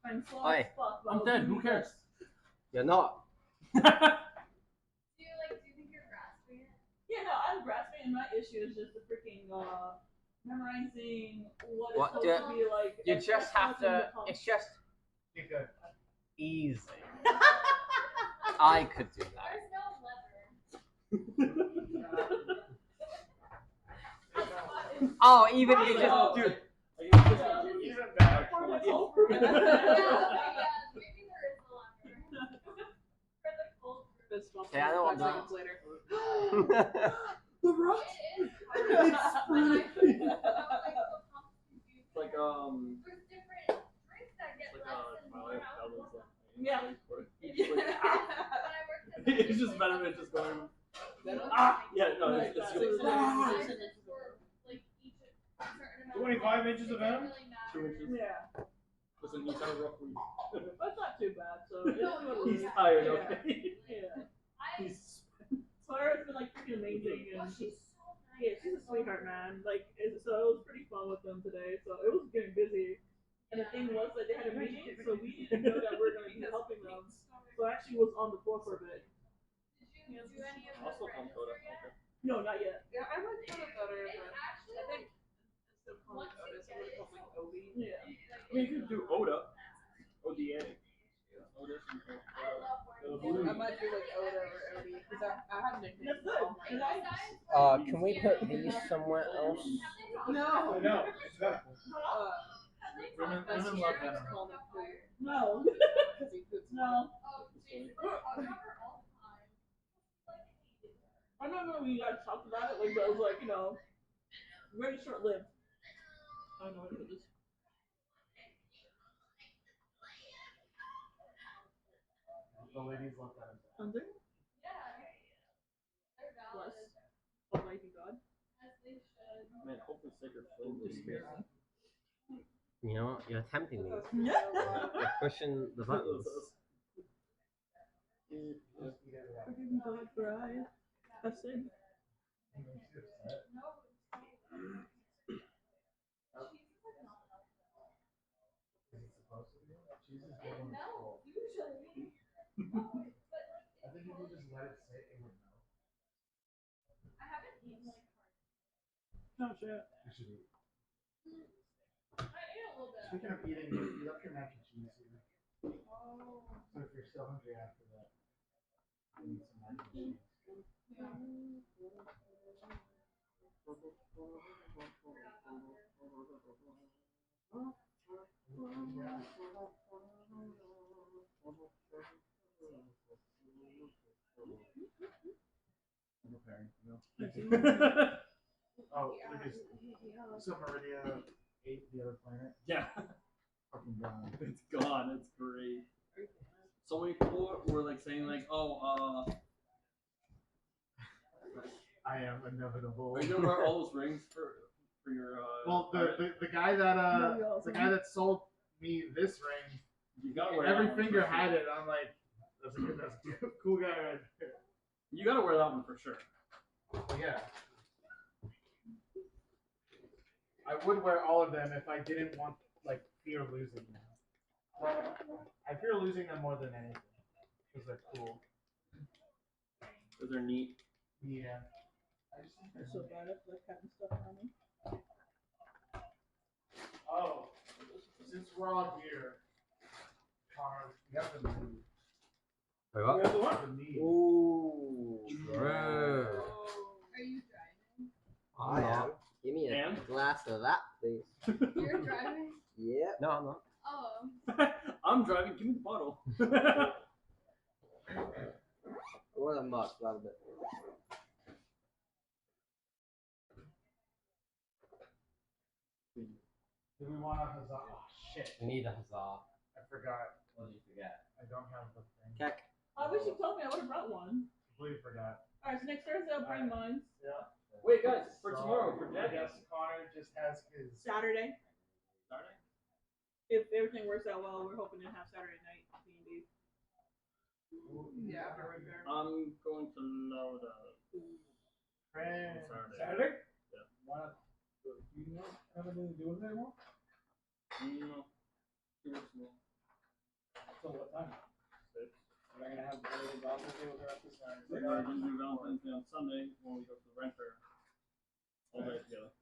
I'm slow Oi. as fuck. but I'm I'll dead. do Who my cares? best. You're not. Do you think you're grasping it? Yeah, no, I'm grasping, and my issue is just the freaking memorizing what What it's do- supposed to be like. You just have to. It's just You could. easy. I could do that. There's no lever. Oh, even if you just Oh, do. Even better. Yeah, maybe there is a lever. For the cold. Fist bump Okay, I know what 5 I'm seconds later. The rock. It is hard. It's like There's different drinks that get like less than Twilight 4 Fellas. alcohol. Yeah. When I worked at the It's just Venom. It's just going. Venom? Ah, yeah, no, Like it's that. just. Ah. like each a certain amount 25 inches of venom? Really matters. 2 inches. Yeah, Listen, he's had a rough week. that's not too bad. So it's No, what it He's is. tired, Yeah. okay? Yeah. I Clara's been like freaking amazing, and she's so nice. yeah, she's a sweetheart, man. Like, so it was pretty fun with them today. So it was getting busy. And the thing was that they had a meeting, so we didn't know that we were going to be helping them. So I actually was on the floor for a bit. Did you do any of Also, the Tom Coda. register yet? No, not yet. Yeah, I like peanut butter, It's but actually I think like, instead of calling it Otis, I would call it like Obi. Yeah. I mean, you could do Oda. ODA. Oda. I love The wearing blue. I might do like Oda or Odie, because I have nicknames That's for all good. my And I, Can we put these somewhere else? No! No, it's not. Women That's love weird. Venom. Call me poo, no. because he poops No. Oh, Jason, I talk about her all the time. Like, hated her. I don't know if you guys talked about it, like, but it was like, you know, very short lived. I don't know what it is. The ladies love that. Under? Yeah. They're valid. Bless Almighty God. As they should. Man, hopefully Sacred Flame will be here. You know what? You're tempting me. Yeah. You're pushing the buttons. Forgive me, God, for I have sinned. No. Cheese is good when it's No, cold. usually. No, but like, I think if you just let it sit, it would melt. I haven't eaten like hard. Oh, shit. You should eat. I ate a little bit. Speaking of eating, you left your mac and cheese here. Oh. So if you're still hungry after that, you need some mac and cheese. I'm preparing, you know? Oh, look at so Meridia ate the other planet. Yeah, Fucking gone. it's gone. It's great. So many people were like saying like, oh, I am inevitable. are you gonna wear all those rings for your Well, the guy that the guy that sold me this ring, you gotta wear every that one finger for had sure. it. I'm like, that's a cool guy right there. You gotta wear that one for sure. But yeah, I would wear all of them if I didn't want like fear losing them. I fear losing them more than anything because they're cool. Cause they're neat. Yeah. I just think I'm they're so bad at like having stuff on me. Oh, since we're all here, Connor, you have the need. Wait, what? The need. Ooh. True. Are you driving? I am. Give me a And? glass of that, please. You're driving? Yeah. No, I'm not. Oh. I'm driving. Give me the bottle. What a much, love it. Do we want a huzzah? Oh shit! I need a huzzah. I forgot. What did you forget? I don't have the thing. Keck. I wish you told me. I would have brought one. Completely forgot. Alright, so next Thursday I'll bring mine. Yeah. Wait, guys, for So, tomorrow, for I Jack. guess Connor just has his. Saturday. Saturday? If everything works out well, we're hoping to have Saturday night D&D. Yeah, right there. I'm going to Lauda. Friend. Saturday? Yeah. Why not? Do you know have anything to do with it anymore? No. Too much more. So what time? 6. We're gonna have the early Valentine's Day with her at this time. We're gonna do Valentine's Day on Sunday when we go to the rent fair. All day together.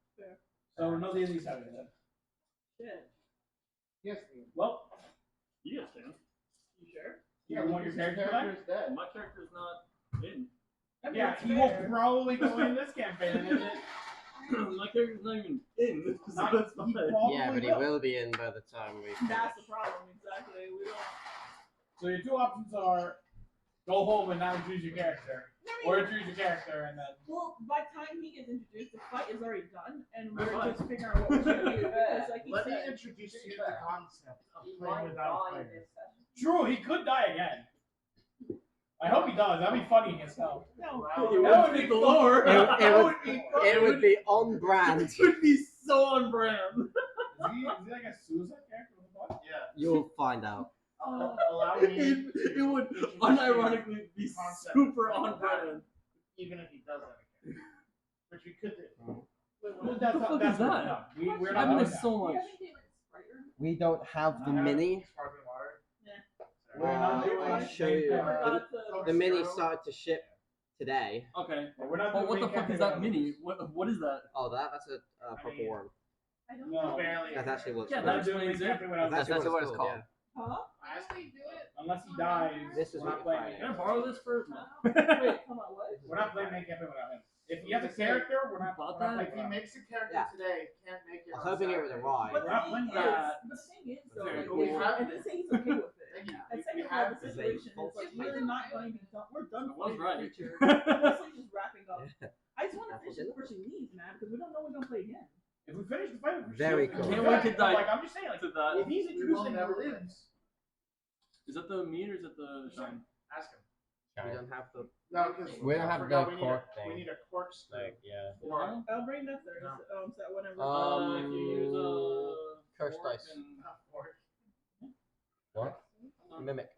So no days Saturday then. Shit. Yes. Well, You guys can. You sure? you want your character back? dead. My character's not in. Yeah, he will probably go in this campaign, isn't it? My character's not even in. So Not- that's he fine. probably Yeah, but he will be in by the time we. That's the problem, exactly. We don't. So your two options are go home and not introduce your character, or introduce your character and then. Well, by the time he gets introduced, the fight is already done, and we're Alright. just figuring out what we're gonna do. Because, like he Let me said, introduce you to the concept of He playing might without die in players. this session. True, he could die again. I hope he does. That'd be funny as hell. no, That would be the lore. It would be on brand. It would be so on brand. Is he like a suicide character? What the fuck? Yeah. You'll find out. Allow me. It would unironically be Concept. super on brand. Even if he does that again. Which we could do. Wait, Well, what? that's the fuck that's is that? what we're done. We're I not miss doing that. so much. We don't have the mini. Sparkling water. Yeah. We're not doing I'll show you. I forgot to. The mini started to ship today. Okay. We're not But doing what the main fuck is campaign that mini? What is that? Oh, that's a purple worm. I don't No, know. barely. That's actually what. Yeah, We're not that doing main explains it. campaign without That's this. actually what it's called. Huh? How do we do it? Unless he dies. This is we're what not playing. you Can I borrow this for? Wait, come on, what? We're not playing main campaign without him. If he has a character, we're not. Bought we're not that? playing If he without him. makes a character Yeah. today, can't make it. I was hoping it would arrive. But We're not playing that. the thing is, though, Very like, cool. if he say he's okay with it, Thank you. and We second have of all, the to situation say- is like we're not going to be done. We're done I was fighting right. the creature. We're mostly just wrapping up. Yeah. I just want to finish it before she leaves, man, because we don't know when we're gonna play again. If we finish the fight, we're Very still- cool. Can't wait to die. Like I'm just saying, like To that. if he's We introducing will never who play. lives, Is that the meat or is it the shine? ask him. We don't have the. No, because We don't have the cork We thing. need a corkscrew. Like, yeah. Or I'll bring that there. No. So that whenever. If you use a Curse fork dice. and- or What? Mimic.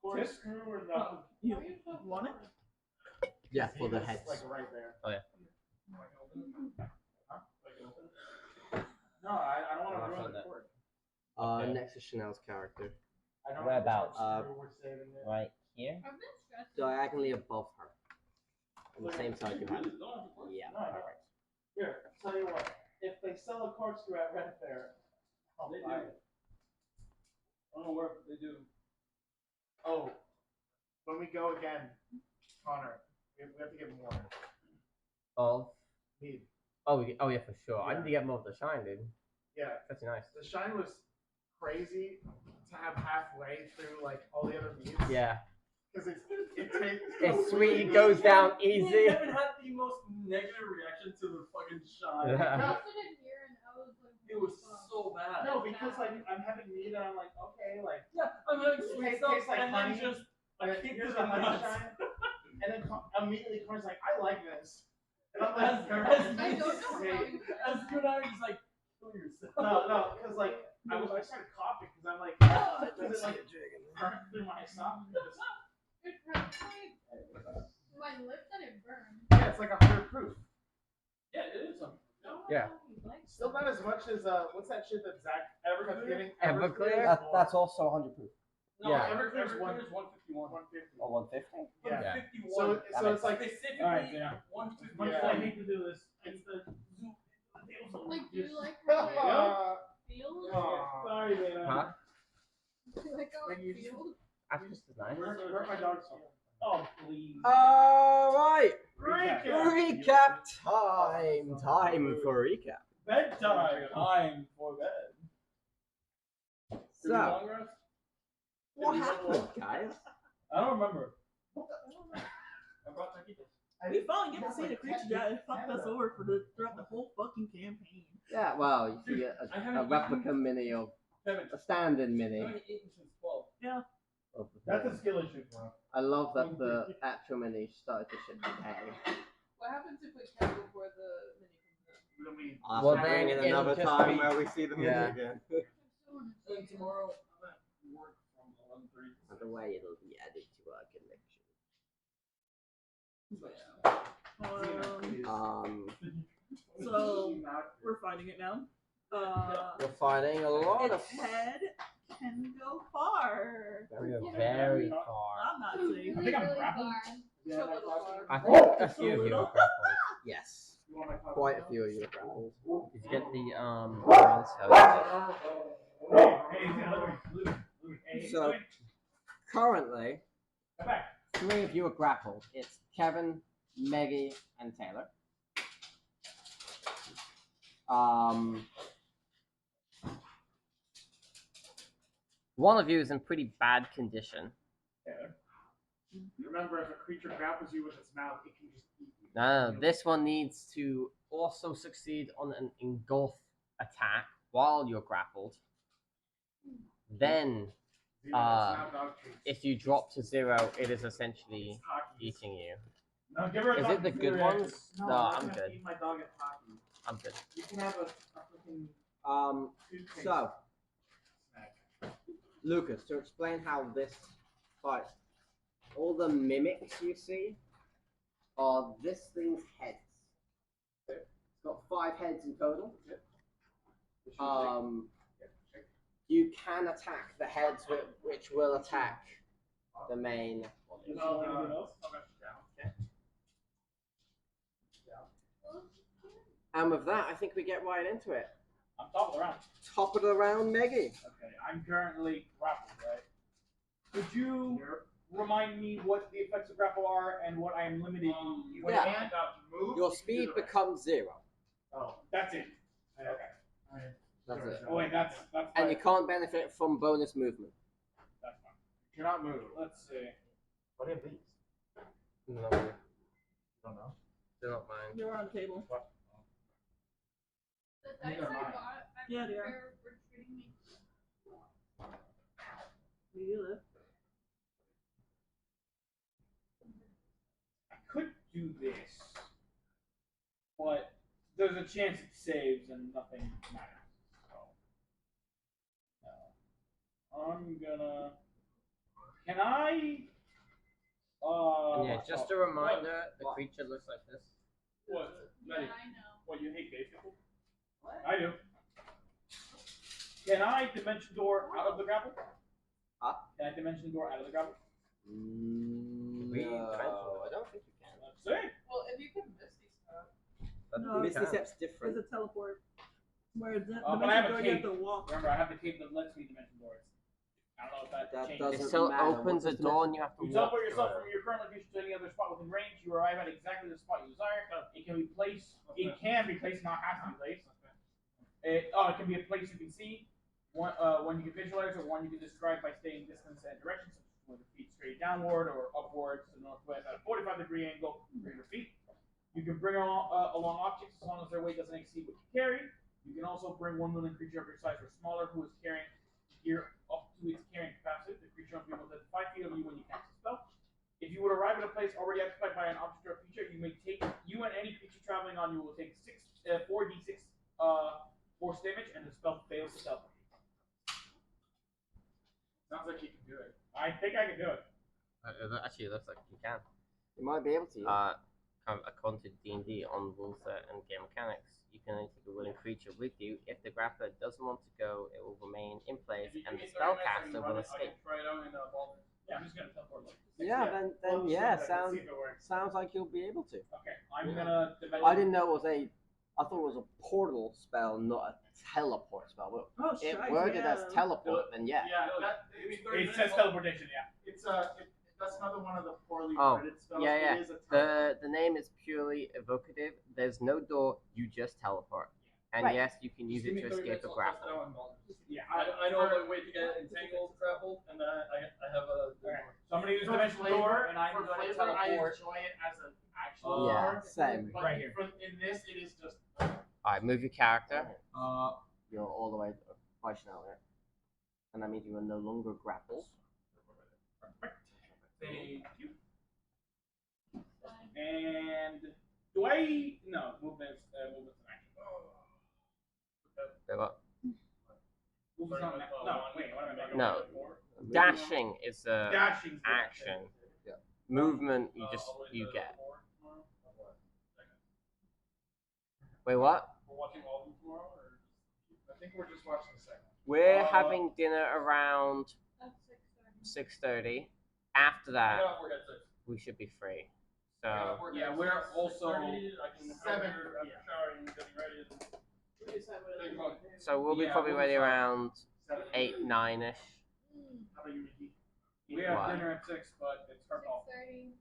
corkscrew or the. Oh, you want it? Yeah, for the It's, heads. Like right there. Oh, yeah. Huh? No, I don't want I'll to ruin find the that. cord. Okay. Next is Chanel's character, I don't Whereabouts? We're saving it. Right here? I've been stressed. diagonally above her, on the same side you have. Really? Don't have to fork? Yeah, No, no. perfect. Here, tell you what. If they sell a corkscrew at Red Fair, I'll They buy do. it. I don't know where they do. Oh, when we go again, Connor, we have to get more. Oh. Need. Oh, oh yeah, for sure. I need to get more of the shine, dude. Yeah, That's nice. the shine was crazy to have halfway through like all the other meats. Yeah. Because it takes. It's sweet, it goes down easy. Kevin had the most negative reaction to the fucking shine. Yeah. I also didn't hear and I was like, It was so bad. No, because like I'm having meat and I'm like, okay, like Yeah, I'm having sweet Tastes stuff like and then honey. just and a then kick to here's the the honey nuts. shine, and then immediately Connor's like, I like this, and I'm As- like, as- I don't know how you As good as he's like, kill yourself. no, because like I started coughing because I'm like, does it like burn through my esophagus? It hurt my lips and it burned. Yeah, it's like 100 proof. Yeah, it is something. Yeah. Still not as much as what's that shit that Zach kept getting? Everclear? That's also 100 proof. No, Yeah. Everclear's Everclear's 151. 150. Oh, 150? Yeah. Yeah. 151. So it's like specifically Alright, yeah. 151. I hate to do this. It's the Like, do you like how it feels? Sorry, man. Huh? Do you like how it When you- feels? That's just as nice. Where my dog's? Oh please. Alright! Recap. Recap time! Time for recap. Bedtime. Time for bed. So, what happened, guys? I don't remember. I brought taquitos. We finally get to see the creature that fucked us over throughout the whole fucking campaign. Yeah, well, you see I a haven't replica mini of Kevin, a stand-in I mini. haven't eaten since 12. Of the That's thing. a skill issue, bro. I love that the actual mini started to ship today. What happens if we can't before the mini comes in? I'll Well, have to bring then in it'll another just time be- where we see the mini Yeah. again. And tomorrow, I'm at work from 11:30 to By the way, it'll be added to our collection. So we're finding it now. We're finding a lot of Its head can go far. We're very far. I'm not safe. I think I'm grappled. So little far. I think a few of you are grappled. Yes. You want my copy? Quite a few of you are grappled. Did you get the balance? So currently, Come back. 3 of you are grappled. It's Kevin, Meggie, and Taylor. One of you is in pretty bad condition. Taylor. Remember, if a creature grapples you with its mouth, it can just eat you. No, this one needs to also succeed on an engulf attack while you're grappled. Then, It's not dog treats. if you drop to 0, it is essentially It's Takis. eating you. No, give her a Is dog it the food good reaction. ones? No, No, I'm I'm gonna good. feed my dog a Taki. I'm good. You can have a freaking toothpaste So snack. Lucas, to explain how this fights, all the mimics you see are this thing's heads. It's got 5 heads in total. You can attack the heads, which will attack the main body. No, anything else? Okay. Down. And with that, I think we get right into it. I'm top of the round. Top of the round, Meggie. Okay, I'm currently grappled, right? Could you remind me what the effects of grapple are and what I am limited to? Yeah. Your speed becomes 0, Oh, that's it. Okay. That's it. Oh wait, that's and you can't benefit from bonus movement. That's fine. Cannot move. Let's see. What are these? No, Don't know. they're not mine. You're on the table. The dice I got, Yeah, they are. were treating me. You live. I could do this, but there's a chance it saves and nothing matters. So, no. I'm gonna. Can I? And yeah, just a reminder, the What? creature looks like this. What? Yeah, I know. What, you hate gay people? What? I do. Can I dimension door out of the grapple? Huh? Can I dimension door out of the grapple? No, I don't think you can. Let's see. Well, if you can Misty Step. No, Misty Step's different. It's a teleport. Where the But I have a door you have cape. to walk. Remember, I have the cape that lets me dimension doors. I don't know if that, That changes. doesn't It still matter. opens a What does door and you have to You walk teleport yourself through from it. your current location to any other spot within range. You arrive at exactly the spot you desire. It can be placed. It can be placed, not has to be placed. It can be a place you can see, one you can visualize, or one you can describe by staying distance and direction, such as with your feet straight downward or upwards to the northwest at a 45-degree angle. Bring your feet. You can bring along objects as long as their weight doesn't exceed what you carry. You can also bring one willing creature of your size or smaller who is carrying gear up to its carrying capacity. The creature must be within 5 feet of you when you cast a spell. If you would arrive at a place already occupied by an object or a creature, you and any creature traveling on you will take 4d6 force damage, and the spell fails to teleport. Sounds like you can do it. I think I can do it. Actually, it looks like you can. You might be able to. Kind of according to D&D on rule set and game mechanics, you can only take a willing creature with you. If the grappler doesn't want to go, it will remain in place, and the spellcaster will escape. Try it out in Baldur's. Yeah, I'm just gonna teleport. Yeah, then Well, yeah, see if it works. sounds like you'll be able to. Okay, I'm gonna. I didn't know it was I thought it was a portal spell, not a teleport spell. But Oh, it shite, worded yeah. as teleport, then yeah. It says teleportation. Yeah. It's that's another one of the poorly Oh, worded spells. yeah. It is a teleport. The name is purely evocative. There's no door. You just teleport. And Right. yes, you can use it to escape a grapple. Yeah. I know a way to get entangled, grappled, and I have a. Okay. So I'm gonna use For dimension flavor, door, and I'm for gonna flavor, I teleport. enjoy it as an actual Yeah, card. same. But Right here. in this, it is just. Alright, move your character. You're all the way right now, right? And that means you are no longer grappled. Thank you. And do I? No, movement's an action. Wait, what? Movement's not an action. No, wait, what am I making? No. Dashing is a Dashing's the action. Movement, you get. Wait, what? We're watching all of them tomorrow, or I think we're just watching the second. We're having dinner around That's 6:30. After I that, got work at 6. we should be free. I got So work Yeah, at we're 6, also 6:30, I can have 7, dinner after yeah. showering, getting ready. And We just have Thank it. God. so we'll be Yeah, probably we'll ready start. around 7. 8, 9ish. How about you, Nikki? We have What? dinner at 6, but it's her call. 6:30.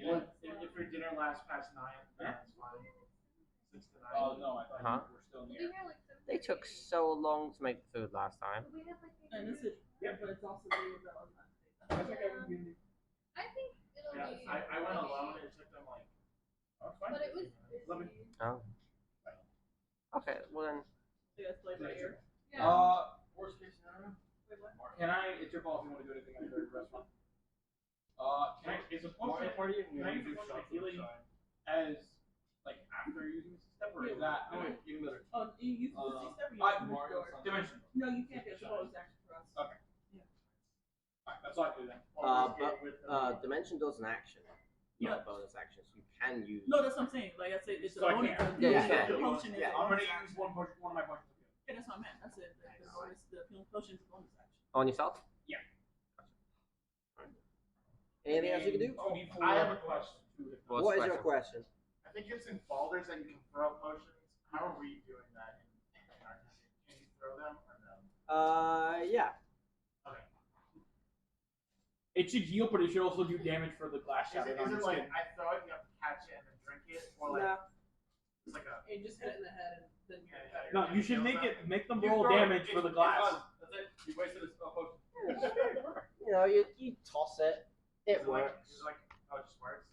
Well, if your dinner lasts past 9, then Huh? that's fine. 6 to 9. Oh no, I thought Huh? we're still in the We'll be air. here like 7:30. They took so long to make the food last time. We have like And this is, Yep. but it's also really well on that. That's okay. We can- I think it'll Yeah, be. I went alone and it took them like. Oh, it's fine. But it was Let me- busy. Oh. Okay, well then. So that's like right here. Yeah. Worst case scenario. Wait, what? Can I? It's your call if you want to do anything at the restaurant. Can I? Is a potion? party Can I use a potion of healing as like after using this step, or is that? No, wait, even better. You use the Uh, C step or you I- use the Mario door? Sunshine. Dimension. No, you can't get the bonus action for us. Okay. Alright, that's all I can do then. Dimension does an action, Yeah. not a bonus action, so you can use. No, that's what I'm saying. Like I said, it's So I a bonus. can't. Yeah, you the can. potion is Yeah. a I'm bonus gonna action. use one of my potions. Yeah, that's what I meant. That's it. The bonus, the potion is a bonus action. On yourself? Yeah. Anything else you can do? I have a question. What What's is your question? I think it's in folders that you can throw potions. How are we doing that in our campaign? Can you throw them or no? Yeah. Okay. It should heal, but it should also do damage for the glass Is shatter. it, on is your it like skin. I throw it, you have to catch it and then drink it, or like No. it's like a You just hit it in the head and then you're Yeah, better. No, you should make them You roll throw it, damage for the glass. That's it. You wasted a potion. You know, you toss it. It is works. Is it like oh, it just works?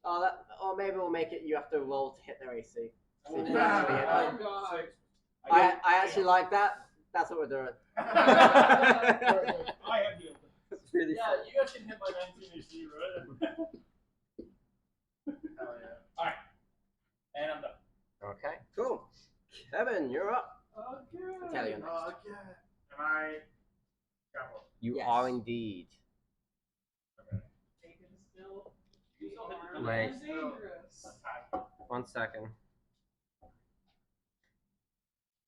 Okay. Or maybe we'll make it. You have to roll to hit their AC. See if you Yeah. actually hit Oh them. god. I actually like that. That's what we're doing. I have healed. It's really Yeah, fun. you guys can hit my 19 AC, right? Hell yeah. And I'm done. Okay, cool. Kevin, you're up. Okay. Italian. Okay. Am I? Grapple. You Yes. are indeed. Bacon still. Wait. Dangerous. Attack. 1 second.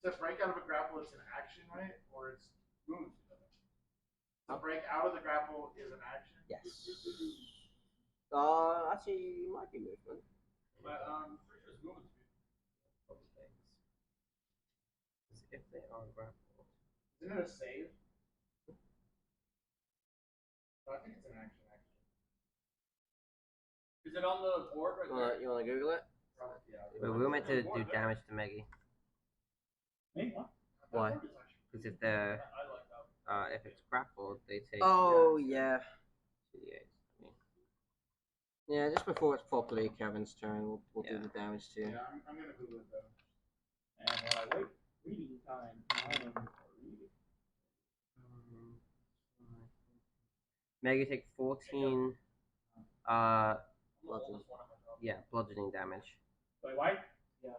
To break out of a grapple, it's an action, right? Or it's move. To Huh? break out of the grapple is an action. Yes. Actually, you might be movement. But pretty sure it's movement speed. Couple things. 'Cause if they are grappled. Isn't it a save? Oh, I think it's an action. Actually. Is it on the board right there? You wanna Google it? Probably, yeah. But we were meant to do damage to Meggy. Me? What? Why? That board is actually- Because if they're I like that. if it's grappled, they take. Oh yeah. 2d8. Yeah, just before it's properly Kevin's turn, we'll Yeah. do the damage to you. Yeah, I'm gonna Google it though. And while I wait, reading time. Reading. Meggy take 14. Bludgeoning. Yeah, bludgeoning damage. Wait, why?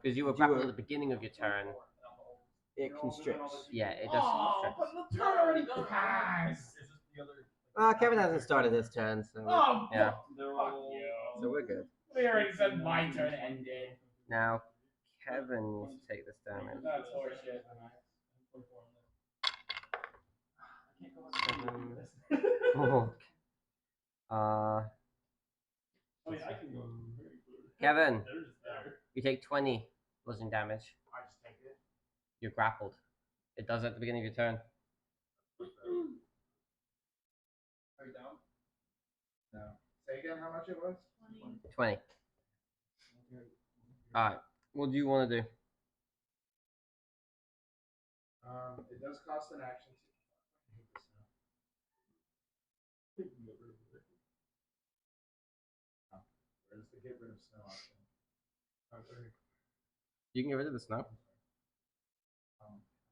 Because you were grappled at the beginning of your turn. It constricts. Yeah, it does constrict. but the turn already passed. Is this the other? Kevin hasn't started his turn, so Oh, yeah. They're fuck all. you. So we're good. We already said my turn ended. Now, Kevin needs to take this damage. That's horseshit. 7. Oh. Wait, I can go. Kevin, There's there. you take 20 bludgeoning damage. I just take it. You're grappled. It does at the beginning of your turn. Are you down? No. Say again how much it was? 20. Alright, what do you want to do? It does cost an action to. I hate this now. Oh, where's the get rid of snow option? Okay. You can get rid of the snow.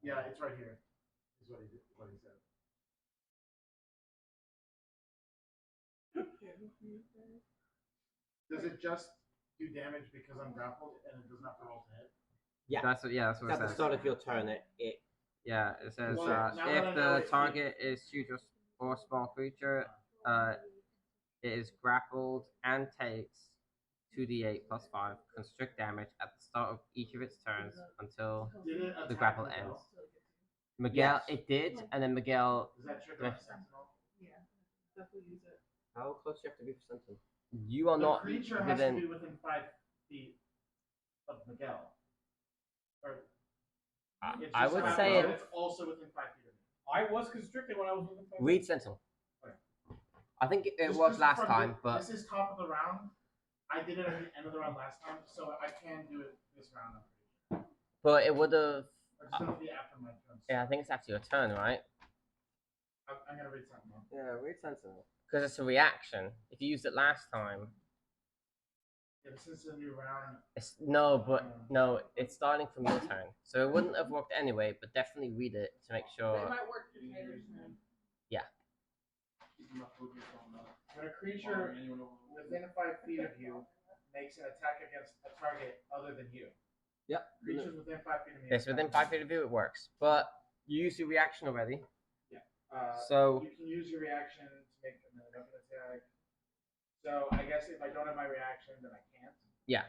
Yeah, it's right here. Is what he said. Does it just do damage because I'm grappled and it doesn't have to roll to hit? Yeah. That's what it At the says. start of your turn, it Yeah, it says Well, now that I if know the it- target is huge or small creature, it is grappled and takes 2d8 plus 5 constrict damage at the start of each of its turns until Did it the attack grapple me, ends. though? Miguel, Yes. it did, and then Miguel. Does that trigger a sentinel? Yeah, definitely use it. How close do you have to be for Sentinel? You are The not creature has within. to be within 5 feet of Miguel. Or it I just would happens say that it. it's also within 5 feet of me. I was constricted when I was looking for Read Sentinel. Okay. I think it Just- worked just last from time, but this is top of the round. I did it at the end of the round last time, so I can do it this round. I'm pretty sure. it would have. Or just it'll be after my turn. Yeah, I think it's actually your turn, right? I'm gonna read something else. Yeah, read Sentinel. Because it's a reaction. If you used it last time, Yeah, this is a new round. it's no, it's starting from your turn, so it wouldn't have worked anyway. But definitely read it to make But sure. it might work for Taylor's turn. When a creature within 5 feet of you makes an attack against a target other than you. Yep. Creatures within 5 feet of me. Yes, within 5 feet of you, it works. But you used your reaction already, So so you can use your reaction to make another weapon attack. So I guess if I don't have my reaction, then I can't. Yeah.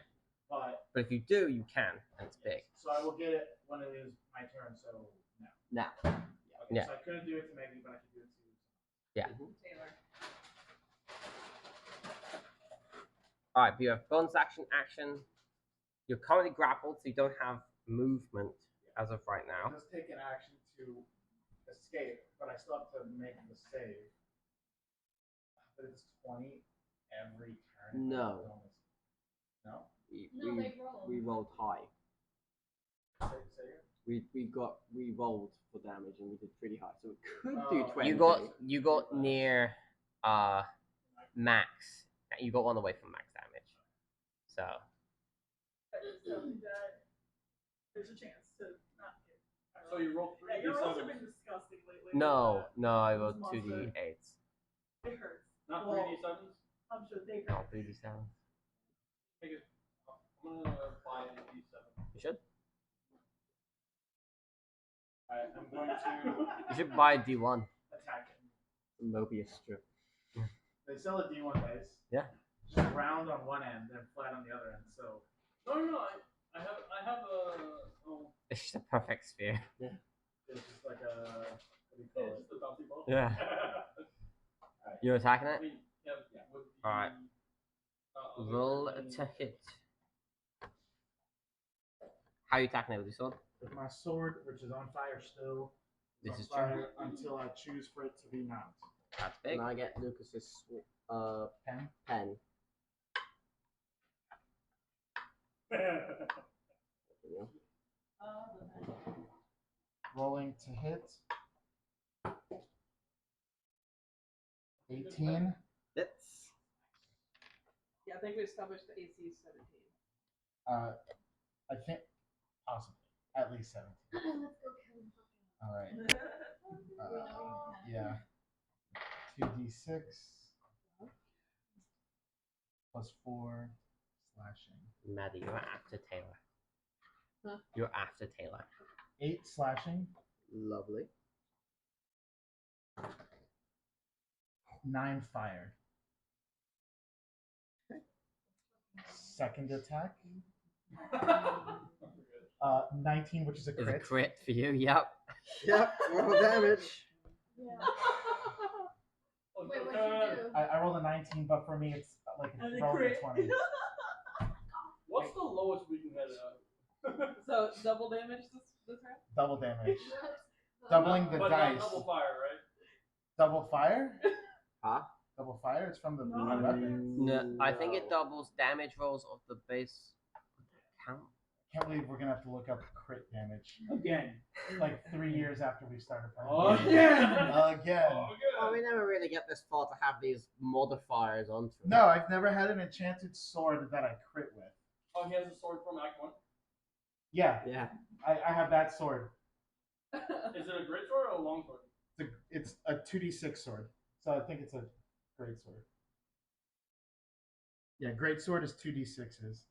But if you do, you can, and it's big. so I will get it when it is my turn. So no. Now. Okay, Yeah. So I couldn't do it to Maggie, but I could do it to. Taylor. All right, but you have bonus action, action. You're currently grappled, so you don't have movement as of right It now. does take an action to escape, but I still have to make the save. But it's 20 every turn. No. No. No, they roll. We rolled high. Say it. We rolled for damage and we did pretty high, so it could do Oh. 20. You got near max. You got one away from max damage. So That just tells me that there's a chance to not get. So you roll 3 Yeah, your rolls have d7s. been disgusting lately. no, I This rolled monster. 2d8s. It hurts. Not Well, 3d7s. I'm sure they No, hurt. 3d7s. Make it. I'm gonna buy a d7. You should. Alright, I'm going to You should buy a d1. attack him. Mobius strip. They sell a D1 dice. Yeah. Just round on one end and flat on the other end. So No. I have a. Oh, It's just a perfect sphere. it's just like a. What do you call it's it? just a bouncy ball. Yeah. You're attacking I it? mean, yeah. With the, Alright. Roll and- to hit. How are you attacking it with your sword? With my sword, which is on fire still, is This on is fire until I choose for it to be not. That's big. And I get Lucas's Pen. pen. Rolling to hit. 18. It's Yeah, I think we established the AC is 17. I think possibly at least 17. Let's go kill him. All right. Yeah. 2d6 plus 4 slashing. Maddie, you're after Taylor. Huh? You're after Taylor. 8 slashing. lovely. 9 fire. Second attack. 19, which is a Is a crit. crit for you? Yep. Yep, roll damage. Yeah. Oh, Wait, what'd you do? I rolled a 19, but for me it's like And it's a rolling crit. a 20. What's the lowest we can get it at? So double damage this round? Double damage. That's- Doubling the but dice. not double fire, right? Double fire? Huh? Double fire? It's from the No. my weapon. No, I think it doubles damage rolls of the base count. Can't believe we're gonna have to look up crit damage. Again. Like 3 years after we started playing. Again. Again. Oh, Well, good. we never really get this far to have these modifiers onto it. No, I've never had an enchanted sword that I crit with. Oh, he has a sword from Act 1. Yeah, Yeah. I have that sword. Is it a great sword or a long sword? It's a 2d6 sword. So I think it's a great sword. Yeah, great sword is 2d6s.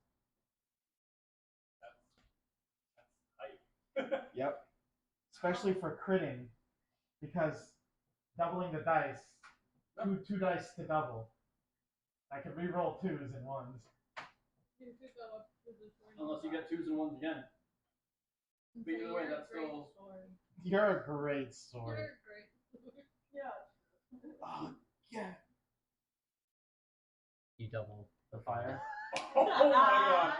Yep. Especially for critting, because doubling the dice, two dice to double. I can re-roll 2s and 1s. Unless you get 2s and 1s again. But either way, that's still. You're a great sword. You're great. Yeah. Oh, yeah. You double The fire. Oh my god.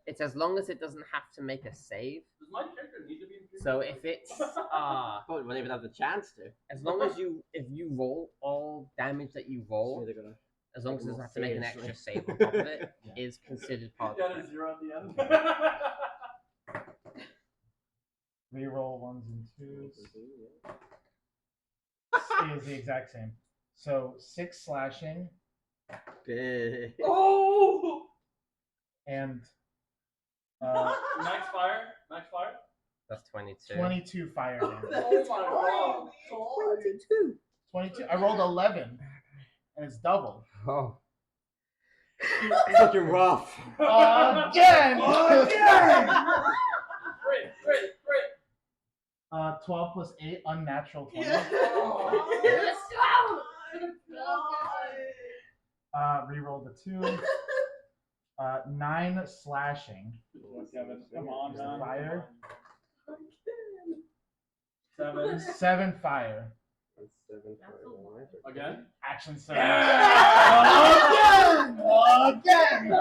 It's as long as it doesn't have to make a save. Does my character need to be in So if it's Probably won't even have the chance to. as long as if you roll all damage that you roll, they're gonna. as long as it doesn't have to make an extra Seriously. save on top of it, Yeah. is considered part Yeah, of there's it. 0 at the end. Reroll ones and twos. Is the exact same. So 6 slashing Big. Oh! and Max fire. Max fire. That's 22. 22 fire damage. Oh my god. 22. I rolled 11, and it's double. Oh. Fucking rough. Again! Crit. 12 plus 8, unnatural 20. Let's go! Reroll the 2. 9 slashing. Kevin, come on, Just man. fire. 7. 7 fire. Again. Action surge. Yeah! Again!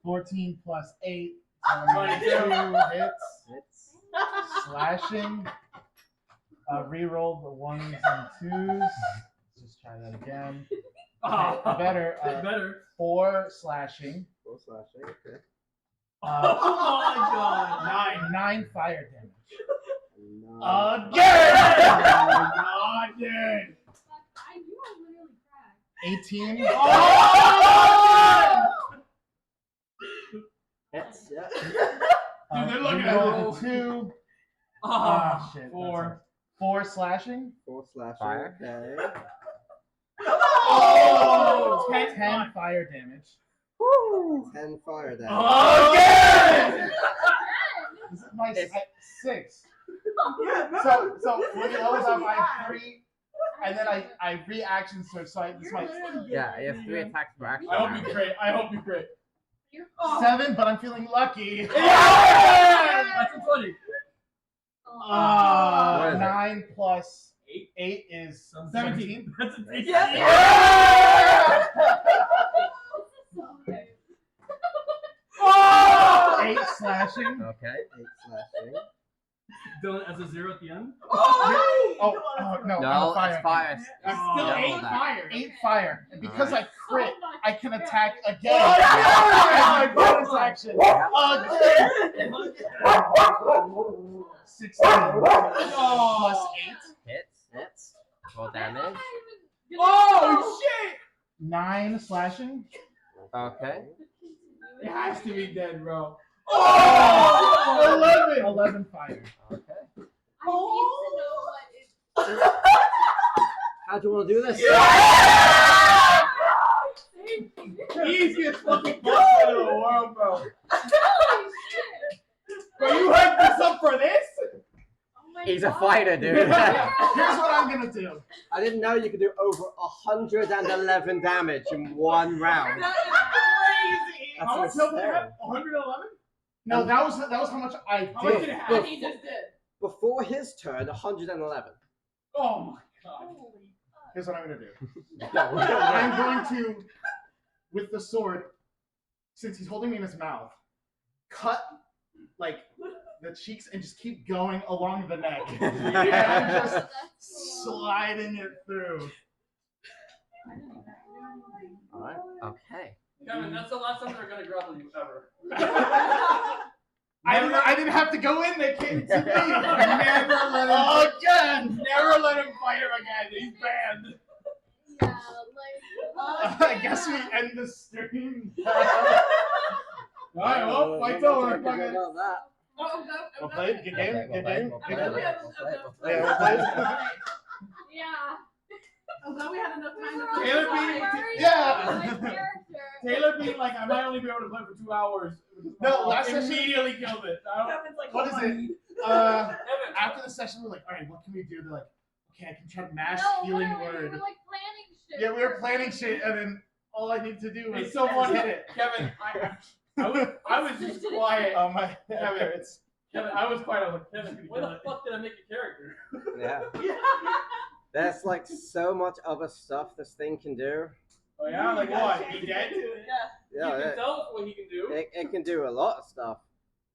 14 plus 8. 22 hits. Slashing. Reroll the 1s and 2s. Let's just try that again. Okay, better. Better. 4 slashing. 4 slashing, okay. Oh my god. 9 fire damage. Nine. Again! Again! I knew I literally cracked. 18. Hits, yeah. Dude, they're looking at reroll it. the 2. Ah, Shit. 4. 4 slashing. 4 slashing, Fire. okay. Oh! 10 fire damage. 10 fire damage. Again! This is my It's- 6. Yeah, no. So when he levels up, I have 3, and then I reaction surge. So this is my Yeah, you have 3 attacks per action. I hope you crit. I hope you crit. 7, but I'm feeling lucky. That's a 20. What is it? 9 plus 8. 8 is 17. 17. That's a 10. Yeah! 8 slashing. Okay. 8 slashing. Dylan as a 0 at the end. Oh no, No, I'm a that's fire. That's Oh, still double 8 that. fire. 8 fire, and because I crit, Oh I can attack again. Oh, yeah! As my bonus action. Again. 16 plus 8. Hits. Hits. Roll damage. Oh shit! 9 slashing. Okay. It has to be dead, bro. Oh! 11 fire. Okay. I need to know what How do you want to do this? Easiest fucking boss in the world, bro. Holy shit! Bro, you hyped this up for this? Oh my He's a God. fighter, dude. Here's what I'm gonna do. I didn't know you could do over 111 damage in one round. That is crazy. That's How much health did you insane. have? 111? No, that was how much I How much did. did it have? Look. He just did. Before his turn, 111. Oh my god. Holy fuck. Here's what I'm gonna do. No, I'm going to, with the sword, since he's holding me in his mouth, cut like the cheeks and just keep going along the neck. And I'm just That's cool. sliding it through. Alright. Okay. Kevin, that's the last time they're gonna grapple you ever. I didn't have to go in, they came to me. Never let him. Again! Never let him fight him again. He's banned. Yeah, like. I guess we end the stream. Alright, well, fight's over. About that. Oh, Well played, good game, good game, good game. Yeah, Yeah, well played. Yeah. I'm glad we had enough time to We're Taylor play. beat- sorry. Yeah. My character. Taylor being like, I might only be able to play for 2 hours. No, last session- immediately killed it. I don't- Kevin's like, What is "Oh, it? Evan, After the session, we're like, all right, what can we do? They're like, okay, I can try to mash No, healing literally, we word. were like planning shit. Yeah, we were planning shit, and then all I need to do is It's so funny. hit it. Kevin, I was just quiet. Oh my it's I was quiet. I was like, Kevin, why the fuck did I make a character? Yeah. There's like so much other stuff this thing can do. oh yeah, like what? He dead? You can tell us what he can do. It can do a lot of stuff,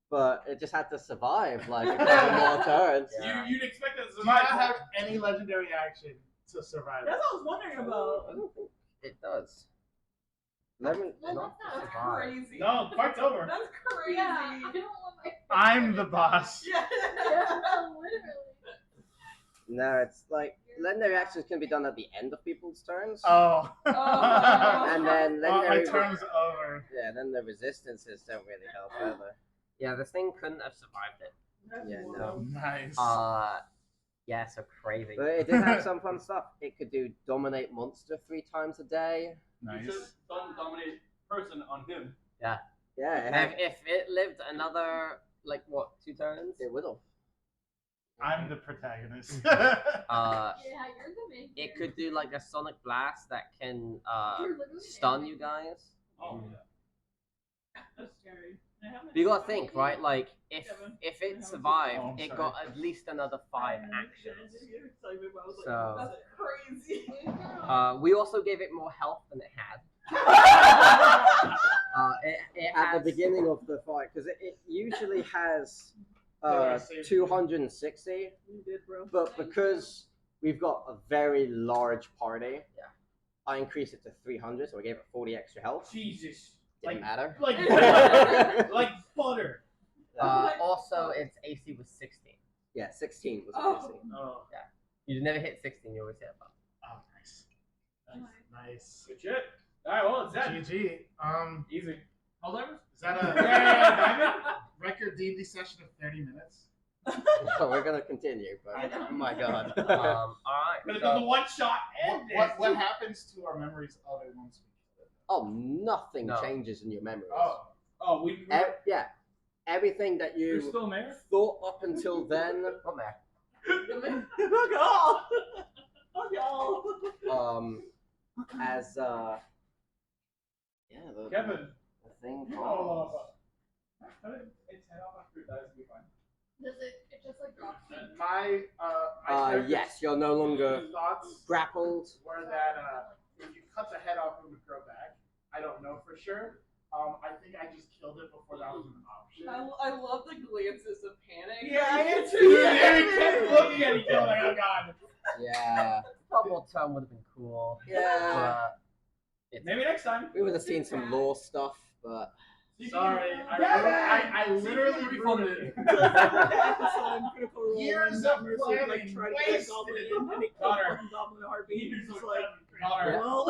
but it just had to survive like a couple more turns. Yeah. You'd expect us to do not survive. have any legendary action to survive. That's what I was wondering about. I don't think it does. Lemon. Well, not that's not survive. Crazy. No, the fight's over. That's crazy. Yeah, I don't want my. I'm the boss. Yeah. Literally. No, it's like legendary actions can be done at the end of people's turns, Oh. Oh. and then Well, my legendary. turn's over. Yeah, then the resistances don't really help either. Yeah, this thing couldn't have survived it. Yeah, no. Nice. Yeah, so crazy. But it did have some fun stuff. It could do dominate monster 3 times a day. You Nice. should have done dominate person on him. Yeah, it, If, had, if it lived another, like, what, 2 turns? it would have. I'm the protagonist. Uh, Yeah, you're the main. it could do, like, a sonic blast that can, You're literally stun the you guys. Oh, That's scary. I haven't- But you gotta think, right? Like, if Kevin. it survived, Oh, I'm it sorry. got at least another 5 actions. So- That's crazy. We also gave it more health than it had. It At has, the beginning of the fight, because it usually has I saved you. 260, You did, bro. but because we've got a very large party, Yeah. I increased it to 300, so I gave it 40 extra health. Jesus. Didn't matter. Like like butter. Also, its AC was 16. Yeah, 16 was Oh. amazing. Oh, You never hit 16, you always hit above. Oh, nice. Nice. good shit. Alright, well, it's that. GG. Easy. Helldivers? Is that Yeah, a Diamond? record D&D session of 30 minutes? So we're gonna continue, but oh my god. Alright. But it So, does a one shot and What happens to our memories of it once we kill it? Oh, nothing No. changes in your memories. Oh, we Yeah, everything that You're you still mayor? thought up until then, what there? Fuck off! Fuck y'all! as yeah, the Kevin. thing You calls. know all about it's head off after it dies, it'll be fine. Does it just like drops you? My character's Yes, you're no longer thoughts grappled. were that if you cut the head off, it would grow back. I don't know for sure. I think I just killed it before that was an option. I love the glances of panic. Yeah, I am too. They kept looking at each other like, oh god. Yeah, One more turn would have been cool. yeah. But Maybe next time. We would have seen some lore stuff, but Sorry, I literally ruined it. Years of planning wasted. Connor. Heartbeat. Just like, Connor, well,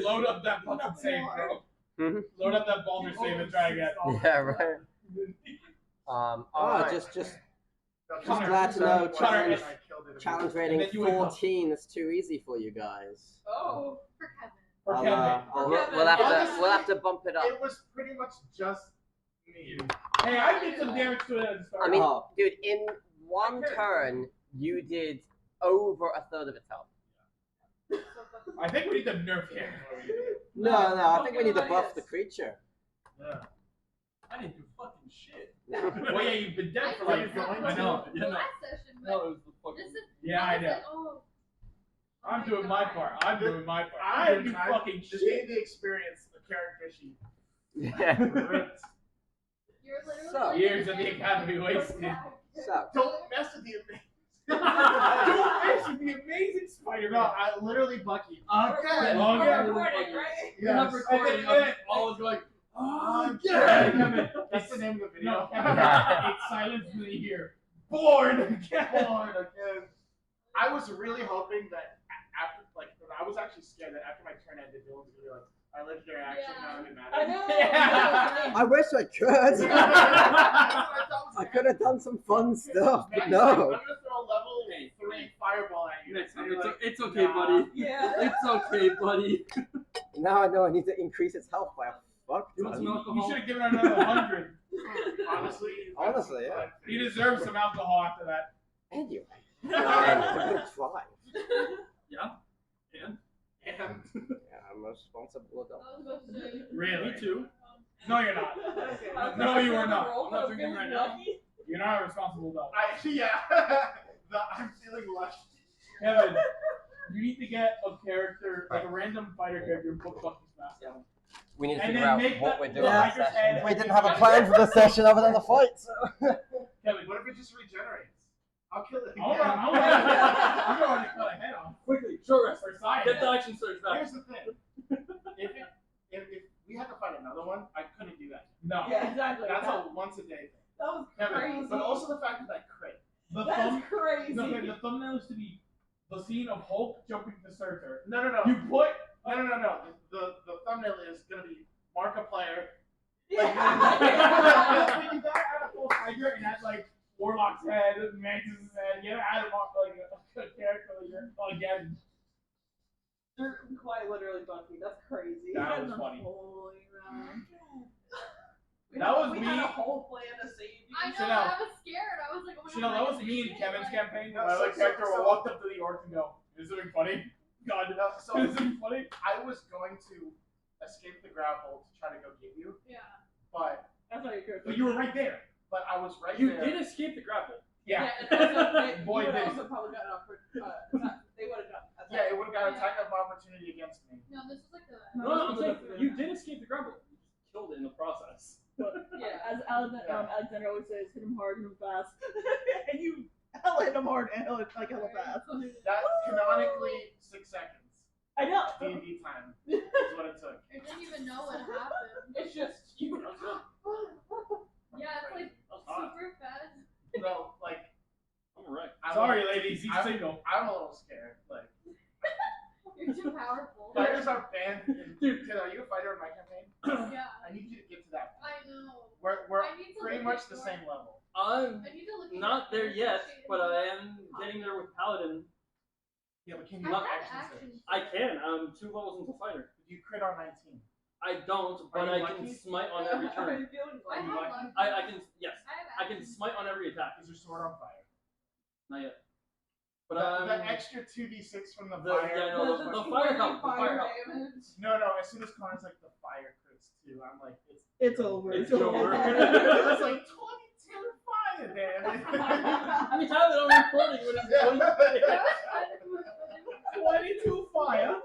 load up that fucking save, bro. Mhm. Load up that Baldur save and try again. yeah, right. Alright. just Connor, glad to know Connor, challenge And rating then you wake up. 14 is too easy for you guys. Oh. For Kevin. For I'll, Kevin. We'll have to bump it up. It was pretty much just me. Hey, I did some damage to it at the start. I mean, Oh. dude, in one turn, you did over a third of its health. I think we need to nerf him. No, I think we need to buff the creature. Yeah. I didn't do fucking shit. Well, yeah, you've been dead for Are like. you going I know. The last session, but No, it was the fucking. this is. Yeah, I know. Like, oh. I'm doing my part. I'm doing my part. I I didn't do fucking the shit. D&D experience, the character sheet. Yeah. Ripped. You're literally. So- Years of the academy wasted. So, Don't mess with the amazing. Don't mention the amazing No, Spider-Man. I literally Bucky. Okay. Okay. Oh, yeah. Recording, right? We're not Yes. recording. I'm always like, Okay. Kevin, That's the name of the video. No, Kevin, it's silence in the ear. Born again. Born again. I was really hoping that after, like, I was actually scared that after my turn ended, Dylan's gonna be like, I legendary action, Yeah. now it didn't matter. I know. Yeah. I wish I could. I could have done some fun stuff, but I'm no. gonna throw a level 3 fireball at you. it's, And you're like, it's okay, nah. buddy. Yeah. It's okay, buddy. Now I know I need to increase its health by a fuck You want some ton. alcohol? You should have given her another 100. Honestly, Honestly, yeah. You deserve some alcohol after that. Anyway, I'm try. Yeah. And And Yeah, I'm a responsible adult. I was about to say. really, me too. No, you're not. Okay. No, you are not. I'm not drinking right now. You're not a responsible adult. I'm feeling lush. Kevin, you need to get a character, like a random fighter character, and put Bucky's mask on. We need to And figure then out make what the- we're the doing in this hiker's session. head- We didn't have a plan for the session other than the fight, so. Kevin, What if it just regenerates? I'll kill it again. I'm going to cut a head off. Quickly, short rest. For science. Get the action surge back. Here's the thing. If we had to fight another one, I couldn't do that. No. Yeah, exactly. That's that, a once a day thing. that was Kevin, crazy. but also the fact that I crit. The That's crazy. No, okay, the thumbnail is to be the scene of Hulk jumping to Surtur. No. You put No. The thumbnail is gonna be Markiplier. Yeah. Like you gotta add a full tiger and add like Warlock's head, Mantis' head. You gotta add like a character like again. They're quite literally Bucky. That's crazy. That was funny. Holy round. That was we me. had a whole plan to save you. I know, Chanel. I was scared. I was like, oh my Chanel, god. that I was can me see in shit, Kevin's like- campaign. No, My so- other character so- walked up to the orc and go, "Is something funny?" God, So is something funny? I was going to escape the grapple to try to go get you, Yeah. but That's not your character. But you were right there. I was right You there. did escape the grapple. Yeah. and also, they, Boy, you would did also probably gotten off for, they would have gotten attacked. Yeah, it would have got attack of opportunity against me. No, this is like the. No, I'm saying you did escape the grapple. You just killed it in the process. But Yeah. as Alexander always says, hit him hard, hit him fast. And you hella hit him hard and hella fast. That canonically 6 seconds. I know. D&D time is what it took. I didn't even know what happened. It's just you. That was good. Yeah, it's like That was hot. super fast. No, like I'm wrecked. Sorry, ladies. He's I'm- single. I'm a little scared. Like You're too powerful. fighters are banned. Dude, are you a fighter in my campaign? Yeah. I need you to get to that. I know. We're I need to pretty look much at the your- same level. I'm I need to look at not your there yet, character sheet but and I look am getting there with Paladin. Yeah, but can I you Not have action actions. I can. I'm 2 levels into fighter. You crit on 19. I don't, but Are you I can lucky? smite on every How are turn. you feeling? I you have lucky? luck. I can, yes, I have I can actions. smite on every attack. Is your sword on fire? Not yet. But The extra 2d6 from the the- fire. yeah, no, the Does fire he help, the fire help. damage? No, as soon as Connor's like the fire crits too, I'm like, It's over. It's over. It's like 22 fire damage. We have it on recording when it's going to play. 22 fire.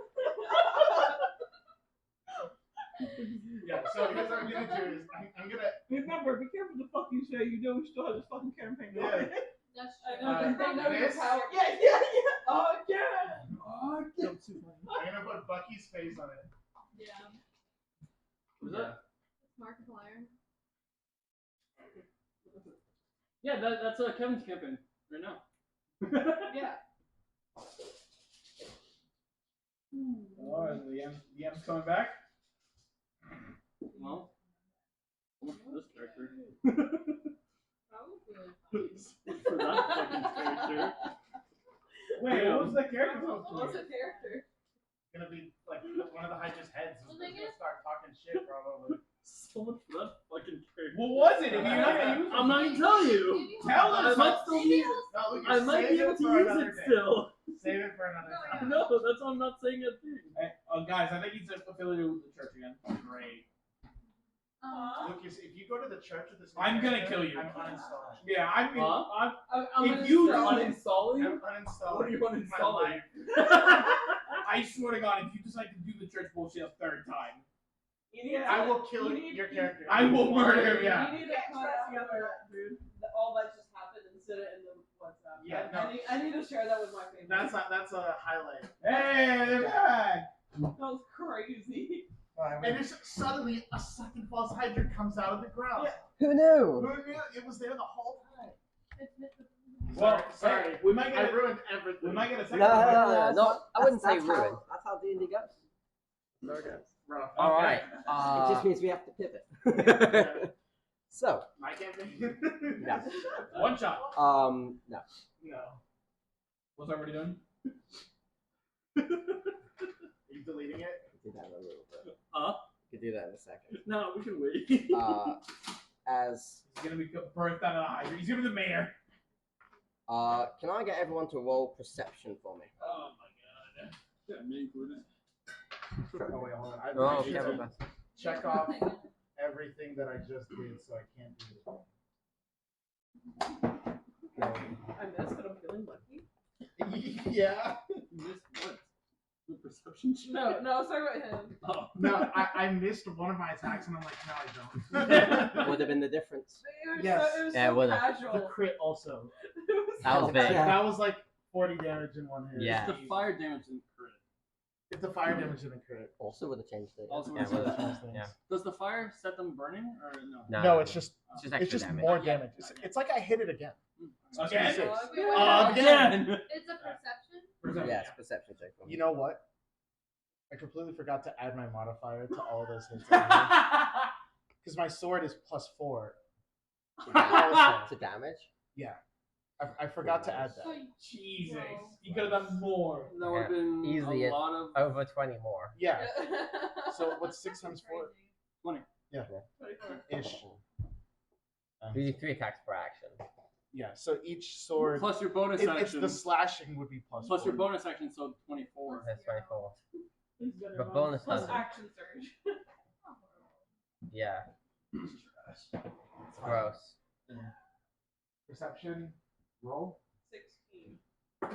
Yeah, so here's what I'm gonna do is I'm gonna Remember, be careful the fuck you say. You know we still have this fucking campaign going. Yeah. That's I true. know, they know your this- power. Yeah. Oh, yeah. I'm gonna put Bucky's face on it. Yeah. Who's that? Markiplier. Yeah, that's Kevin's campaign right now. Yeah. Oh, and the M's coming back. Well, how much for this character? Probably. For that fucking character. Wait, what was that character supposed to What's be? a character? Gonna be like one of the Hydra's heads. Well, Is they gonna get- start talking shit probably. So much for that fucking character. What was it? If you're not gonna use it, I'm not gonna tell you. Maybe Tell I us. might still Maybe use it. No, Lucas, I might be save able to for use another it day. still. Save it for another Oh, time. yeah. No, that's why I'm not saying a thing. Hey, guys, I think he's affiliated with the church again. Great. Um, Lucas, if you go to the church with this, I'm gonna kill you. I'm uninstalling. Yeah, I mean, Huh? I'm If you You're do- uninstalling? I'm uninstalling. What are you my uninstalling? life. I swear to God, if you decide to do the church bullshit a third time, I will kill You need- your character. I will murder him. Yeah. You need to cut out dude. all that just happened and send it in the WhatsApp. Yeah, I, no. I need to share that with my family. That's a highlight. Hey, they're back. That was crazy. And it's suddenly a second false Hydra comes out of the ground. Who knew? Who knew? It was there the whole time. Well, sorry. hey, we might get I a, ruined everything. we might get a No, second. no, I wouldn't say that's ruin. That's how D&D goes. There it goes. Rough. Alright, It just means we have to pivot. so, My campaign? no. One shot. No. No. What's everybody doing? Are you deleting it? Do that in a little bit. Huh? You could do that in a second. No, we can wait. As He's gonna be birthed out of the Hydra. He's gonna be the mayor. can I get everyone to roll perception for me? Oh my God. Yeah, me included. Oh wait, hold on. I Oh, should Kevin, but check off everything that I just did, so I can't do it. I missed, but I'm feeling lucky. Yeah. You missed what? The perception check? No, sorry about him. Oh. No, I missed one of my attacks, and I'm like, no, I don't. Would have been the difference. It was Yes. so, it was Yeah, so would've. The casual. crit also. It was That was so big. Yeah. That was like 40 damage in one hit. Yeah. The fire damage didn't crit. If the fire damage didn't crit. Also would have changed it. Also Yeah, would've would've. changed Yeah. Does the fire set them burning or no? No, it's just extra damage. more damage. It's like I hit it again. Again? Six. Oh, Again. It's a perception. Yes, perception check. You know what? I completely forgot to add my modifier to all those hits. Because my sword is +4. To damage? Yeah. I forgot to add that. Jesus. You could have done more. That would have been Easily a lot of. Over 20 more. Yeah. So what's 6 times 4? 20. Yeah. 24. Ish. You do 3 attacks per action. Yeah. So each sword. Plus your bonus It's action. the slashing would be +4. Plus your bonus action, so 24. That's 24. He's better But off. bonus Plus doesn't. action surge. Yeah. It's gross. Perception. Roll. 16.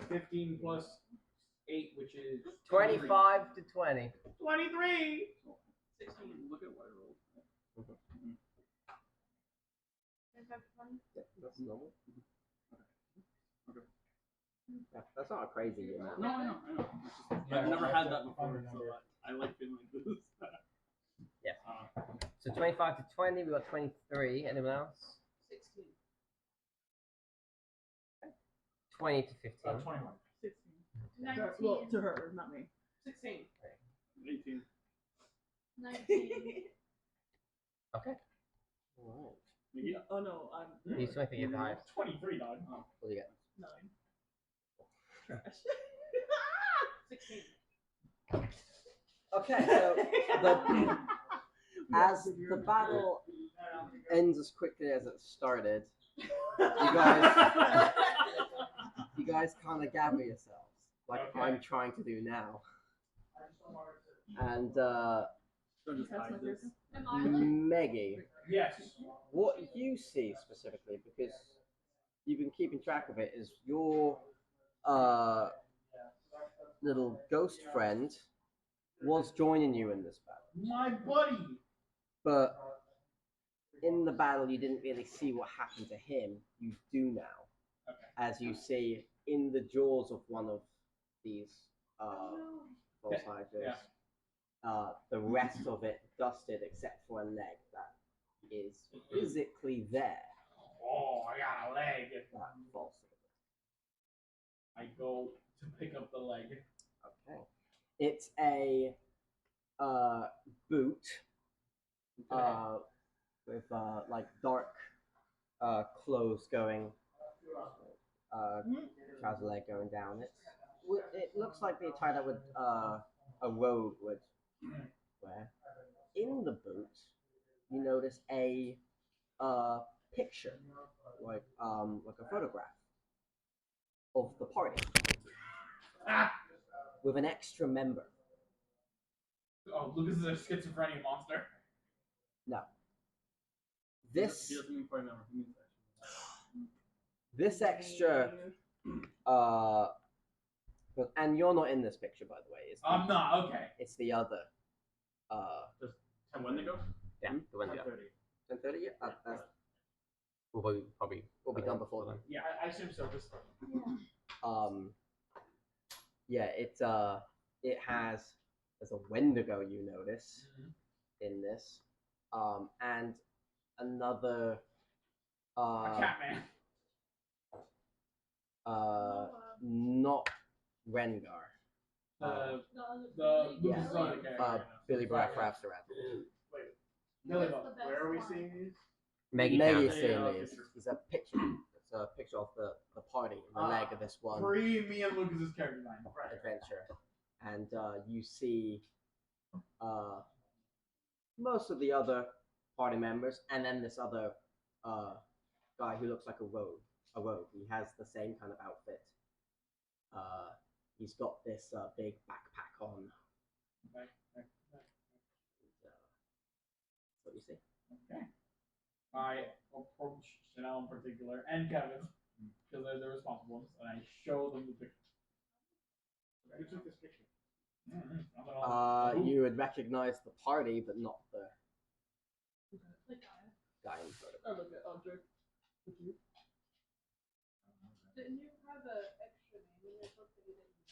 15 plus 8, which is 25 to 20. 23. 16. Look at what I rolled. That's normal. Yeah, that's not a crazy amount. No, I know. It's just, Yeah, I've never that's had a that before, fun so number. I like feeling like this. Yeah. So 25 to 20, we got 23. Anyone else? 16. 20 to 15. 21. 16. Well, to her, not me. 16. 18. 19. Okay. Alright. Maybe. Oh no, I'm He's 23 at the highest. 23, dog. Oh. What do you get? 9. Trash. 16. Okay, so the, as the battle ends as quickly as it started, you guys kind of gather yourselves, like Okay. I'm trying to do now, and So just That's hide my this. person. Am I? Meggy, Yes. what you see specifically, because you've been keeping track of it, is your little ghost friend was joining you in this battle. My buddy. But in the battle, you didn't really see what happened to him. You do now, Okay. as you see in the jaws of one of these Voltigers. The rest of it dusted, except for a leg that is physically there. Oh, I got a leg. That falls. I go to pick up the leg. Okay. It's a boot with like dark clothes going, trouser leg going down. It looks like the attire that would a rogue would wear. In the boot, you notice a picture, like a photograph of the party Ah! with an extra member. Oh, Lucas is a schizophrenia monster. No. He This doesn't mean party member. He means this extra and you're not in this picture, by the way. I'm not, okay. It's the other. And when they go? Yeah, the one go. 10:30. Yeah, that's We'll probably will be done before then. Yeah, I assume so. Just Yeah, it has there's a Wendigo you notice in this, and another a cat man. not Rengar, The The Lucas yeah, other character. Billy Rafsterat. Billy, What's the best where are we one? seeing these? Maggie Meggy found it. seeing Yeah, these. It's a picture. It's a picture of the party, the leg of this one Free me and Lucas's character design. Right. adventure, and you see most of the other party members, and then this other guy who looks like a rogue. He has the same kind of outfit. He's got this big backpack on. Right. It's what you see. Okay. I approach Chanel in particular and Kevin because they're the responsible ones, and I show them the picture. Who took this picture? You would recognize the party, but not the Like Gaia. guy in front of I look at object. Didn't you have an extra name in your book that you didn't know?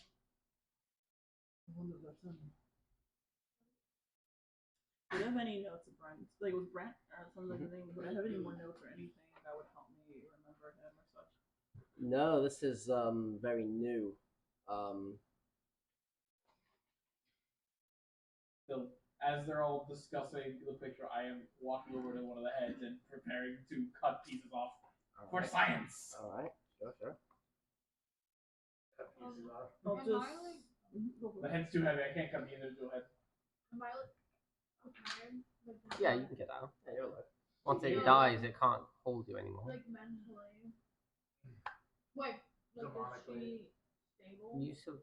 I wonder if that's him. Do you have any notes of Brent? Like, was Brent something like the name? Would I have any more notes or anything that would help me remember him or such? No, this is very new. So as they're all discussing the picture, I am walking over to one of the heads and preparing to cut pieces off for science. All right, sure. Cut pieces off. I'll Am just. I, like- Go for The it. head's too heavy. I can't cut the individual head. Am I like prepared? Like, Yeah, you can get out. Yeah, you're alive. Once it Yeah. dies, it can't hold you anymore. like mentally. Like is Demonically. she stable? You still.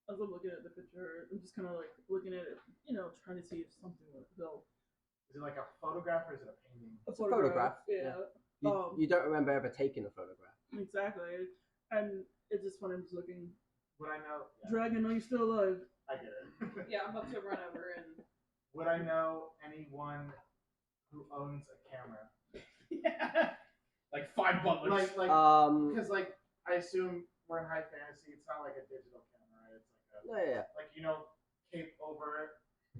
As I'm looking at the picture, I'm just kind of like looking at it, you know, trying to see if something would help. Is it like a photograph or is it a painting? It's a photograph. Yeah. You don't remember ever taking a photograph. Exactly. And it's just when I'm just looking. Would I know? Yeah, Dragon, are you still alive? I get it. Yeah, I'm about to run over and. Would I know anyone who owns a camera? Yeah. Like 5 butlers. Like, because like I assume we're in high fantasy. It's not like a digital camera, right? It's like Yeah. like cape over it.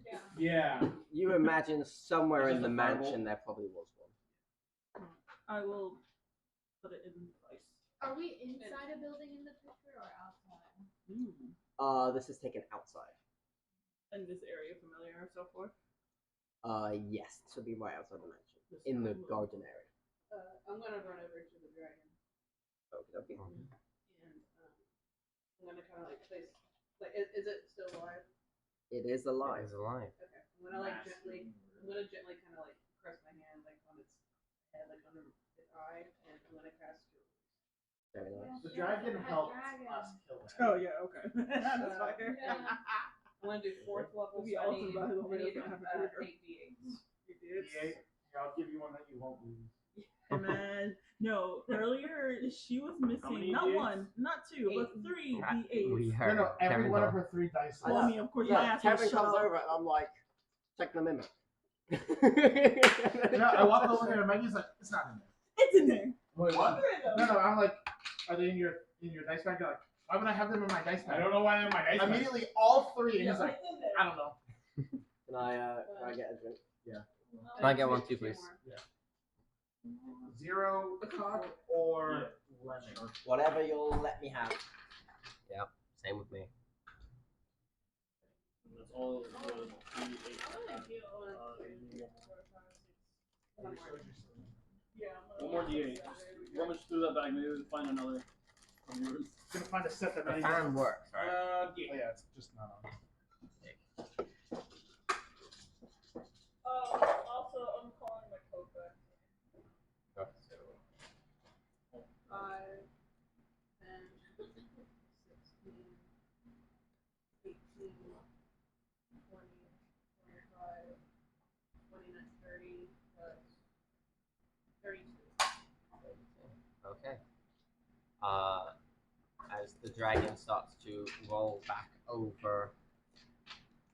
Yeah. Yeah. You imagine somewhere It's in the just a fireball. mansion there probably was one. I will put it in place. Are we inside a building in the picture or outside? This is taken outside. And this area familiar and so forth. Yes, this would be right outside the mansion, This in the room. garden area. I'm gonna run over to the dragon Okay. and I'm gonna kind of like place. Like, is it still alive? It is alive. It's alive. Okay. I'm gonna like gently. I'm gonna gently kind of like press my hand like on its head, like under its eye, and I'm gonna cast Cure Wounds. Very nice. The Yeah, dragon that helped dragon. us kill him. Oh yeah, okay. That's fine. Yeah. I'm gonna do 4th level It'd be awesome study. if I had I need to have a trigger. 8d8s. You did. D8. Yeah, I'll give you one that you won't lose. Hey man, no. Earlier she was missing many not D8s? one, not two, but 3 D8s. We No, heard. no, every Kevin one of Hall. her 3 dice. I Well, I know. mean, of course, my Yeah, ass will Kevin shut comes up. over and I'm like, check the mimic. No, I walk over here and Maggie's like, it's not in there. It's in there. Wait, What? what? No, I'm like, are they in your dice bag? You're like, why would I have them in my dice bag? I don't know why they're in my dice bag. Immediately, all 3, and Yeah, he's like, it's in there. I don't know. Can I get a drink? Can I get one too, please? 0 cock or lemon. Whatever you'll let me have. Same with me. That's all. Yeah. One more D8. Rummage through that bag, maybe we'll find another of yours. Gonna find a set that The many. fan works, right? Oh yeah, it's just not on. Also, I'm calling my code back. 5, 10, 16, 18, 20, 25, 29, 30, 32. Okay. As the dragon starts to roll back over,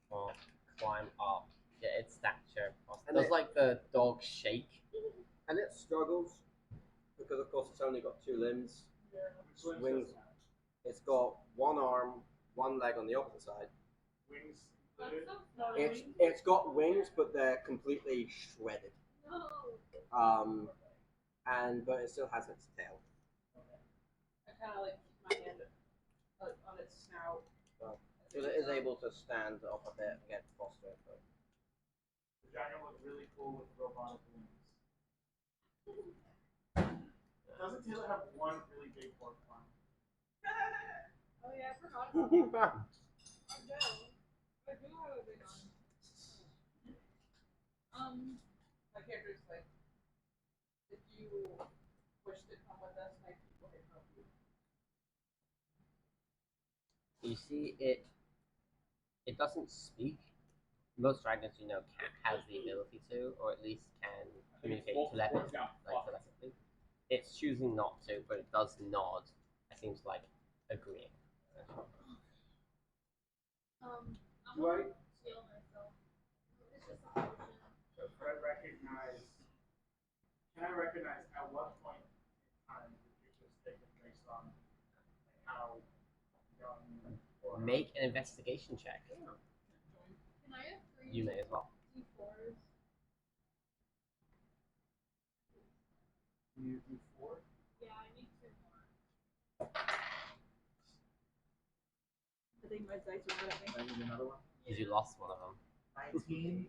or climb up, get its stature. And Does it- like the dog shake? And it struggles because, of course, it's only got 2 limbs. Wings. It's got 1 arm, 1 leg on the opposite side. Wings. It's got wings, but they're completely shredded. No. But it still has its tail. I kind of like keep my hand on its snout. So it is able to stand up a bit and get faster. But The dragon looks really cool with robotic wings. Doesn't Taylor have one really big pork farm? Oh yeah, I forgot about that. I do. I do have a big one. My character's like, if you wish to come with us, my people can help you. You see, it doesn't speak. most dragons you know has the ability to, or at least can communicate telepathically. It's choosing not to, but it does nod. It seems like agreeing. I'm Do I- gonna steal myself. It's just a potion. So can I recognize at what point in time the picture's taken based on like, how young or Make an investigation check. Can I have 3 You may as well. D4s? you do 4? Yeah, I need 2 more. I think my dice are mad at me. I need another one. Because you lost one of them. 19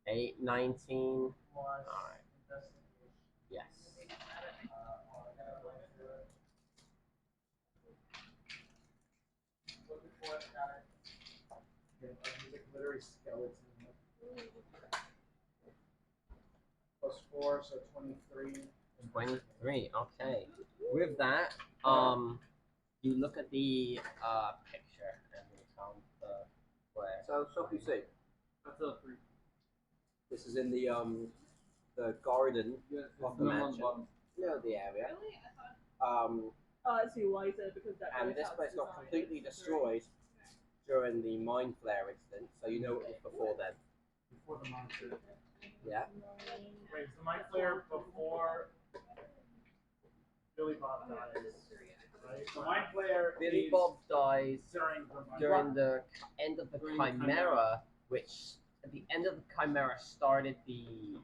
8, 19. plus Alright. investigation. Yes. Looking for it, got it. Okay, there's a glittery skeleton. Plus 4, so 23. 23. Okay. With that, you look at the picture and you found the where. So, Sophie C, That's a 3. this is in the garden Yeah, of the mansion. You know the area. Really? I thought. Oh, I see why you said it, because that And guy's this house place is got on it. completely destroyed during the mind flare incident, so you know it was before then. Before the mind flare. Yeah. Wait, is the mind flare before Billy Bob dies? Right? The mind flare Billy is Bob dies During the mind during the end of the During the Chimera, which at the end of the Chimera started the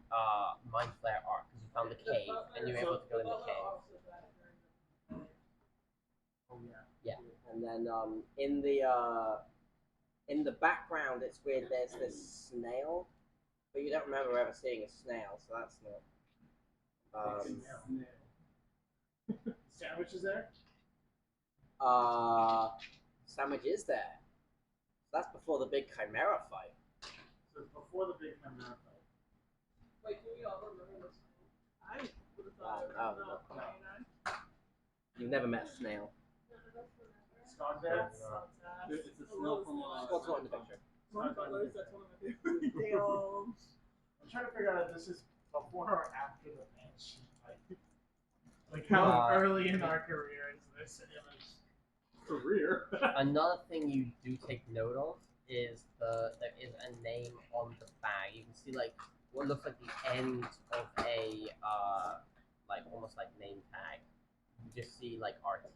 mind flare arc because you found the cave and you were able to go in the cave. Oh yeah. Yeah. And then in the background, it's weird. There's this snail, but you don't remember ever seeing a snail, so that's not. Sandwich is there? Sandwich is there. That's before the big Chimera fight. So it's before the big Chimera fight. Wait, do we all remember this? I would have thought it No, was no, not no. 29. You've never met a snail. None of us remember. Scott there? It's a snail from What's not in the picture? One colors, that's one of my favorite. Damn. I'm trying to figure out if this is before or after the match. Like how early in our career is this image? career. Another thing you do take note of is there is a name on the bag. You can see like what looks like the end of a like almost like name tag. You just see like RT.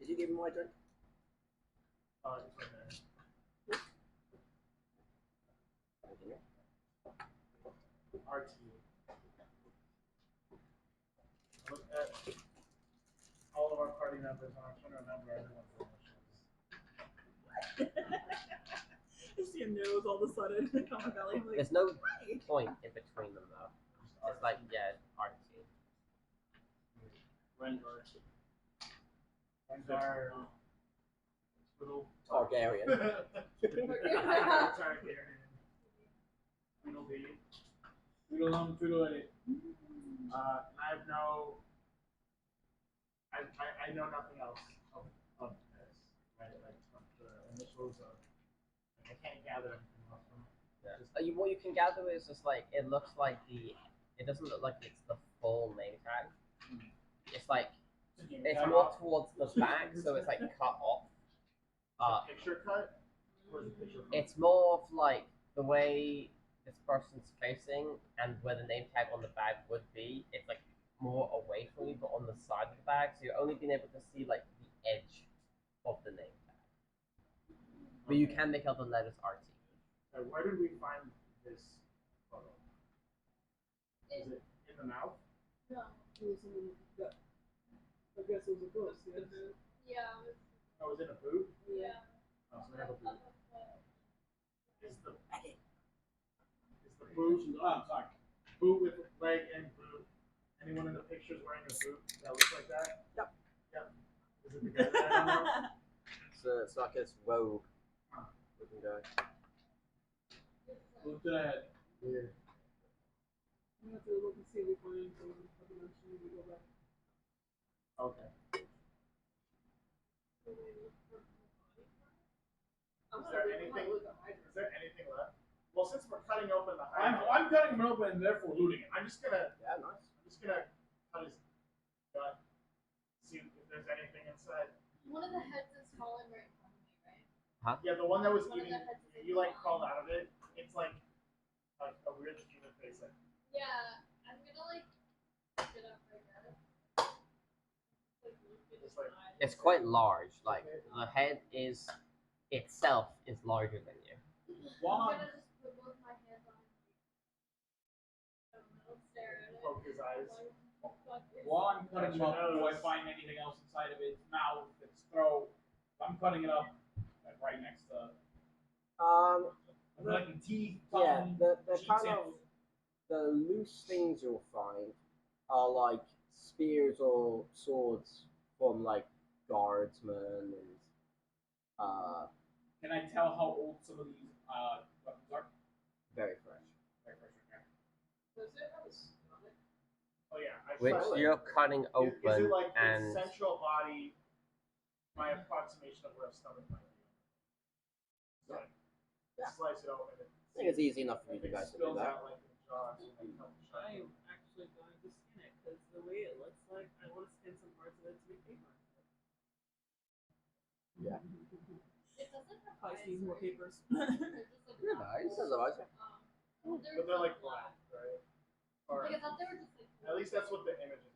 Did you give him my drink? It's right there. RT. Look at all of our party members, and I'm trying to remember everyone's initials. I see a nose all of a sudden. Oh my god, like, There's no why? point in between them though. It's like yeah, RT. Rengar. Rengar. Little Targaryen. Targaryen. Tweedledee. Tweedledee. I have no. I know nothing else of this. Right? Like the initials of. I can't gather anything else from it. Yeah. What you can gather is just like it looks like it doesn't look like it's the full name tag. It's like it's more towards the back, so it's like cut off. Picture cut? Or is it picture cut? It's more of like the way this person's facing and where the name tag on the bag would be. It's like more away from you, but on the side of the bag, so you're only being able to see like the edge of the name tag. But you can make out the letters RT. Where did we find this photo? Is it in the mouth? No. It was in the gut. I guess it was a ghost, yes. Yeah, it was. Oh, it was in a boot? Yeah. Oh, so we have a boot. Is the Oh, I'm sorry. boot with leg and boot? Anyone in the pictures wearing a boot that looks like that? Yep. Yep. Is it the guy that I don't know? It's like this rogue looking guy. Look to that. Weird. I'm gonna have to look and see if we find anything. Eventually we go back. Okay. Is there anything? Is there anything left? Well, since we're cutting open the I'm hydra, cutting him open and therefore looting it. I'm just gonna Yeah, nice. cut his gut, see if there's anything inside. One of the heads is falling right in front of me, right? Yeah, the one that was One of eating, the heads is you like falling. crawled out of it. It's like a weird human face. Like, Yeah, I'm gonna like pick it up, I guess. Like, look at It's its like- eyes. It's quite large. Like the head is itself is larger than you. Juan, I'm gonna just put both my hands on it. I don't know, stare at it. poke his eyes. Like, fuck this. while I'm cutting him up, do I Nose. find anything else inside of its mouth, its throat? I'm cutting it up like right next to. Um, I'm collecting teeth, yeah, tongue, the cheek kind of samples. the loose things you'll find are like spears or swords from like guardsmen and Can I tell how old some of these weapons are? very fresh. Very fresh, okay. Does it have a stomach? Oh yeah, I Which tried it. you're cutting Is open it like and its central body? My approximation of where a stomach might be. So, Yeah. slice it open. I think it's easy enough for you It guys to do spills that. out like in the jaws and then comes shut. I'm actually going to skin it because the way it looks like, I want to skin some parts of it to make paper. Yeah. It doesn't have Probably eyes, need more right? papers. They're just like You're black nice. holes. Otherwise, But they're like black, right? Or Like I thought they were just like. at least that's what the image is.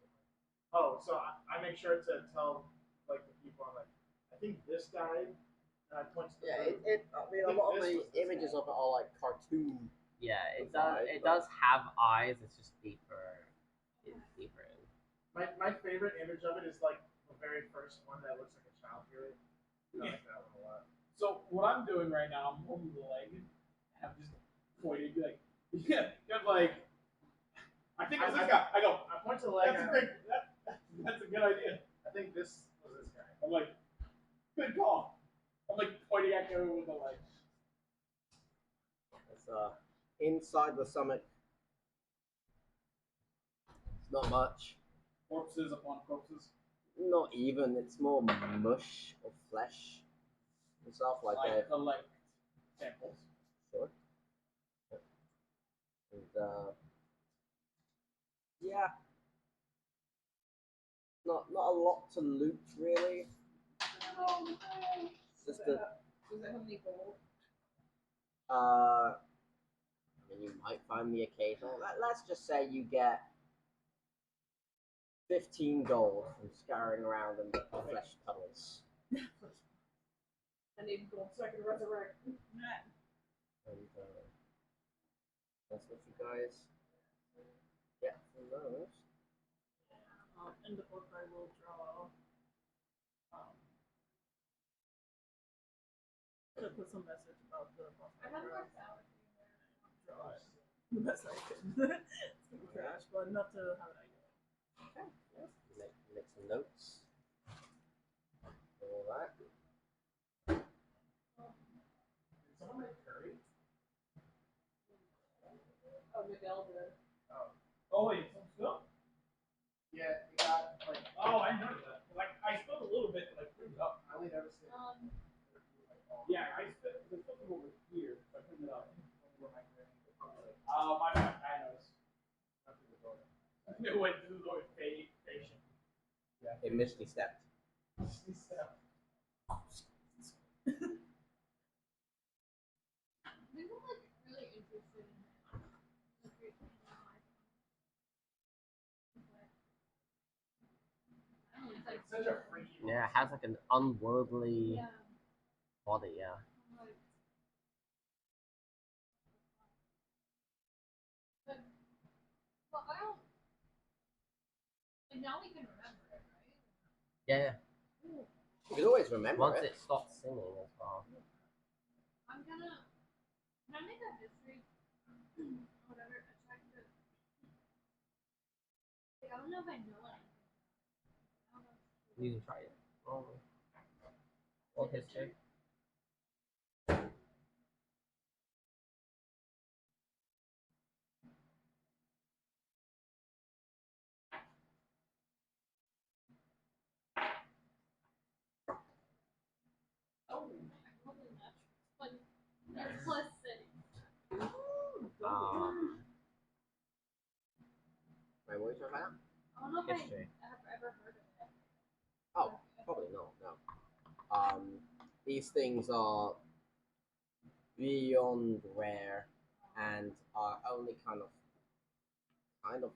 Oh, so I make sure to tell like the people I'm like, I think this guy, and I point to the yeah, group. I mean, a lot of the images of it are like cartoon. yeah, it Right, does have eyes. It's just deeper. It's deeper in. My favorite image of it is like the very first one that looks like a child here. I like that one a lot. So what I'm doing right now, I'm holding the leg, and I'm just pointing, like, yeah, I'm like, I think it's this guy. I go, I point to the leg. that's a and great, that's a good idea. I think this was this guy. I'm like, good call. I'm like pointing at him with the leg. It's inside the stomach. It's not much. Corpses upon corpses. Not even. It's more mush or flesh and stuff like I that. collect samples. Sure. And yeah, not a lot to loot really. Just a Does it have any gold? I mean, you might find the occasional. Let's just say you get 15 gold from scouring around in the flesh puddles. I need gold so I can resurrect. And that's what you guys get from those. In the book, I will draw. To put some message about the. I have more salad. Draw it the best I can. It's gonna be trash, but enough to have an idea. Okay. Yeah. Make some notes. All that. Someone make curry? Oh, Miguel did. Oh wait, some stuff? Yeah, it got like. Oh, I know that. Like I spilled a little bit, like cleaned it up. I only noticed it. Yeah, I spilled. There's something over here. So I cleaned it up. My bad. I noticed. It went to the patient. It misty stepped. We were like really interested in the creation of life. I don't know, it's like Such a freaky. Yeah, it has like an unworldly yeah, body. Yeah. I'm like. But well, I don't. Like now we can remember it, right? Yeah. You can always remember Once it. it stops singing as well. I'm gonna. Can I make a history? Whatever. I tried to. Like, I don't know if I know anything. I don't know. You can try it. Or history. Oh, I probably natural. to find out? I don't know if History. I have ever heard of it. Oh, probably not. No. These things are beyond rare and are only kind of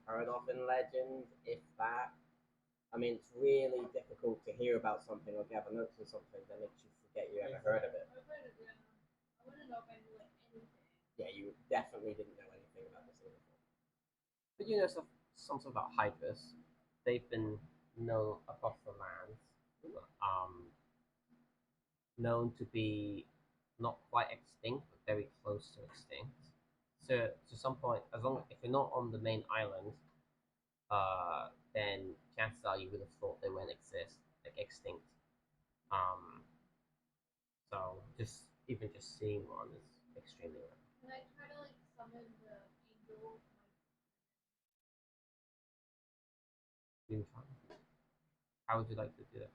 heard of in legend, if that. I mean, it's really difficult to hear about something or gather notes on something that makes you forget you ever heard of it. I wouldn't know if I knew like anything. Yeah, you definitely didn't know anything about this thing before. But you know some sort about hydras. They've been known across the lands, known to be not quite extinct, but very close to extinct. So to some point, if you're not on the main island, then chances are you would have thought they wouldn't exist, like extinct. So even just seeing one is extremely rare. Can I try to like summon the angel? You can try. How would you like to do that?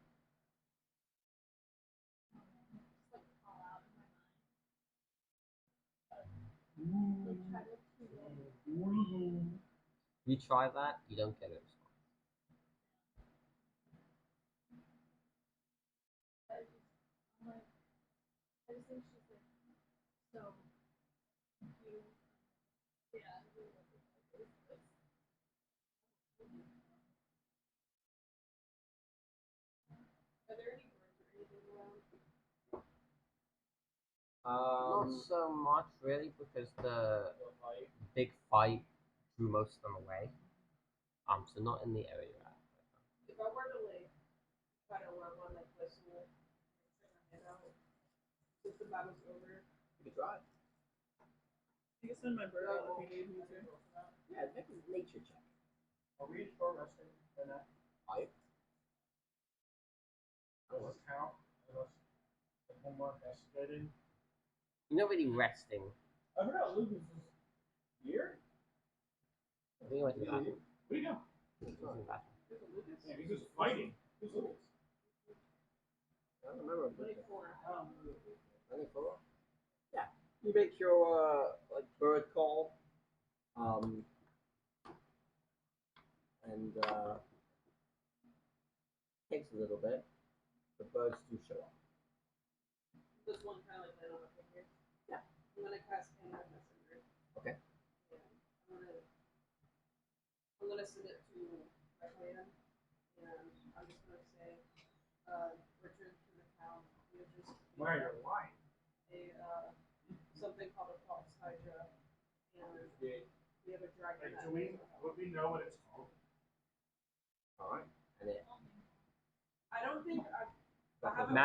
Just like call out in my mind. Like try to You try that, you don't get a response. I just think she's like so cute. Yeah, I really love this. Are there any birds or anything around? Not so much really, because the big fight drew most of them away. So not in the area you're at. If I were to like try to run one like listen to stick my head out if the battle's over. You could try. You can send my bird out if you need me to. Yeah, make a nature check. Are we short resting or not? Are you? Does this count? Unless the homework investigating. You're not really resting. I forgot Lucas was here. I think you went to the bathroom. Where'd he go? You went to the bathroom. Yeah, he was fighting. Who's Lucas? I don't remember. 24. 24? Yeah. You make your like bird call. And takes a little bit. The birds do show up. This one kind of like land on my finger. Yeah. I'm gonna cast Hand of Messenger. Okay. And I'm gonna send it to my clan, and I'm just gonna say, return to the town. We have just Where you're lying. something called a false hydra, and we have a dragon. Like, that would we know what it's called? Alright. And it I don't think I haven't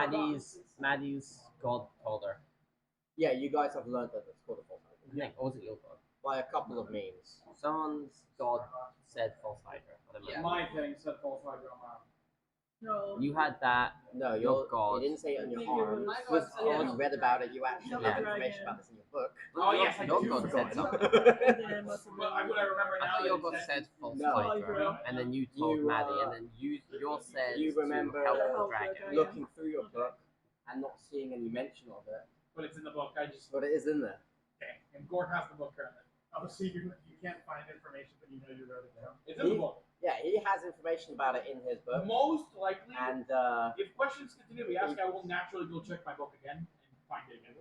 Maddie's god told her. yeah, you guys have learned that it's called a false hydra. I think, or was it your god? By a couple of means. Someone's god said false hydra. I don't Yeah. remember. My thing said false hydra on my arm. No. You had that. No, Your god. You didn't say it on I your think it arm. My Was god said when it. you read about it, you actually Yeah. have information about this in your book. Oh, yes, I your do god forgot. said something. And then it must have But I been. would I remember I now thought that your it god said- said false No. hydra, and then you told You, Maddie, and then yours said you to remember help the Help the dragon. dragon. looking through your book and not seeing any mention of it, But it's in the book. I just but it is in there. okay. And Gord has the book currently. Oh, so you can't find information, but you know you wrote it down. It's in the book. Yeah, he has information about it in his book, Most likely, and if questions continue to be asked, I will naturally go check my book again and find it again.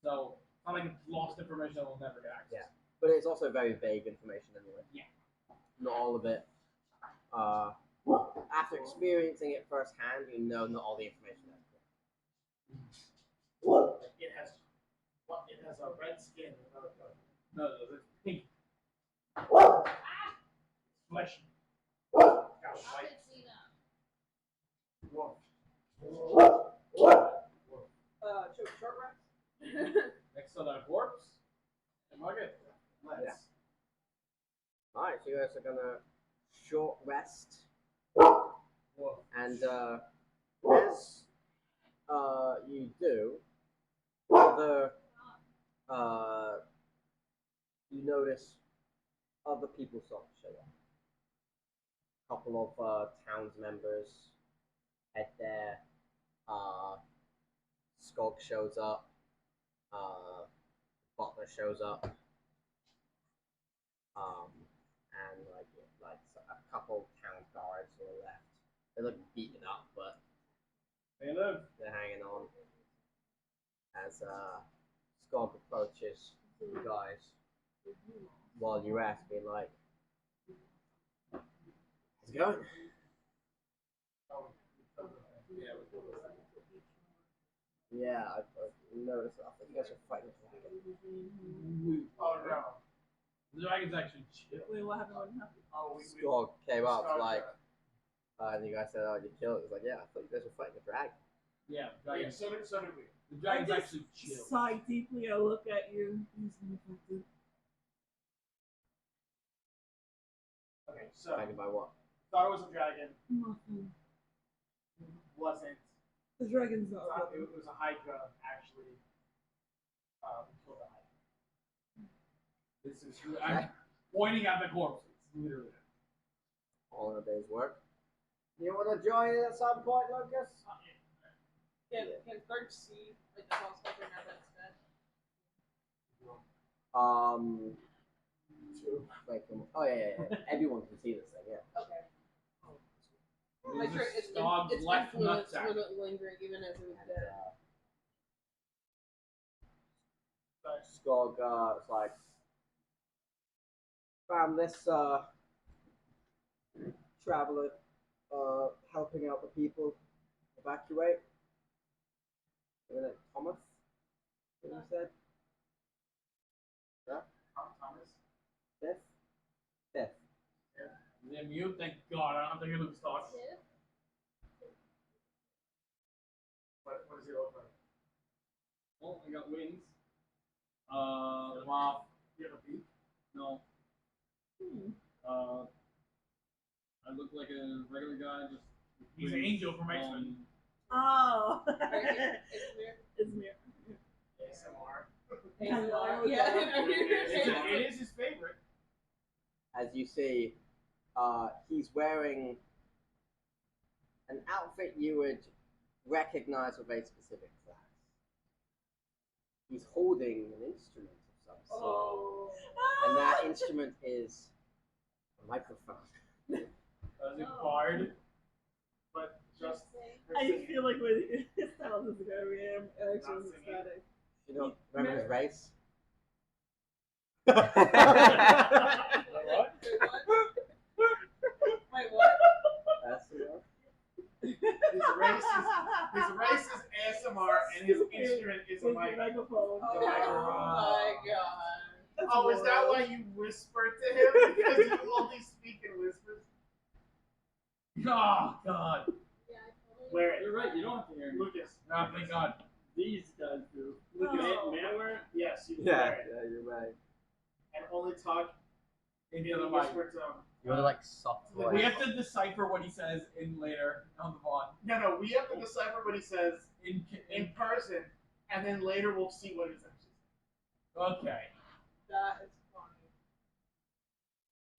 So it's not like it's lost information that we'll never get access. Yeah. But it's also very vague information anyway. Yeah. Not all of it. After experiencing it firsthand, you know not all the information is correct. Like it has a red skin. No, it's pink. Fleshy. I've been seeing Wolf. Short rest. Next to the corpse. And Margaret. Yeah. Alright, so you guys are gonna short rest. And as you do, you notice other people start to show up. A couple of towns members head there. Skog shows up. Butler shows up. and like a couple town guards were left. They look beaten up, but They live. they're hanging on. As Skog approaches you guys, while you're asking like, "How's it going?" Yeah, I noticed. I think you guys are fighting a dragon. Oh no. The dragon's actually chill. Wait, what happened? What happened? Oh, Skog came up Skog, like, and you guys said, "Oh, you killed it." It's like, "Yeah, I thought you guys were fighting a dragon." Yeah, Yeah, dragon. so did we. The dragon's I actually chill. sigh deeply. I look at you. He's unaffected. Okay, so Fighting by what? thought it was a dragon. Nothing. Wasn't. The dragon's not. It was a Hydra actually. Killed the Hydra. This is true. I'm pointing at the corpses. Literally. All in a day's work. You want to join it at some point, Lucas? Can Third see like the house cover now that's dead? Like, oh yeah. Everyone can see this thing, yeah. Okay. Like sure, its Skog's its left influence nutsack. wasn't lingering even as it was And, dead. Skog is like, found this traveler helping out the people evacuate. Isn't it Thomas? What you said? Thomas. Fifth? Fifth. Is it mute? Thank God. I don't have to hear Lucas talk. What does he look like? Well, I got wings. Wow. You have a beak? No. I look like a regular guy, just. with He's an wings. angel from X-Men. Oh. It's It's me. ASMR. It is his favorite. As you see, he's wearing an outfit you would recognize with a specific class. He's holding an instrument of some sort, Oh. and that instrument is a microphone. As a bard. But just I feel like when his sound is very actually Not singing. ecstatic. You don't remember his race? What? Wait, what? That's the one. his race is ASMR and his instrument is a It's mic. microphone. Oh microphone. my god. That's Oh, is that wild. why you whispered to him? Because you only speak in whispers? Oh God. Yeah, I totally. Where You're right, you don't have to hear me. Lucas. No, thank God. These guys do. Lucas. May I wear it? Yes, you can Yeah, wear it. yeah, you're right. And only talk In the in other the mic. whisper tone. You want to like soft voice. We have to decipher what he says in later on the VOD. No, we have to decipher what he says in person, and then later we'll see what he's actually Okay. That is funny.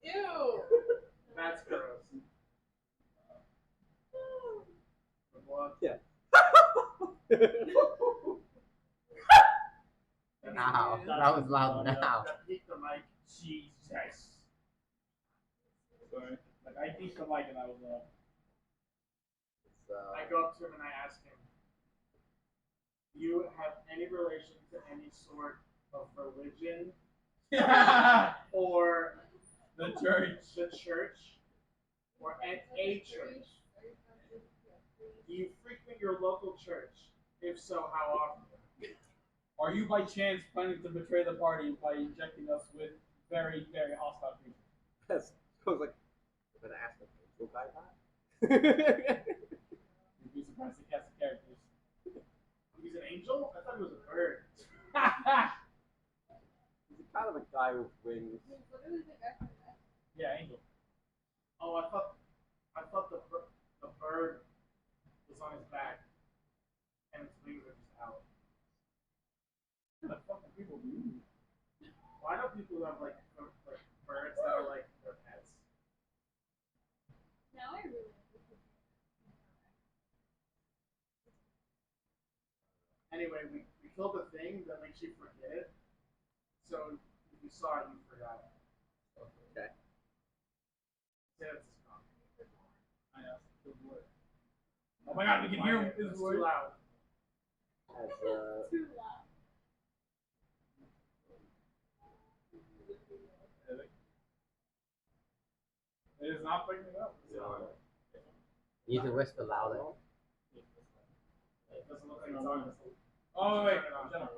Ew. saying. That's gross. The blood. Ow, that was loud now. That peaked the mic. Jesus. Sorry. Like I peeked the mic and I was It's, I go up to him and I ask him, "Do you have any relation to any sort of religion or the church. the church or a church? Do you frequent your local church? If so, how often?" Are you by chance planning to betray the party by injecting us with very, very hostile people? Yes. I was like, I'm gonna ask an angel guy that. You'd be surprised at cast of characters. He's an angel? I thought he was a bird. He's kind of a guy with wings. Yeah, angel. Oh, I thought the bird was on his back and its wings are just out. What the fuck are people doing? Why don't people have like birds that are like their pets? Now I really. Anyway, we killed a thing that makes you forget it. So if you saw it, you forgot it. Okay. I know. Oh my god, we can hear him. It's too loud. As, Too loud. It is not picking it up. You need to whisper louder. It doesn't look like it's on. Oh wait, shut up.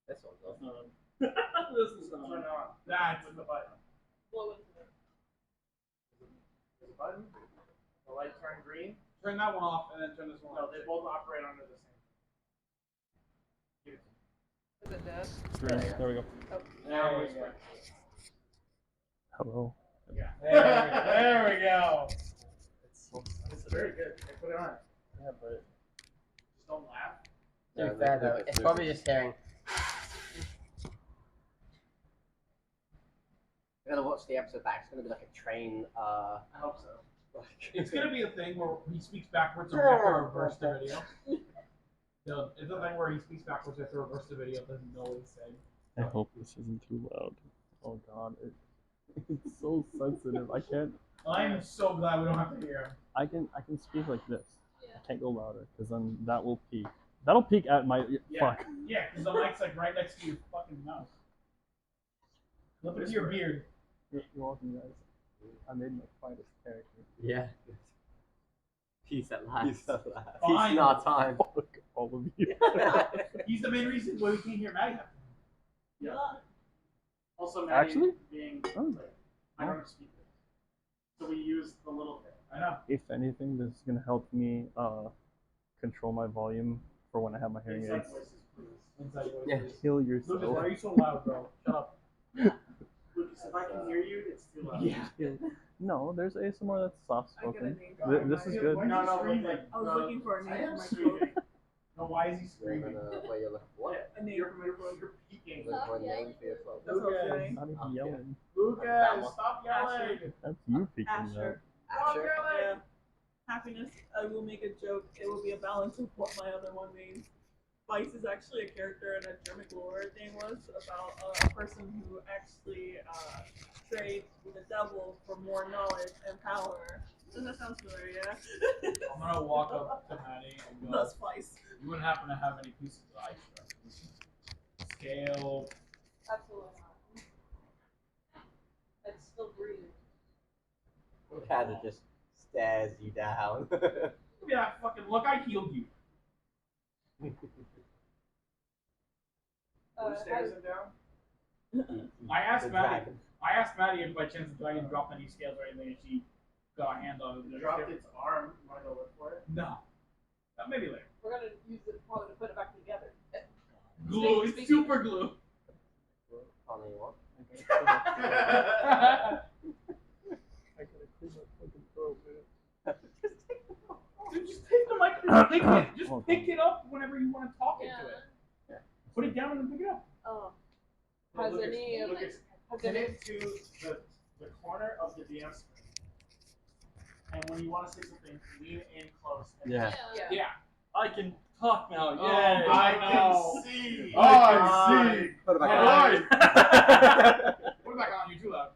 This one's on. This is Turn not. it on. That's the button. Blow into it. There's a button. The light turn green. Turn that one off and then turn this one No, on. they both operate under the same. Is it dead? There we go. There we go. Hello. Yeah. There we go. It's very good. They put it on. Yeah, but Just don't laugh. To be fair though, it's probably just hearing. I gotta watch the episode back. It's gonna be like a train. I hope so. It's gonna be a thing where he speaks backwards and we have to reverse the video. No, it's a thing where he speaks backwards, we have to reverse the video, doesn't know what he's saying. I hope this isn't too loud. Oh god, it's so sensitive. I can't. I'm so glad we don't have to hear him. I can speak like this. Yeah. I can't go louder because then that will peak. That'll peak at my Yeah. fuck. Yeah, because the mic's like right next to your fucking mouth. Flip it to your beard. You're welcome, guys. I made my finest character. Yeah. Peace at last. Peace at last. Peace Fine. in our time. Fuck all of you. He's the main reason why we can't hear Maddie. Yeah. Also, Maddie Actually? being Oh. like, I don't speak it. So we use the little thing. I know. If anything, this is gonna help me control my volume for when I have my hearing Inside aids. voices, please. Inside voices. Yeah. Kill Lucas, yourself. why are you so loud, bro? Shut up. Lucas, if I can hear you, it's too loud. Yeah. No, there's ASMR that's soft I get a spoken. name. This is good. No, no, but like, I was looking for a name I am for my screaming. quote. No, why is he You're screaming? gonna, wait, you're looking for what? A name You're, for my you're, quote. you're peeking. You're looking for a name for your club. That's what I was Lucas. saying. Not even Oh, yelling. Lucas, stop yelling. Asher. That's you peeking Asher. Asher? Yeah. Happiness, I will make a joke. It will be a balance of what my other one means. Vice is actually a character in a German lore thing was about a person who actually trades with the devil for more knowledge and power. Does that sound familiar? Yeah. I'm gonna walk up to Maddie and go, That's Vice. you wouldn't happen to have any pieces of ice crust? Scale. Absolutely not. It's still breathing. Kaza just stares you down. Yeah, fucking look, I healed you. Who stares him down? I asked The Maddie. dragon. I asked Maddie if by chance the dragon dropped any scales or anything, and she got a hand on it. It dropped its arm. You wanna go look for it? No. Maybe later. We're gonna use it probably to put it back together. Glue. It's Speaking- super glue. Funny one. I gotta clear my fucking throat, man. Dude, just take the mic. Pick it. Just Hold pick on. it up whenever you want to talk Yeah. into it. Put it down and then pick it up. Oh. Has Lucas, any of Lucas, has pin any it to the corner of the DM screen. And when you want to say something, lean in close. And Yeah. Yeah. Yeah. I can talk now. Oh, Yay! I I know. can see. I see. Put it back Alright. on. Put it back on. You're too loud.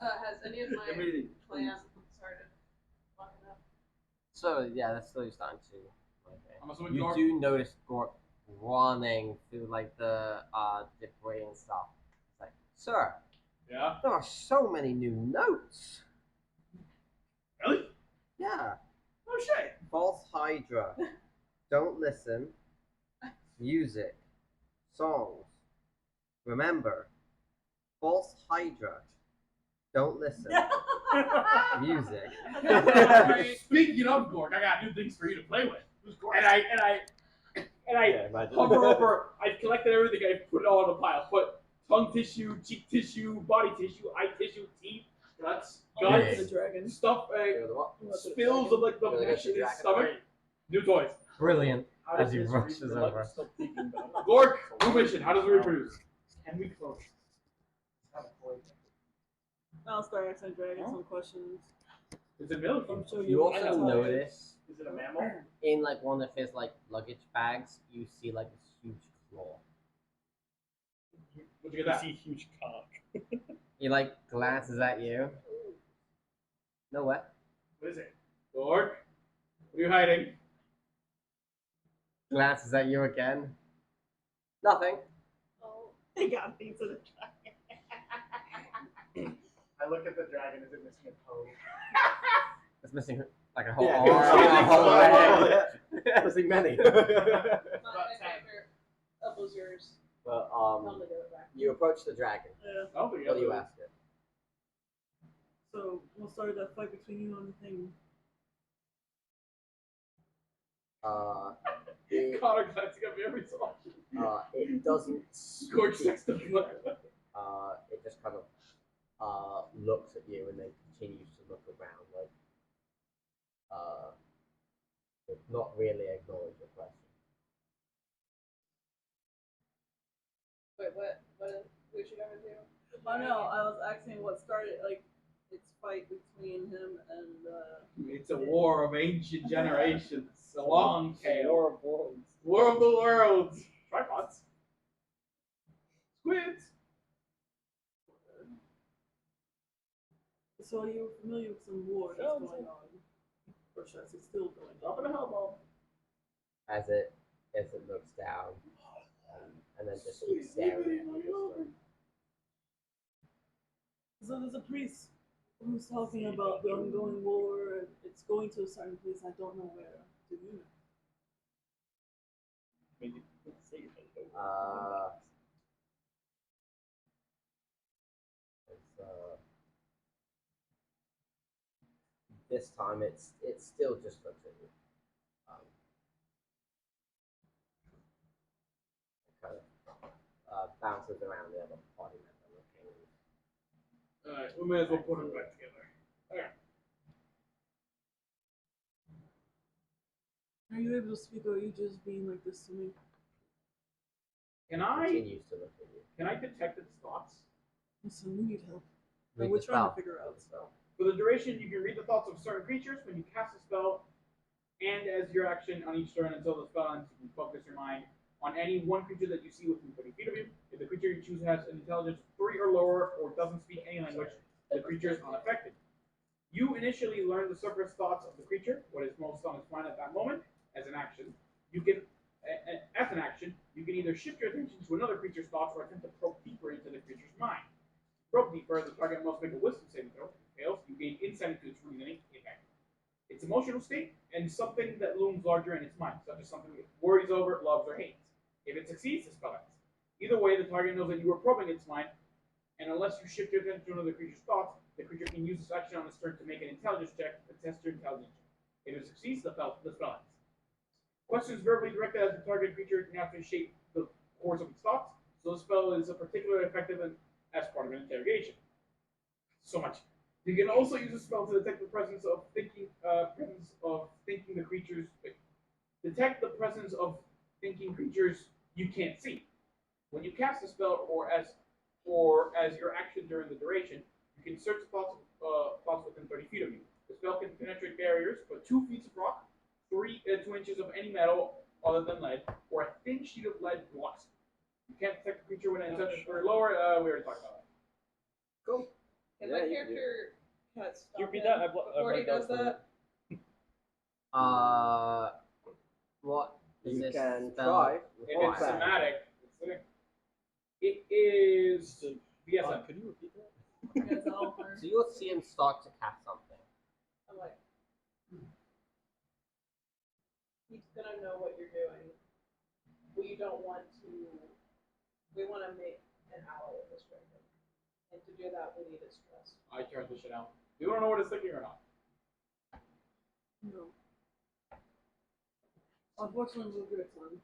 has any of my Everything. plans started fucking up? So yeah, that's slowly starting to. I'm assuming You Gork- do notice Gork running through like the debris and stuff. It's like, sir, Yeah. There are so many new notes. Really? Yeah. Oh shit. False Hydra. Don't listen. Music. Songs. Remember. False Hydra. Don't listen. Music. Speaking of Gork, I got new things for you to play with. Who's Gork? And I hover over. I collected everything. I put it all in a pile. Put tongue tissue, cheek tissue, body tissue, eye tissue, teeth, guts, Yeah. The dragon. stuff, spills of like the Really mesh good in his dragon. stomach. New toys. Brilliant. How does As he this rushes read the over. light? Still peeking, but Gork, new mission. How does it reproduce? Can we close? I'll start asking Dragon some questions. It's a milk. I'm sure You I also know. notice Is it a mammal? in like one of his like luggage bags, you see like this huge claw. Where'd you get that? see huge cock. He like glances at you. Nowhere. What is it? Dork? What are you hiding? Glances at you again. Nothing. Oh, They got me to the dragon. I look at the dragon. Is it missing a toe? It's missing like a whole Yeah, arm, a whole leg. Missing many. My character elbows yours. But Tell him to give it back. you approach the dragon. Yeah. Oh, What do you ask it? So we'll start that fight between you and the thing. Connor glancing at me every so often. It doesn't. Scorch next to blood. It just kind of looks at you and then continues to look around, like not really acknowledge your question. Wait, what should I do? Oh no, I was asking what started like its fight between him and It's a war of ancient generations. A long tale. War of Worlds. War of the worlds. Tripods. Squids. So are you familiar with some war that's going on? Or should I say still going Drop on? in a hellball. As it looks down, and then just keeps staring at you. So there's a priest who's talking about the ongoing war and it's going to a certain place, I don't know where. Do you know? This time it still just looks at you. It kind of bounces around the other party member looking. Alright, we may as well put them back together. Alright. Are you able to speak or are you just being like this to me? Can I Continues to look at you. detect its thoughts? Listen, we need help. Read And we're the trying spell. to figure out so. For the duration, you can read the thoughts of certain creatures when you cast a spell, and as your action on each turn until the spell ends, you can focus your mind on any one creature that you see within 30 feet of you. If the creature you choose has an intelligence 3 or lower, or doesn't speak any language, the creature is unaffected. You initially learn the surface thoughts of the creature, what is most on its mind at that moment, as an action. You can, as an action, you can either shift your attention to another creature's thoughts or attempt to probe deeper into the creature's mind. Probe deeper, the target must make a wisdom saving throw. Fails, you gain insight into its reasoning, if any. Its emotional state, and something that looms larger in its mind, such as something it worries over, loves, or hates. If it succeeds, the spell ends. Either way, the target knows that you are probing its mind, and unless you shift your attention to another creature's thoughts, the creature can use this action on its turn to make an intelligence check to test your intelligence check. If it succeeds, the spell ends. Questions verbally directed at the target creature can naturally shape the course of its thoughts, so the spell is particularly effective as part of an interrogation. So much. You can also use a spell to detect the presence of thinking creatures you can't see. When you cast a spell or as your action during the duration, you can search thoughts within 30 feet of you. The spell can penetrate barriers, but 2 feet of rock, 2 inches of any metal other than lead, or a thin sheet of lead blocks it. You can't detect the creature when it's or lower. We already talked about that. Cool. Can Yeah, my you- character kind of stop You repeat him that? I've before he read that does somewhere. that? What is You this can spell try. If it's require? somatic, it is BSM. Could you repeat that? Yes, I'll first. So you'll see him start to cast something. I'm like, he's gonna know what you're doing. We don't want to. We want to make an ally of this dragon, and to do that, we need its trust. I turned this shit out. You don't know what it's thinking or not. No. Unfortunately, we'll give it time.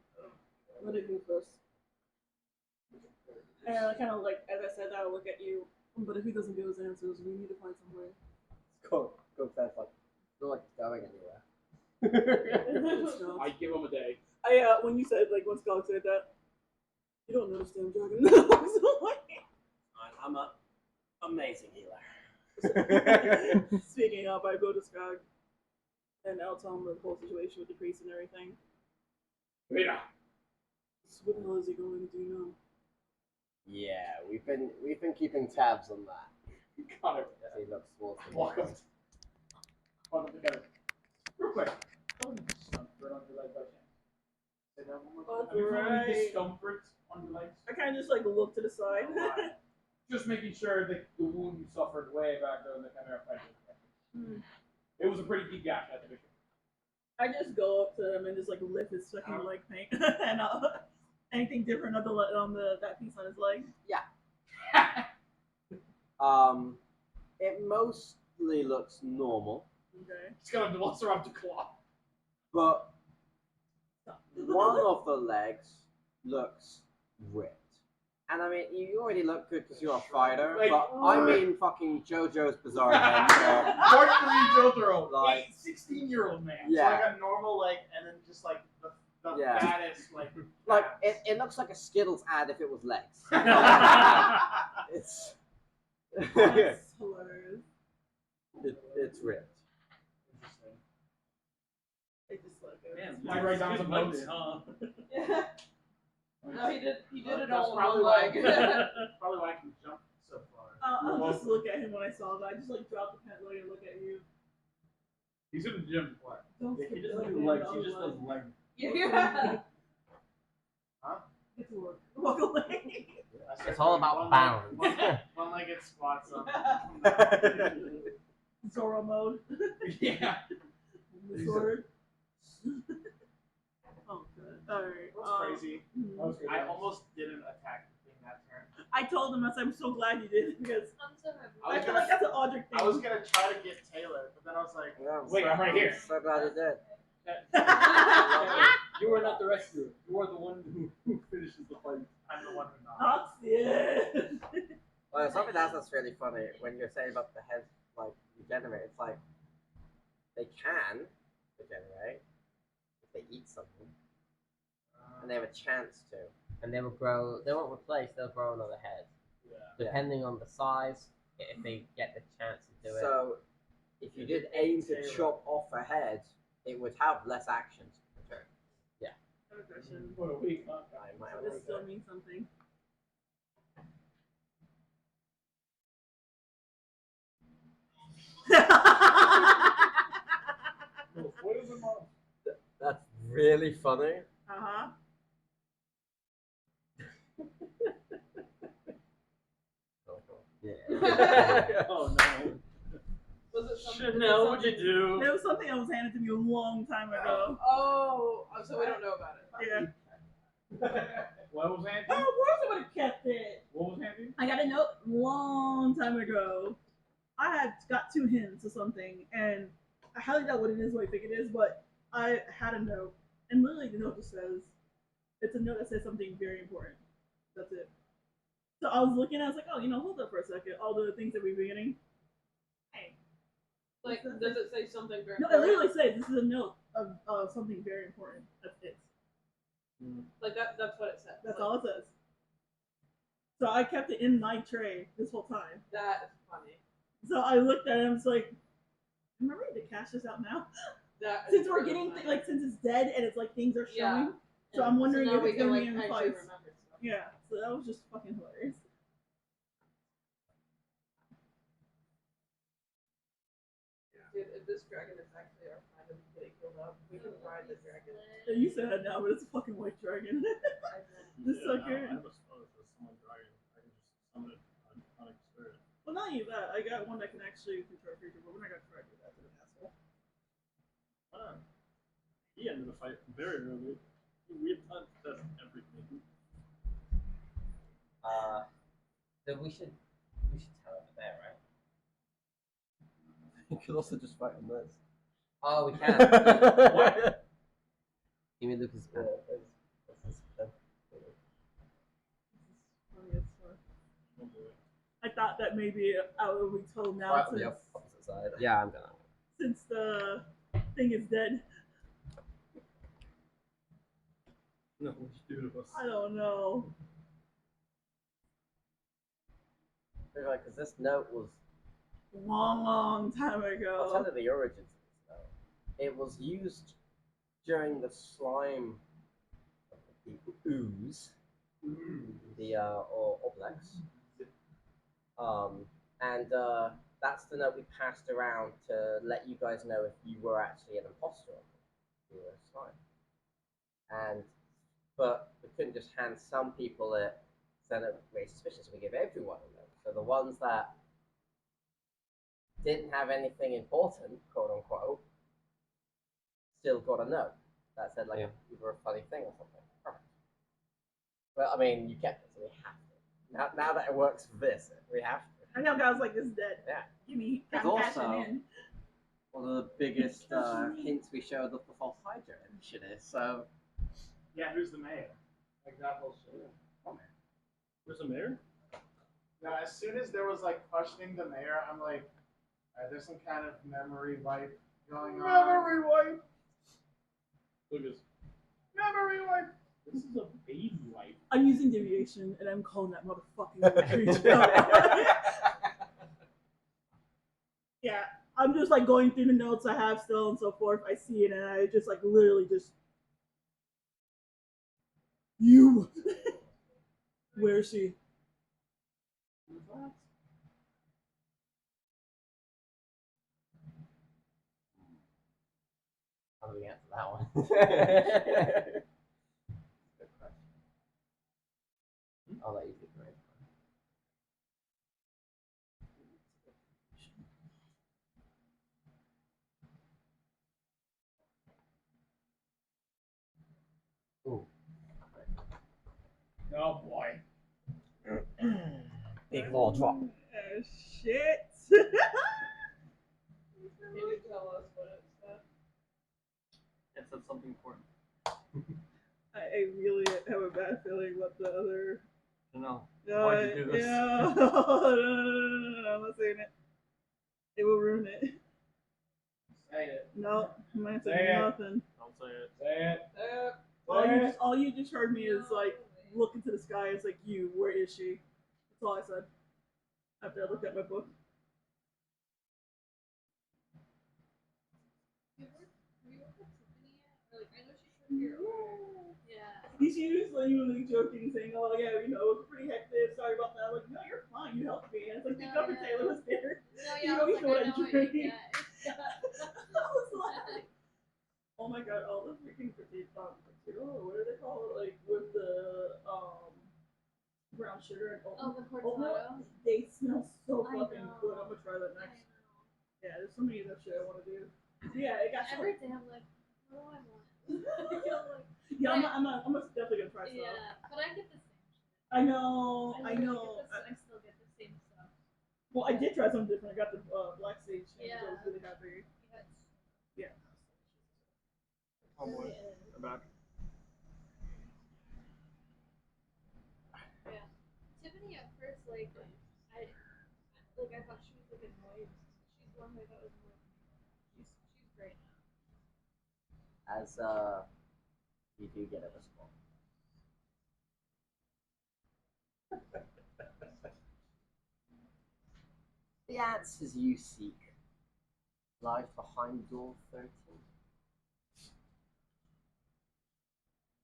Let it go first. And I kind of like, as I said that, I'll look at you. But if he doesn't give us answers, we need to find some way. Go fast, like it's not like it's going anywhere. It's not. I give him a day. When you said, like, when Skog said that, you don't understand Dragon. I'm a amazing healer. Speaking up, I go to Skog, and I'll tell him the whole situation with the priest and everything. Rita. So what the hell is he going to do now? Yeah, we we've been keeping tabs on that. Got it. As he looks towards the Welcome. walls. Welcome together. Real quick. Don't stump right on your leg by chance. Say that one more time. That's Have you found any right. discomfort on your legs? I kind of just like look to the side. Just making sure that the wound you suffered way back there in the Chimera fight was affected. Hmm. It was a pretty deep gash at the bishop. I just go up to him and just like lift his fucking leg paint and anything different on that piece on his leg. It mostly looks normal, Okay. It's got a Velociraptor claw. but one of the legs looks ripped. And I mean, you already look good because you're a fighter, Like, but I mean fucking JoJo's Bizarre Adventure. Part 3 Jotaro. Like- 16-year-old man. Yeah. So like a normal leg, and then just like the Yeah. fattest like. Like, abs. it looks like a Skittles ad if it was legs. It's That's hilarious. it's ripped. I just like it. Man, Did you write down some notes? Huh? Yeah. No, he did it That's all in probably one why. leg. Probably why I can jump so far. I'll just look at him when I saw that. I just like drop the pant leg and look at you. He's in the gym. What? Don't He skip doesn't the do leg, legs. He just does leg. Yeah. Get to work. Walk away. It's all about balance. One-legged squats on. Zoro mode. Yeah. The sword. Oh, good. Alright. That's crazy. That was good. I almost didn't attack the thing that turn. I told him, I said, I'm so glad you did because I'm so happy. I I was feel gonna- like that's an Audric thing. I was gonna try to get Taylor, but then I was like, Yeah, Wait, I'm right here. So glad you did. You are not the rescuer. You are the one who finishes the fight. I'm the one who knocked. Ox, yeah. Well, something else that's really funny when you're saying about the heads like regenerate. It's like they can regenerate if they eat something, and they have a chance to. And they will grow. They won't replace. They'll grow another head, depending on the size. If they get the chance to do it. So, if you did aim to chop off a head, it would have less actions per turn. I have a question. What a week, huh? I might have This already still done. means something. What is it, Mom? That's really funny. Uh-huh. Yeah. Oh no. Was it something? Chanel, what'd you do? It was something that was handed to me a long time ago. Oh, so we don't know about it. Yeah. What was Anthony? Oh, of course I would have kept it. What was Anthony? I got a note long time ago. I had got 2 hints or something, and I highly doubt what it is, what I think it is, but I had a note, and literally the note just says, it's a note that says something very important. That's it. So I was looking, I was like, oh, hold up for a second. All the things that we've been getting. Hey. Like, does it say something very? No, it literally says this is a note of something very important. That's it. Like that's what it says. That's Like, all it says. So I kept it in my tray this whole time. That is funny. So I looked at it and I was like, am I ready to cash this out now? That is Since we're really getting, funny. since it's dead and it's like things are Yeah. showing. So I'm wondering now if we it's can going to like be in actually fights. remember stuff. Yeah, so that was just fucking hilarious. Dude, if this dragon is actually our friend and getting killed up, we can ride the dragon. Yeah, you said that now, but it's a fucking white dragon. This sucker. I have a spell for summon dragon. I can just summon it on experience. Well, not even that. I got one that can actually control a creature, but we're not going to try to do that to an asshole. He ended the fight very early. We have time to test everything. So we should tell over there, right? You could also just fight on this. Oh, we can. What? Give me Lucas' pen. Funny as fuck. I thought that maybe I would be told now Fight on the since, opposite side. Yeah, I'm gonna. since the thing is dead. No, what you do to us? I don't know. Because this note was. Long time I'll ago. tell you the origins of this note. It was used during the slime of the ooze, the or Oblex. And that's the note we passed around to let you guys know if you were actually an imposter or if you were a spy. But we couldn't just hand some people it, send it very suspicious. We give everyone a note. So the ones that didn't have anything important, quote unquote, still got a note that said like either a funny thing or something. Perfect. Well, I mean, you kept it, so we have to. Now that it works for this, we have to. I know guys like this is dead. Yeah. Give me It's I'm cashing also- in. One of the biggest hints we showed of the false Hydra initiative. So Yeah, who's the mayor? Like that whole shit. Where's the mayor? Now, as soon as there was like questioning the mayor, I'm like, there's some kind of memory wipe going on. Memory wipe. Lucas. Memory wipe. This is a baby wipe. I'm using deviation and I'm calling that motherfucking creature. Yeah, I'm just like going through the notes I have still and so forth. I see it and I just like literally just you. Where is she? How do we answer that one? Good question. I'll let you think right. Ooh. Oh boy. Big law drop. Shit. Can you tell us what it said? it said something important. I really have a bad feeling what the other. No. No, Why'd you do this? Yeah. No, I'm not saying it. It will ruin it. Say it. No, I'm not Say saying it. nothing. Don't say it. Say it. All you just heard me is like look into the sky. It's like you. Where is she? That's all I said. After I looked at my book. We work with Tiffany yet? Or, like, I know she's from here. Yeah. He's usually joking, saying, "Oh yeah, you know, it was pretty hectic. Sorry about that." I'm like, no, you're fine. You helped me. And it's like the No, governor yeah. Taylor was there. No, You yeah, I don't was even know like, what I I know what drink. you get. I was like, oh my god, all the freaking potato, what do they call it? Like with the brown sugar and oat Oh, the oat milk, cortado. they smell so I fucking know. good. I'm gonna try that I next. know. Yeah, there's so many of that shit I want to do. Yeah, it got so. Every day I'm like, what do I want? Yeah, I'm definitely gonna try stuff. Yeah, but I get the same shit. I know, I literally know. get I still get the same stuff. Well, I did try something different. I got the black sage thing, so I was Yeah. really happy. Yeah, Yeah. Oh boy. it is. I'm back. Yeah. Tiffany at first, I thought she was like annoyed. She's the one who I thought was annoyed. She's great now. As you do get a response. The answers you seek lies behind door 13.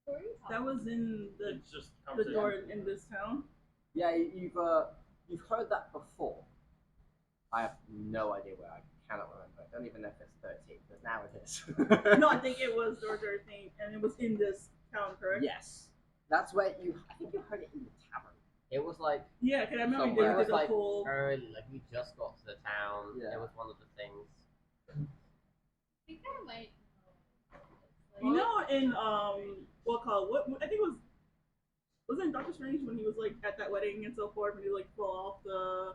Who are you That talking was in It's just the door conversation. in this town. Yeah, you've heard that before. I have no idea where. I cannot remember. I don't even know if it's 13, but now it is. No, I think it was door 13, and it was in this town, correct? Yes, that's where I think you heard it in the tavern. It was like Yeah, because I remember somewhere. It they was did the like whole. early, like we just got to the town. Yeah. It was one of the things. I think I might know. You know, in what I think it wasn't Doctor Strange when he was like at that wedding and so forth, and he like fell off the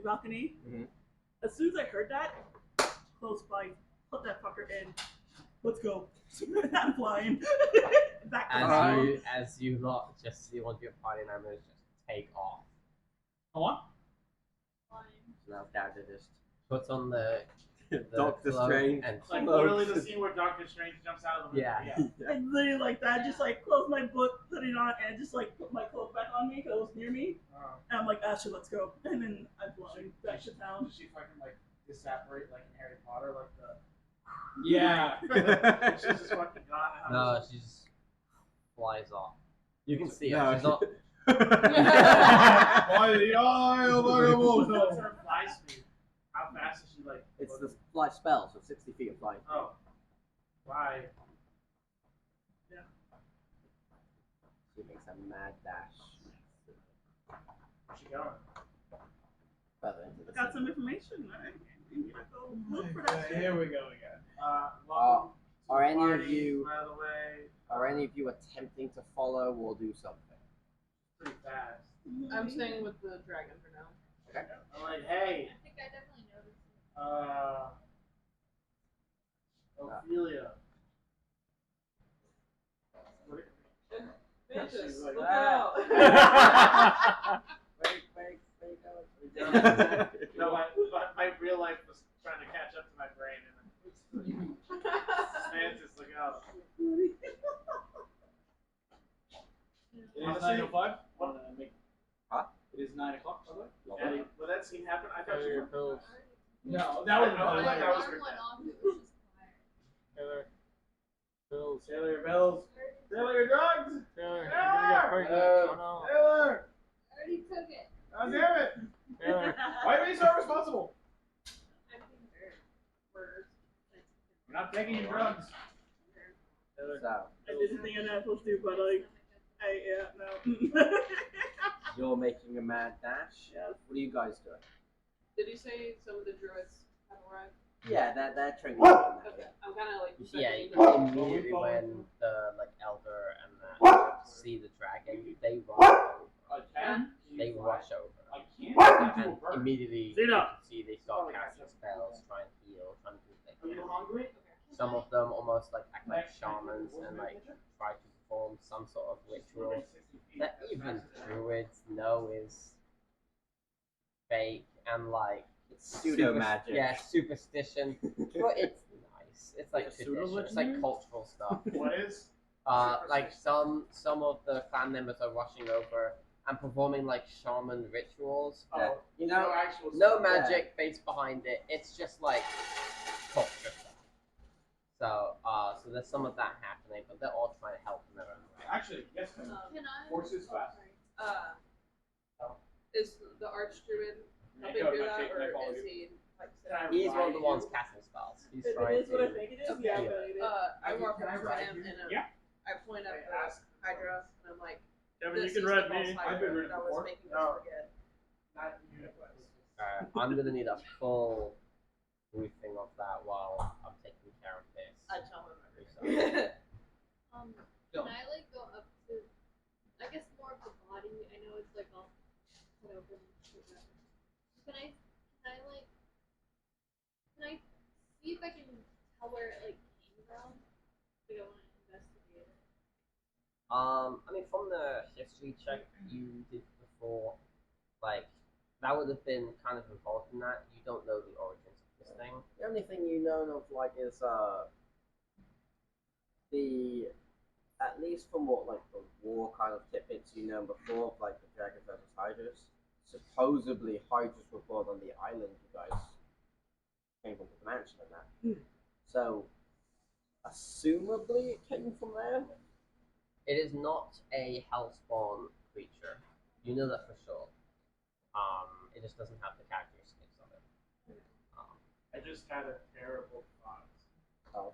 balcony. Mhm. As soon as I heard that, close by, put that fucker in. Let's go. I'm flying. Back to town. As you lot just see one of your party members just take off. Come on. Fine. So now Dagger just puts on the Doctor cloak Strange. and Like literally the scene where Doctor Strange jumps out of the window. Yeah. I literally like that. Just like close my book, put it on, and just like put my cloak back on me because it was near me. And I'm like, Ashley, let's go. And then I'm flying back to town. Does she fucking like disapparate like in Harry Potter, like the yeah. She's just fucking gone. no, she just flies off. You can see No. her. She's not By the eye of What's Agamotto. her fly speed? How fast is she like? It's the fly spell, so 60 feet of flying. Oh. Why? She makes a mad dash Where's she going? further into the Got sea. some information. Alright. You need to go look for that shit. Here we go again. Welcome to Are the any of party, you- by the way? Are any of you attempting to follow or do something? Pretty fast. I'm staying with the dragon for now. I'm like, hey, I think I definitely noticed it. Ophelia. Mantis, She's like, look ah. out! Wait, go. No, my real life was trying to catch up to my brain, and Mantis, look out. It is 9:05. Huh? It is 9 o'clock, by the way. And when that scene happened, I thought you were. No, that was I thought that was Alarm her went dad. off, it was just quiet. Bills. Taylor your bells. Taylor your drugs. Taylor, you're Taylor! gonna get pregnant. Oh Taylor. I already took it. God damn it. no. Taylor. Why are you so responsible? I'm being murdered. You're not taking your drugs. Taylor. So, I didn't think I'm not supposed to, but like, no. you're making a mad dash? Yes. What are you guys doing? Did you say some of the druids have arrived? Yeah, they're training you now, Okay, yeah. I'm kind of like. Yeah, checking them. immediately when the like elder and the see the dragon, they rush over. I can. They rush over. I can't. And immediately Zena. you can see they start casting spells, trying to heal, trying to do Are things. you hungry? Some of them almost like act like shamans and like try to perform some sort of ritual that even druids know is fake and like It's pseudo magic. Yeah, superstition. But it's nice. It's like Like a pseudo tradition. It's like legend? cultural stuff. What is? Like some of the clan members are rushing over and performing like shaman rituals. Yeah. You know, actual No stuff. magic face behind it. It's just like culture stuff. So there's some of that happening, but they're all trying to help in their own way. Actually, yes, ma'am. Can I? Horses fast. Is the archdruid helping Go, do I that, think I follow or is you. he like? Can I He's one of the ride ones you? casting spells. He's If it trying is what I to. think it is, Okay. yeah, I'm gonna eat it. I walk Can I up to ride him you? and Yeah. I point at I the ask. Hydra and I'm like, Kevin, this you can is ride the me. boss I've been Hydra ridden that was before. making No. us forget. Not you. I'm gonna need a full briefing of that while I'm taking care of this. I tell him So, everything. Can I like go up to, I guess more of the body? I know it's like all cut open. Can I like, can I see if I can tell where it like came from? Like I want to investigate it. I mean, from the history check you did before, like that would have been kind of involved in that. You don't know the origins of this thing. the only thing you know of, like, is, the, at least from what, like, the war kind of tidbits you know before, like, the Dragon versus Hydras, supposedly Hydras were born on the island you guys came from the mansion and that. So, assumably it came from there? It is not a hellspawn creature. You know that for sure. It just doesn't have the characteristics of it. I just had a terrible thought. Oh.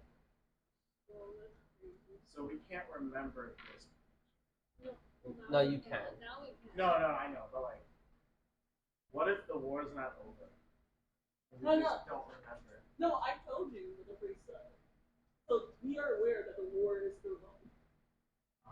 So we can't remember this. No, you can. Now we can. No, I know, but like, what if the war's not over? And we No, just don't remember. No, I told you what the priest said. So we are aware that the war is still going.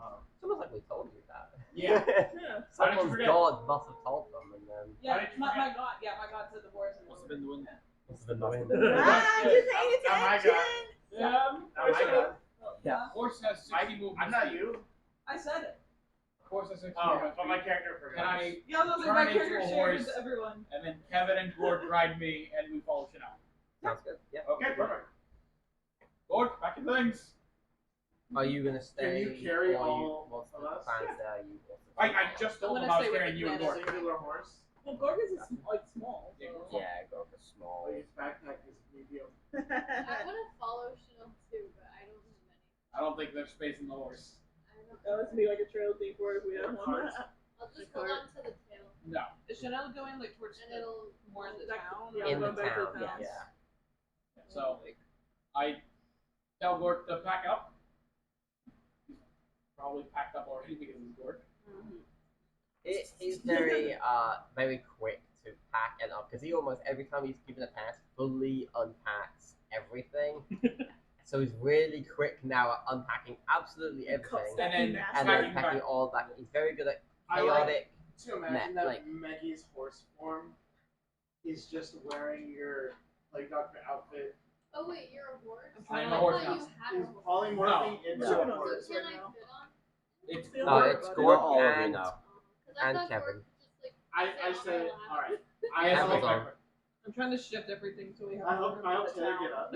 It's almost like we told you that. Yeah. Yeah. How did you Someone's forget? God must have told them, and then How did you forget? God, my God said the boys. Must have been the wind. must have been the wind. Ah, just paying Oh my attention. God. Oh my God. Yeah. Horse has 60 movements. I'm not you. I said it. Horse has 60 Oh, movements. but my character Can forgot. I? Yeah, those Turn are my into character a shares horse. to everyone. And then Kevin and Gord ride me, and we follow Chanel. Sounds good. Yeah. Okay, perfect. Gord, back in things. Are you gonna stay? you carry or all what's of the us? plans there? You I just told I'm them gonna I was stay with carrying the you and clan. Gord. Singular horse. Well, Gorgas is like small. Yeah, So. Yeah, Gorka's small. But his backpack is medium. I want to follow Chanel too, but I don't have many. I don't think there's space in the horse. I don't. That must be like a trail thing for if we have one. I'll just hold on to the tail, No. Is Chanel going like towards and it'll more in the Back- town? yeah, or- In the going back to town, the town. yes. Yeah. So I tell Gort to pack up. He's probably packed up already because he's Gort. He's very very quick to pack and up because he almost every time he's given a task fully unpacks everything. So he's really quick now at unpacking absolutely everything And then and packing then packing back. all back. He's very good at I like chaotic. to imagine that like- Maggie's horse form is just wearing your like doctor outfit. Oh wait, you're a horse? I'm I a horse thought now. you had a Is horse. polymorphing into No. a No. horse. So can right I now. fit on? It's Feel No, good it's about it. Gort Not all of you and know. Because I And thought Kevin. Gort just like I sit on said, my lap. all right. Yes, Amazon. okay. I'm trying to shift everything so we have. I hope room I for hope the Taylor town. get up.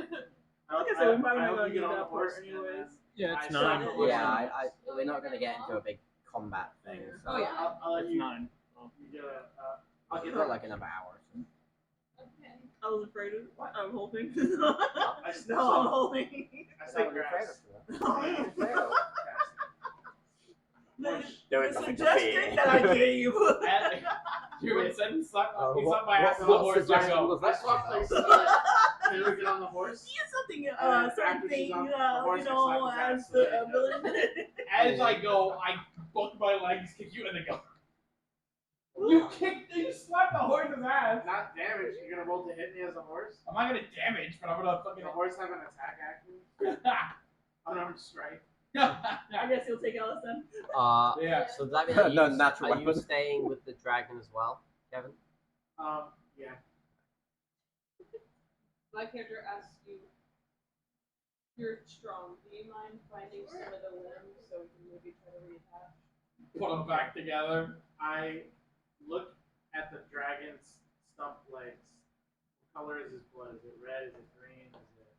Like I said, we probably I not hope gonna you get need on the that horse. part and anyways. then Yeah, it's I nine. said the horse. Yeah, we're not gonna get into a big combat thing. So Oh, yeah. I'll let It's you. 9. Oh. You get a. I'll we've get got that. like another hour. So. Okay. I was afraid of I'm holding. I No, I'm holding. I Is say that what you're grass. afraid of? The, Do it the like suggestion the that I gave. You would send him suck. Uh, He's what- up my ass on what the horse. I suggestion go. was I that? swap places. Taylor get on the horse. Yeah, something, And certain after she's thing, on the horse, you I know, slap his as ass, the so yeah. ability. As I go, I both my legs kick you and then go. You kicked. You slapped the horse's ass. Not damage. You're gonna roll to hit me as a horse. I'm not gonna damage, but I'm gonna fucking. The horse have an attack action. Unarmed strike. I guess you'll take Alice then. Yeah. So does that mean No are you, natural are you weapon. staying with the dragon as well, Kevin? Yeah. My character asks you, you're strong. Do you mind finding some of the limbs so we can maybe try to reattach? Put them back together. I look at the dragon's stump legs. What color is his blood? Is it red? Is it green? Is it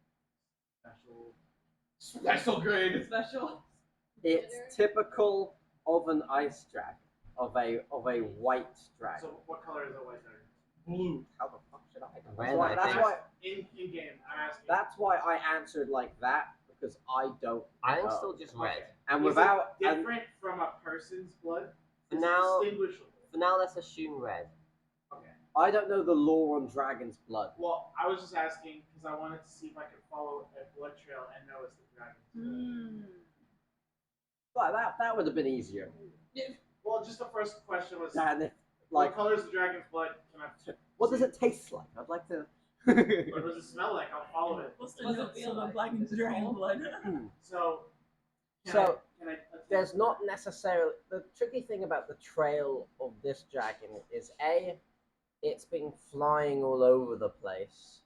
special? Special grade. Special. It's typical of an ice dragon, of a white dragon. So what color is a white dragon? Blue. How the fuck should I? Red, I That's think. why. In game, I'm asking. That's why I answered like that because I don't. I think know. still just red. And Is without it and different from a person's blood? For Is it now- distinguishable? For now, let's assume red. Okay. I don't know the lore on dragon's blood. Well, I was just asking because I wanted to see if I could follow a blood trail and know it's the dragon's blood. But that would have been easier. Well, just the first question was, And if, what like, color is the dragon's blood? Can I? what does it taste like? I'd like to. What does it smell like? I'll follow it. What's the What's it notes feel of the like? black and Is it dragon cold? blood? So. So, can I There's not necessarily the tricky thing about the trail of this dragon is it's been flying all over the place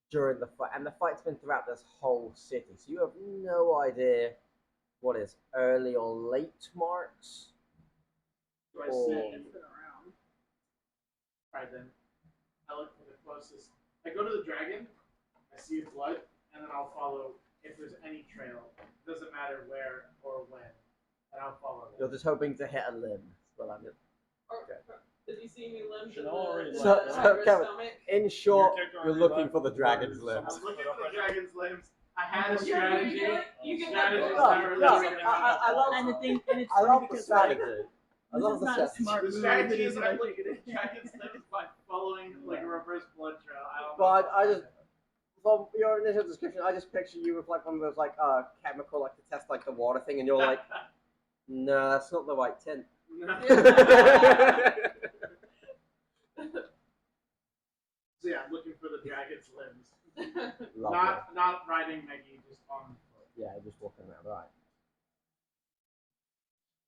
during the fight, and the fight's been throughout this whole city, so you have no idea what is early or late marks. Do I or- sit? It's been around. Alright then. I look for the closest. I go to the dragon. I see his blood, and then I'll follow if there's any trail. Doesn't matter where or when, and I'll follow You're it. just hoping to hit a limb. Well, I'm just, Did you see any limbs in Should already the So- like so, tiger's Kevin, stomach? in short, character you're already looking left for the dragon's or limbs. I'm looking for the dragon's limbs. I had a Yeah, strategy. you can Strategy let is go. not really No, something I love- And the thing, and it's I love funny the because like, strategy. I this love is the not a strategy. smart The move. strategy It is is I'm like, looking at the dragon's limbs by following like a reverse blood trail. I don't know. But I just, from your initial description, I just picture you with like one of those like chemical like to test like the water thing, and you're like, no, that's not the right tint. So yeah, I'm looking for the dragon's limbs. Lovely. Not riding Maggie, just on foot. Yeah, just walking around. Right.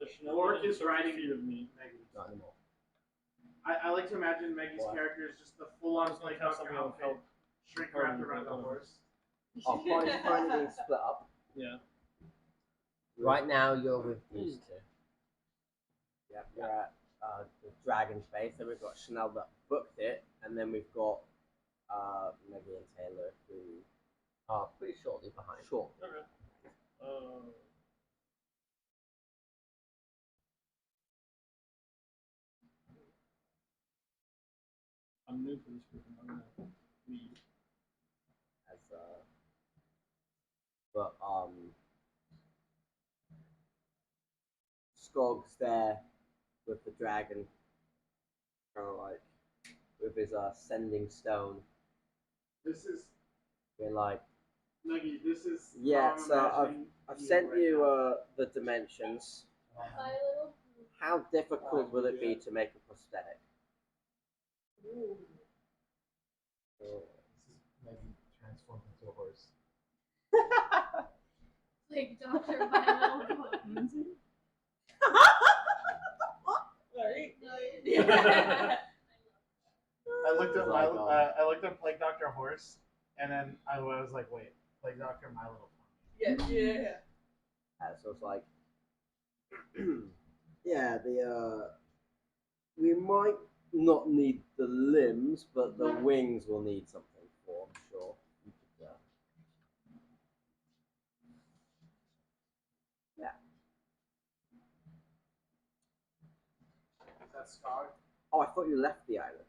The Orc Chanel is riding feet of me. Maggie. Not anymore. I like to imagine Maggie's What? character is just the full-on Just like like have Dr. something that'll outfit, help. shrink wrapped around the Party. horse. Our party's finally being split up. Yeah. Right now, you're with these two. Yep, we're at the Dragon's Base. Then we've got Chanel that booked it, and then we've got Maggie and Taylor who Are pretty shortly behind. short. Okay. I'm new to this group. I'm gonna leave. As but Skog's there with the dragon, kind of like with his sending stone. This is Being like, Nuggy. This is yeah. how I'm So imagining I've you sent right you now. the dimensions. My little. How difficult will it be to make a prosthetic? Ooh. Oh. This is Nuggy transformed into a horse. Like Dr. My little. Right? Yeah. I looked up Like, I looked up Plague Doctor Horse, and then I was like, wait, Plague Doctor My Little Pony. Yeah. So it's like, yeah, we might not need the limbs, but the wings will need something for, I'm sure. You could, yeah. Is that Skog? Oh, I thought you left the island.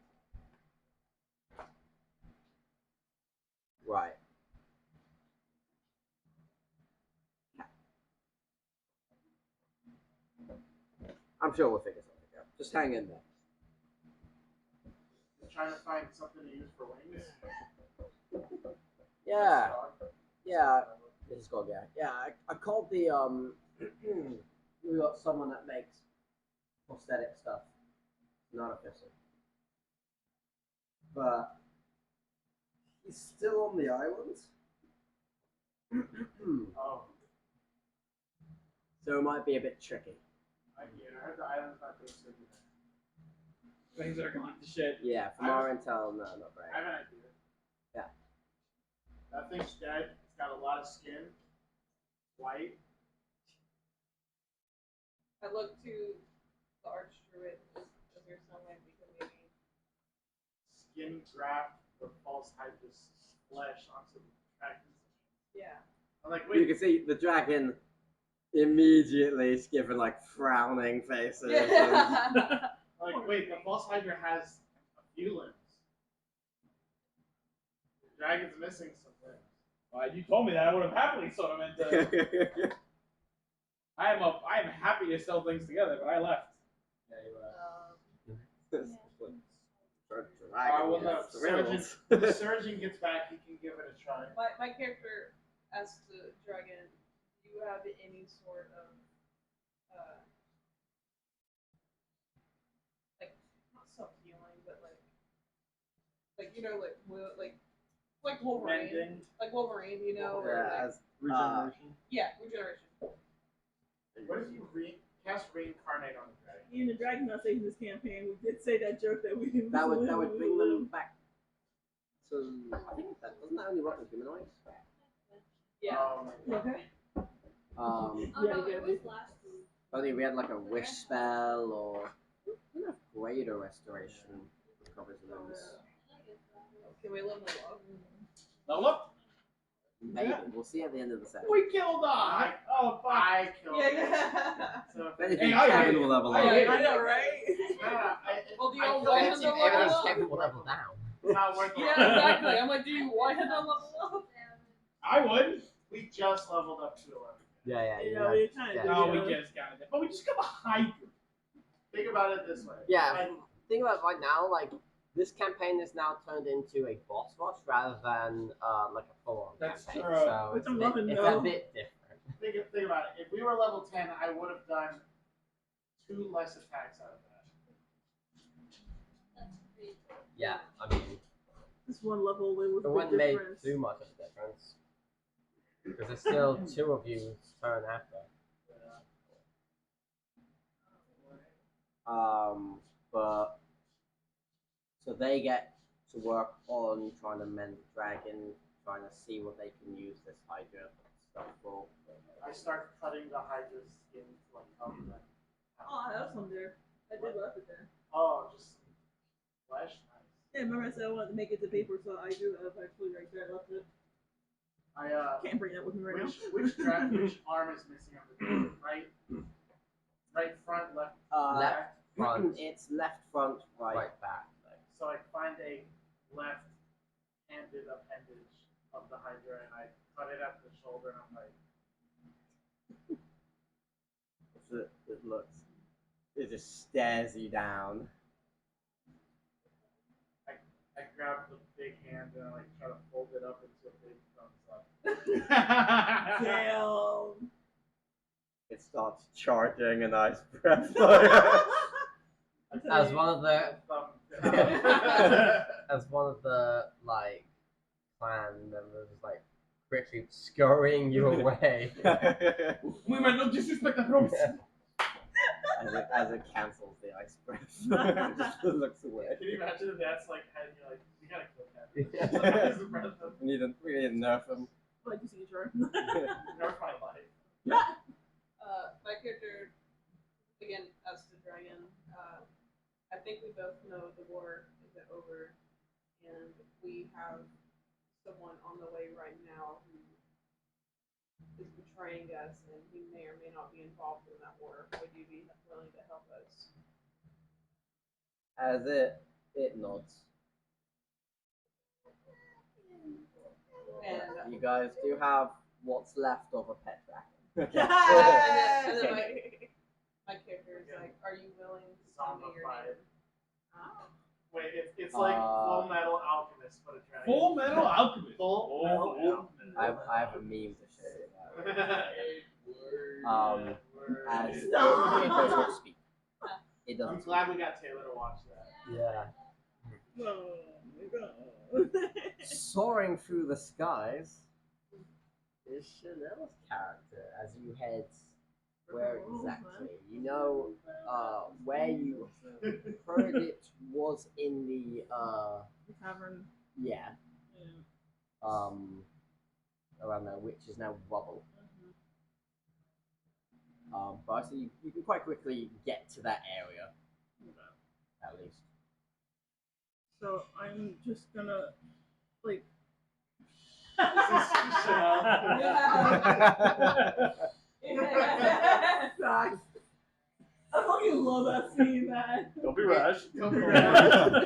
Right. I'm sure we'll figure something out. Just hang in there. Trying to find something to use for wings. Yeah. Skog? Yeah. This is called, yeah. Yeah, I called the, we got someone that makes prosthetic stuff. Not official. But he's still on the island. Oh, So it might be a bit tricky. I heard the island's not doing so good. Things are going to shit. Yeah, from our intel, no, not I great. have an idea. Yeah. That thing's dead. It's got a lot of skin. White. I look to the archdruid. Is there some way we can maybe Skin graft the false Hydrus flesh onto the dragon's. yeah. I'm like, You wait, can see the dragon immediately is given like frowning faces. and- Yeah. I'm like, wait, the false Hydra has a few limbs. The dragon's missing some limbs. You told me that I would have happily sewed them into. I am happy to sew things together, but I left. Yeah, you Dragon when the is surgeon, thrilled. when the surgeon gets back, he can give it a try. My character asks the dragon, do you have any sort of like not self healing, but like you know like Wolverine, Mending. like Wolverine, you know, or Yeah, like, as Regeneration. yeah, regeneration. What if you cast reincarnate on the dragon? Even the dragon's not saving this campaign. We did say that joke that we didn't. that would bring them back. So I think that doesn't that only work with humanoids? Yeah. Okay. Oh Yeah, no, yeah, it was last week. Only we had like a wish spell or enough greater restoration covers limbs. Can we level up? Level up. Maybe we'll see at the end of the session. We killed on. Oh fuck. I killed Yeah, it. yeah. So If anything, Hey, I Kevin hate will level I up. hate I know, right? Well, do you I all killed want it. him If to level evidence up? Kevin will level down. It's not worth it. Yeah, exactly. I'm like, do you want him to level up? I would. We just leveled up to 11. Yeah, You know, we kind of No, we just got it. But we just got a Hydra. Think about it this way. Yeah, Like, Think about it right now, like this campaign is now turned into a boss rush rather than like a full-on That's campaign. true. So Which it's, I'm a bit, loving, it's though. a bit different. think about it. If we were level 10, I would have done 2 less attacks out of that. Yeah, I mean, This one level, it was it a wouldn't big make difference. too much of a difference because there's still 2 of you turn after. But so they get to work on trying to mend the dragon, trying to see what they can use this Hydra stuff for. I start cutting the Hydra's skin to like cover that. Oh, I have some there. I did left it there. Oh, just flesh? Nice. Yeah, remember I said I wanted to make it to paper, so I do have actually right there. I left it. I Can't bring that with me right now. which arm is missing on the dragon? Right front, left. Left front, It's left front, right back. So I find a left-handed appendage of the Hydra and I cut it at the shoulder and I'm like, It looks It just stares you down. I grab the big hand and I like try to fold it up into a big thumbs up. Damn. It starts charging an ice breath. As one of the Thumb. as one of the like clan members like quickly scurrying you away. We might not disrespect the promise. as it cancels the ice breath. Just looks away. Can you imagine if that's like how you like we gotta kill that? We need to nerf him. Like you see, Jordan. Nerf my life. My character, again, as the dragon, I think we both know the war isn't over, and we have someone on the way right now who is betraying us, and he may or may not be involved in that war. Would you be willing to help us? As it nods. And You guys do have what's left of a pet dragon. and then my character is like, "Are you willing to tell me your name?" Wait, it's like Full Metal Alchemist, but a dragon. Full Metal Alchemist. Full Metal Alchemist. I have a meme to show you that. As it No. does not speak. It I'm doesn't. glad we got Taylor to watch that. Yeah. Oh my god. Soaring through the skies is Chanel's character as you head where exactly? You know where you heard it was in the The tavern. yeah, Yeah. around there, which is now rubble. But so you can quite quickly get to that area, at least. So I'm just gonna like. Facts. I fucking love that scene, man. Don't be rash. Don't be rash.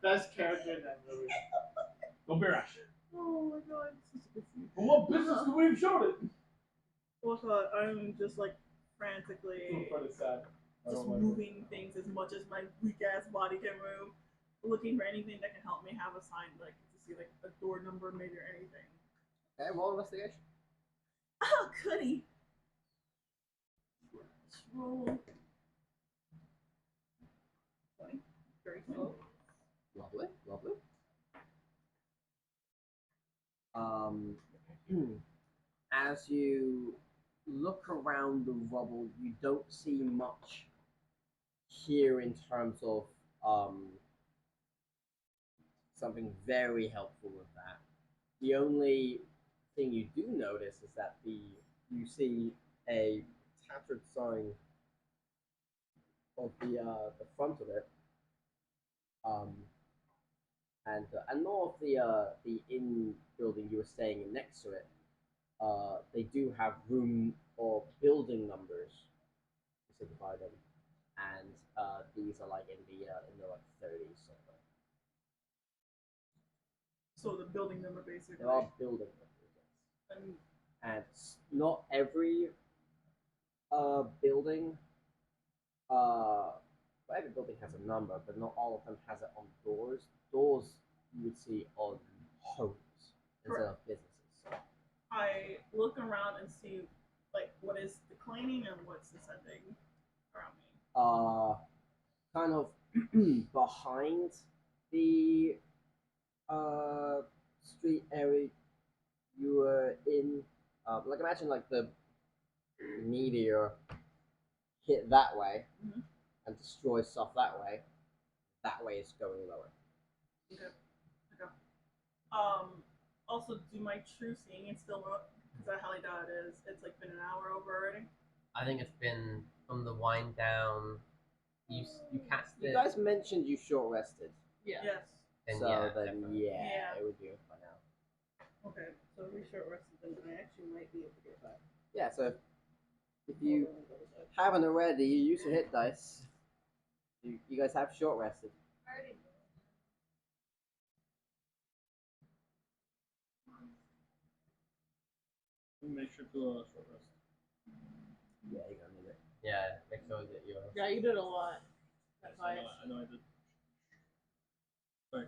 Best character in that movie. Don't be rash. Oh my god, it's such a good scene. For what business do we have showed it? Also, I'm just like frantically For the sad. just moving things as much as my weak ass body can move, looking for anything that can help me have a sign, like to see like a door number maybe or anything. Okay, roll investigation. Oh, goody. Let's roll. 20. Very cool. Lovely, lovely. As you look around the rubble, you don't see much here in terms of something very helpful with that. The only thing you do notice is that you see a tattered sign of the front of it, and more of the inn building you were staying in next to it. They do have room or building numbers to signify them, and these are like in the like 30s. So the building number basically. There are building numbers, yes. And not every building, every building has a number, but not all of them has it on doors. Doors you would see on homes instead of businesses. So. I look around and see like what is declining and what's ascending around me. Kind of behind the street area you were in. Like imagine like the meteor hit that way and destroy stuff that way. That way it's going lower. Okay. Also, do my true seeing it still work? Because I highly doubt it is. It's like been an hour over already. I think it's been from the wind down. You cast it. You guys mentioned you short rested. Yeah. Yes. Then So yeah, then definitely. yeah, it would be by now. Okay, so we short rested, then I actually might be able to get back. Yeah, so if you haven't already, you use your hit dice. You guys have short rested. Already. Make sure to short rest. Yeah, you're gonna need it. Yeah, make sure that you're. Yeah, you did a lot. That I fight. know I did. Sorry.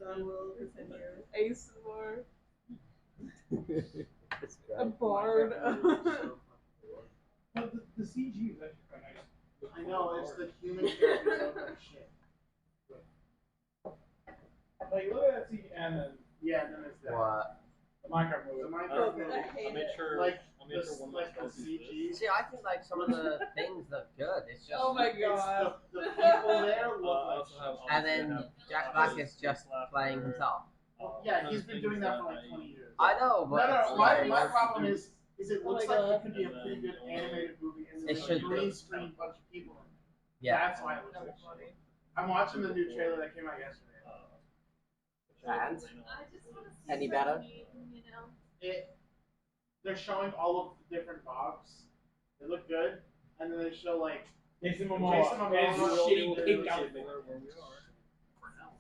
I will continue. Ace War, It's a great. bard. But the CG is actually quite nice. I know, it's the human characters that are shit. Like, look at that CG, and then Yeah, and then it's that. What? the Minecraft The movie. Minecraft I movie. hate I made it. sure. Like, I made sure one of my like the spells is CG. See, I think like some of the things look good. It's just. Oh my It's god. the people there I look also like have. shit. And then Jack Black is just playing himself. Yeah, he's been doing that for like 20 years. I know, No, but no, it's my like- problem is it Oh looks my like God. it could be a pretty good animated movie and It there's should a be. green screen bunch of people in it. Yeah. That's why it looks like shit. I'm watching the new trailer that came out yesterday. And I just want to see Any what better? you need, you know. They're showing all of the different mobs. They look good, and then they show like Jason Momoa. Jason Momoa. And his shitty pink outfit. Where we are. For now.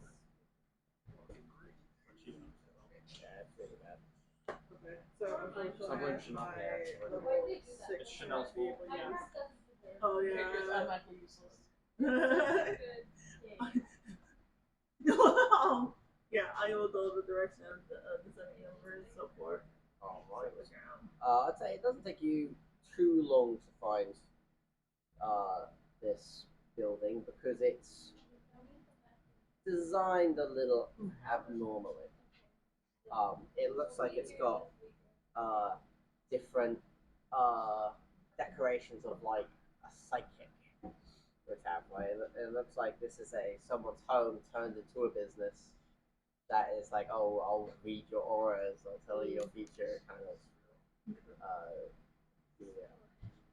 Okay, so unfortunately, Sublimation. my Yeah. level Why did you do that? 6 It's Chanel's cannot be fault. I able to heard that's the Oh Characters yeah. automatically useless. good game. Yeah, I will go the direction of the semi-over and so forth. Alright. I'd say it doesn't take you too long to find this building because it's designed a little abnormally. It looks like it's got different decorations of like a psychic would have. Right? It looks like this is someone's home turned into a business that is like, oh, I'll read your auras, I'll tell you your future, kind of. Yeah.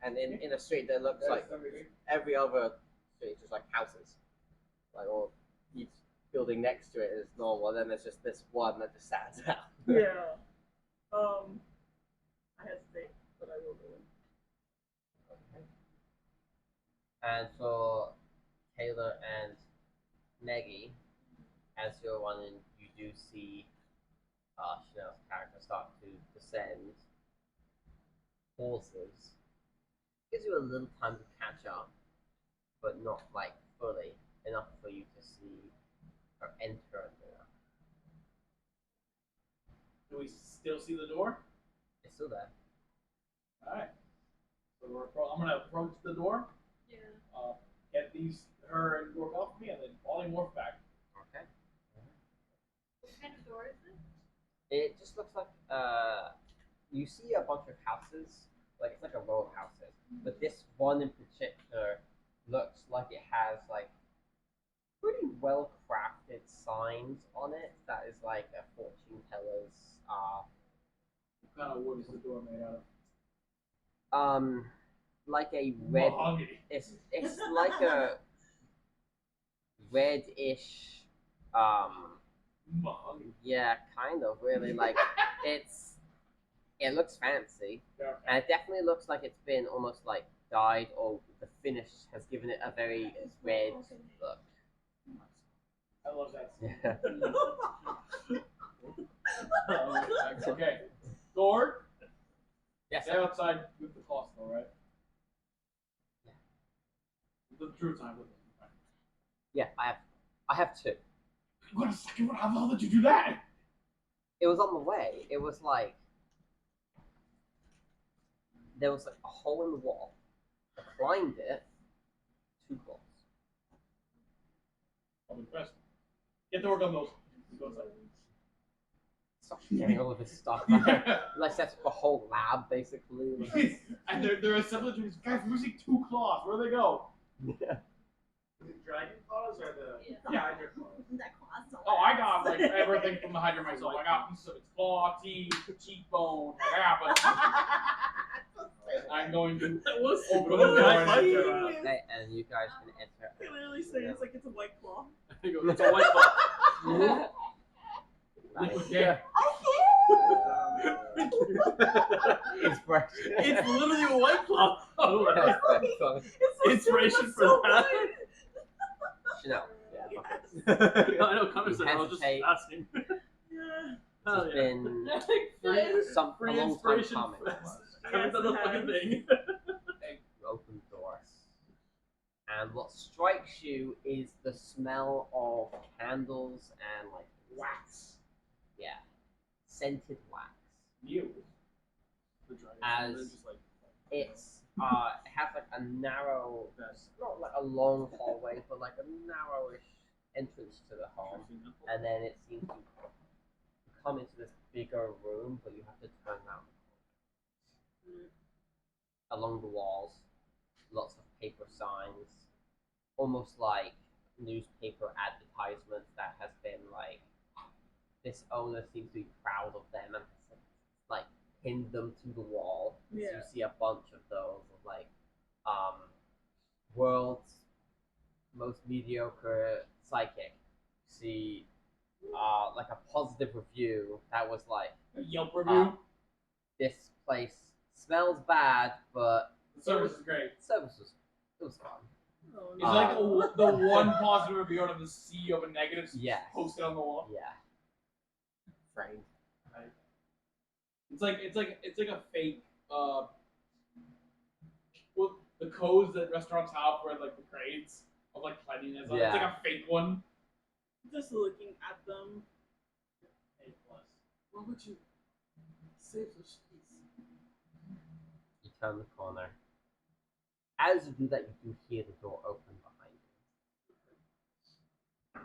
And in a street that looks like every other street, just like houses, like or each building next to it is normal. Then there's just this one that just stands out. Yeah. I hesitate, but I will do it. And for Taylor and Maggie, as you're running, you do see Chanel's character start to descend. Pauses. Gives you a little time to catch up, but not like fully enough for you to see her enter there. Do we still see the door? It's still there. Alright. So I'm gonna approach the door, Yeah. get her and York off me, and then polymorph back. Okay. What kind of door is it? It just looks like you see a bunch of houses, like it's like a row of houses, but this one in particular looks like it has like pretty well crafted signs on it that is like a fortune teller's What kind of wood is the door made out of? like a red Mahogany. it's like a reddish Mahogany. yeah, kind of really like it looks fancy. Yeah. And it definitely looks like it's been almost like dyed, or the finish has given it a very red look. I love that. Yeah. Okay. Door, Yes. stay outside with the cloth though, right? Yeah. The true time with it. Yeah, I have two. What a second, how the hell did you do that? It was on the way. It was like there was like a hole in the wall. I climbed it. 2 claws. I'm impressed. Get to work on those. Go inside. Stop getting all of this stuff. Like that's a whole lab basically. And they're assembling these guys. We're missing 2 claws. Where do they go? Yeah. The dragon claws or the Yeah. hydra claws? Oh, I got like everything from the Hydra myself. I got pieces of its claw, teeth, cheekbone. Yeah, but I'm going to open the door. Okay, and you guys can enter. I literally say it's like it's a white claw. It's a white claw. Yeah. Inspiration. It's literally a white claw. Oh, It's so Inspiration it's for so that. good. Chanel. Yeah. Yes. I know, Connor said. I was just hesitate. asking. Yeah. Hell It's yeah. been Like, some a Free long time inspiration coming. fest. Yes, Haven't done the it fucking has. thing. You open the doors. And what strikes you is the smell of candles and like Wax. yeah, scented wax. You. The dragon. As- They're just like, It's it has like a narrow, not like a long hallway, but like a narrowish entrance to the home, and then it seems to come into this bigger room, but you have to turn around. Along the walls, lots of paper signs, almost like newspaper advertisements that has been like this owner seems to be proud of them and has, like pinned them to the wall. So Yeah. you see a bunch of those of like world's most mediocre psychic. You see like a positive review that was like A Yelp review. this place smells bad, but The service is great. service was it was fun. Oh, It's no. like the one positive review out of the sea of a negatives Yes. posted on the wall. Yeah. Framed. It's like a fake well, the codes that restaurants have for like the grades of like cleanliness. It's like Yeah. a fake one. Just looking at them. A plus. why would you save the cheese? You turn the corner. As you do that, you do hear the door open behind you.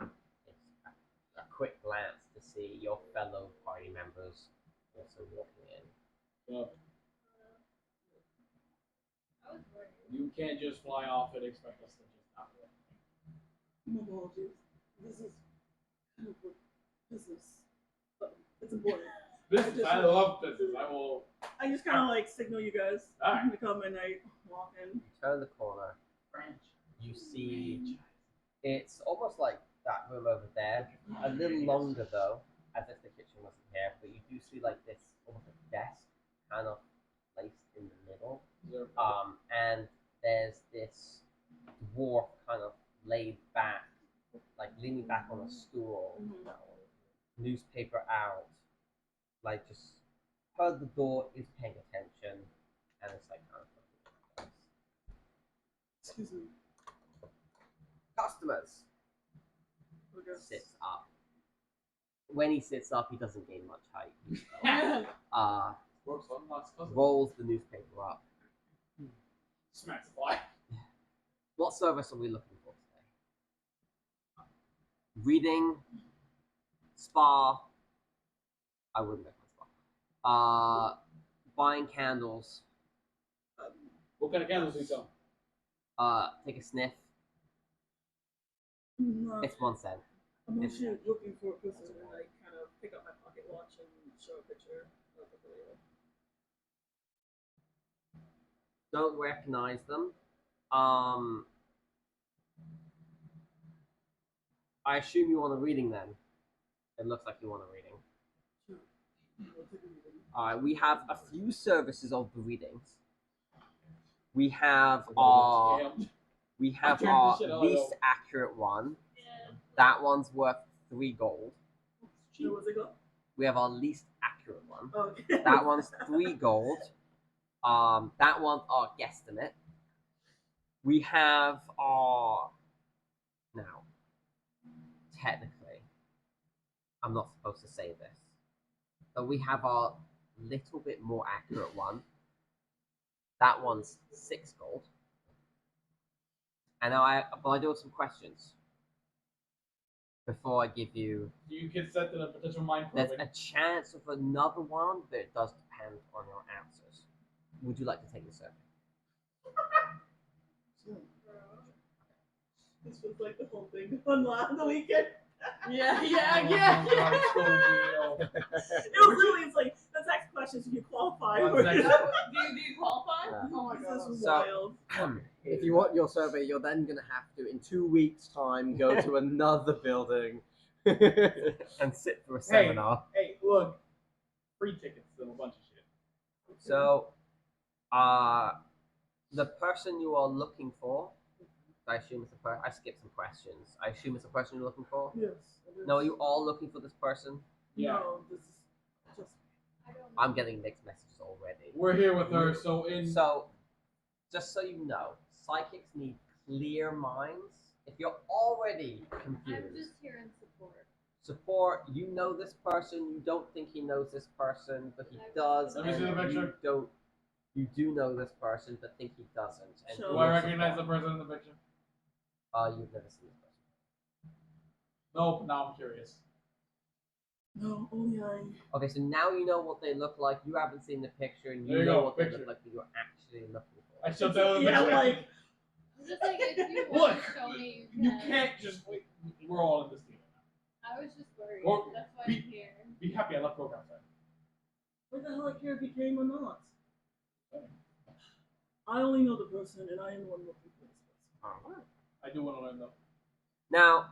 It's a quick glance to see your fellow party members also walking in. So I was worried. you can't just fly off and expect us to just not do it. My apologies. This is kind of a business. But it's important. Business. I love business. I will. I just kind of like signal you guys Alright. to come and I walk in. You turn the corner. You see it's almost like that room over there. A little longer though, as if the kitchen wasn't here, but you do see like this almost a desk kind of placed in the middle. And there's this dwarf kind of laid back, like leaning back on a stool, newspaper out, like just heard the door, is paying attention, and it's like kind of looking at us. Excuse me. Customers. Okay. Sits up. When he sits up, he doesn't gain much height. Works on last cousin. Rolls the newspaper up. Smacks the fly. What service are we looking for today? Reading, spa. I wouldn't make my spa. Buying candles. What kind of candles do you sell? Take a sniff. No, It's 1 cent. I'm actually looking for a person and I kind of pick up my pocket watch and show a picture of the video. Don't recognize them. I assume you want a reading then. It looks like you want a reading. We have a few services of the readings. We have our Scammed. our Turn this shit out, least though. accurate one. Yeah. That one's worth 3 gold. So what's it called? We have our least accurate one. Okay. That one's 3 gold. That one's our guesstimate. We have our now. Technically, I'm not supposed to say this, but we have our little bit more accurate one. That one's 6 gold. And now I do have some questions before I give you. You can set to the potential mind There's probing. a chance of another one, but it does depend on your answers. Would you like to take the survey? This was like the whole thing on the weekend. Yeah. God, it's so real. It was literally, it's like, let's ask questions if you qualify. One for second. it. Do you qualify? Yeah. Oh my god, this was So- wild. If you want your survey, you're then going to have to, in 2 weeks' time, go to another building and sit through a seminar. Hey, look. Free tickets and a bunch of shit. So, the person you are looking for I assume it's a person. I skipped some questions. I assume it's a person you're looking for. Yes. it is. No, are you all looking for this person? Yeah. No, this is just. I don't know. I'm getting mixed messages already. We're here with her, so So, just so you know, psychics need clear minds. If you're already I'm confused, just here in support. you know this person, you don't think he knows this person, but he does. Let me see the and picture. You do know this person, but think he doesn't. And So- Do you're I recognize the support. person in the picture? You've never seen this person. Nope. Now I'm curious. No, only I. Okay, so now you know what they look like. You haven't seen the picture, and you There you know go, what they picture. look like, but you're actually looking for. I showed the Yeah, picture. like. I'm just like, if you Look, want to show me, you You can. can't just wait. We're all in this team. I was just worried. Or That's why be- I'm here. Be happy I left Rogue outside. What the hell I care if he came or not? I only know the person, and I am the one looking for this person. Alright. I do want to learn though. Now,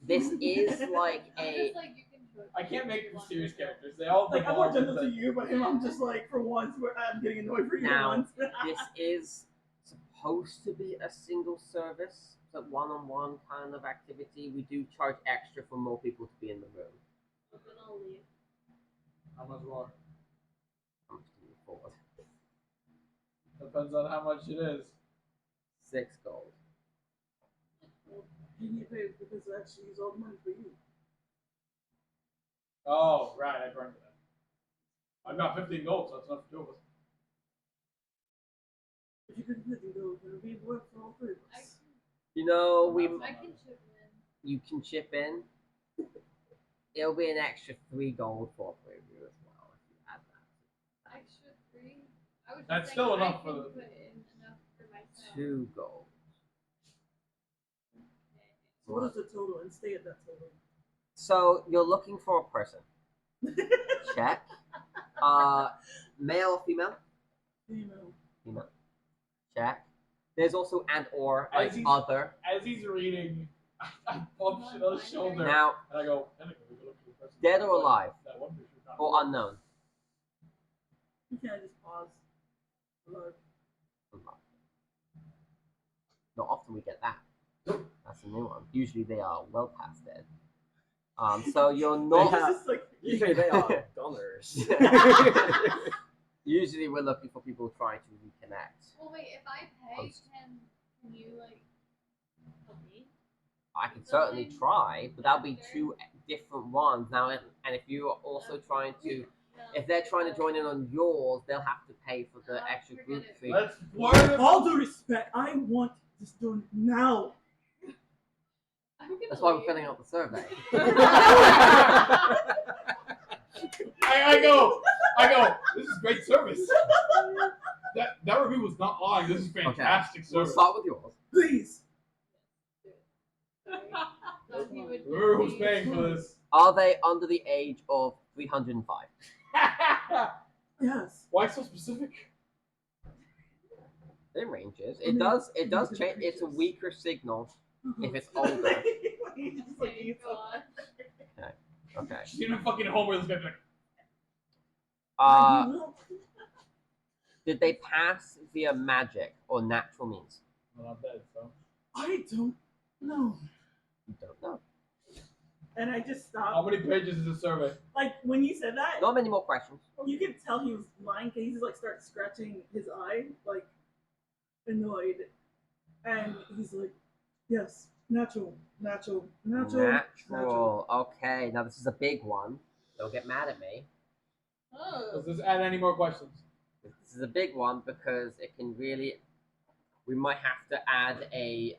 this is like I'm a. just like, you can show I can't make if you want mysterious to. characters. They all Like, I'm more devolve gentle to into- you, but him, I'm just like, for once, where I'm getting annoyed for you Now, once. This is supposed to be a single service, so one-on-one kind of activity. We do charge extra for more people to be in the room. Then I'll leave. How much more? How much can you afford? Depends on how much it is. 6 gold. You need to pay because I actually use all the money for you. Oh, right. I burned it. I've got 15 gold, so that's enough for 2 of us. If you could really go, it would be worth for all three of I us. You know, I can chip in. you can chip in. It'll be an extra 3 gold for 3 of you as well if you add that. Extra 3. I was just That's saying still I enough can for the- put in enough for myself. 2 gold. So what is the total? And stay at that total. So you're looking for a person. Check. Male or female? You know. Female. Check. There's also and or like As he's- other. As he's reading, I bump shit on his shoulder. Now, and I go, "Annika, we can look for the person." dead or alive? That one picture got Or me. unknown? You can't just pause. Look. Not often we get that. That's a new one. Usually they are well past dead. So you're It's not. just like, Usually they are goners. Usually we're looking for people trying to reconnect. Well, wait, if I pay, Post. can you, like, help me? I can certainly try, but that'll be 2 different ones now. And if you are also trying to, No. if they're trying to join in on yours, they'll have to pay for the Oh, extra forget group it. fee. Let's learn it. all due respect, I want this done now. I'm gonna That's why we're leave. filling out the survey. I go, this is great service. That review was not lying. This is fantastic We'll service. start with yours. Please. Sorry. Thought he would Remember who's be- paying for this. Are they under the age of 305? Yes. Why so specific? It ranges. I mean, It does these change. It's a creatures. weaker signal if it's older. He's just like, Thank he's God. Okay. She's even fucking Homer. This guy's like, Uh, You will. did they pass via magic or natural means? well, I'm dead, so. I don't know. You don't know. And I just How stopped. many pages is this survey? Like, when you said that, Not many more questions. you could tell he was lying because he just, like, started scratching his eye, like, annoyed. And he's like, yes, natural. Natural. Okay. Now this is a big one. Don't get mad at me. Oh. Does this add any more questions? This is a big one because it can really. We might have to add a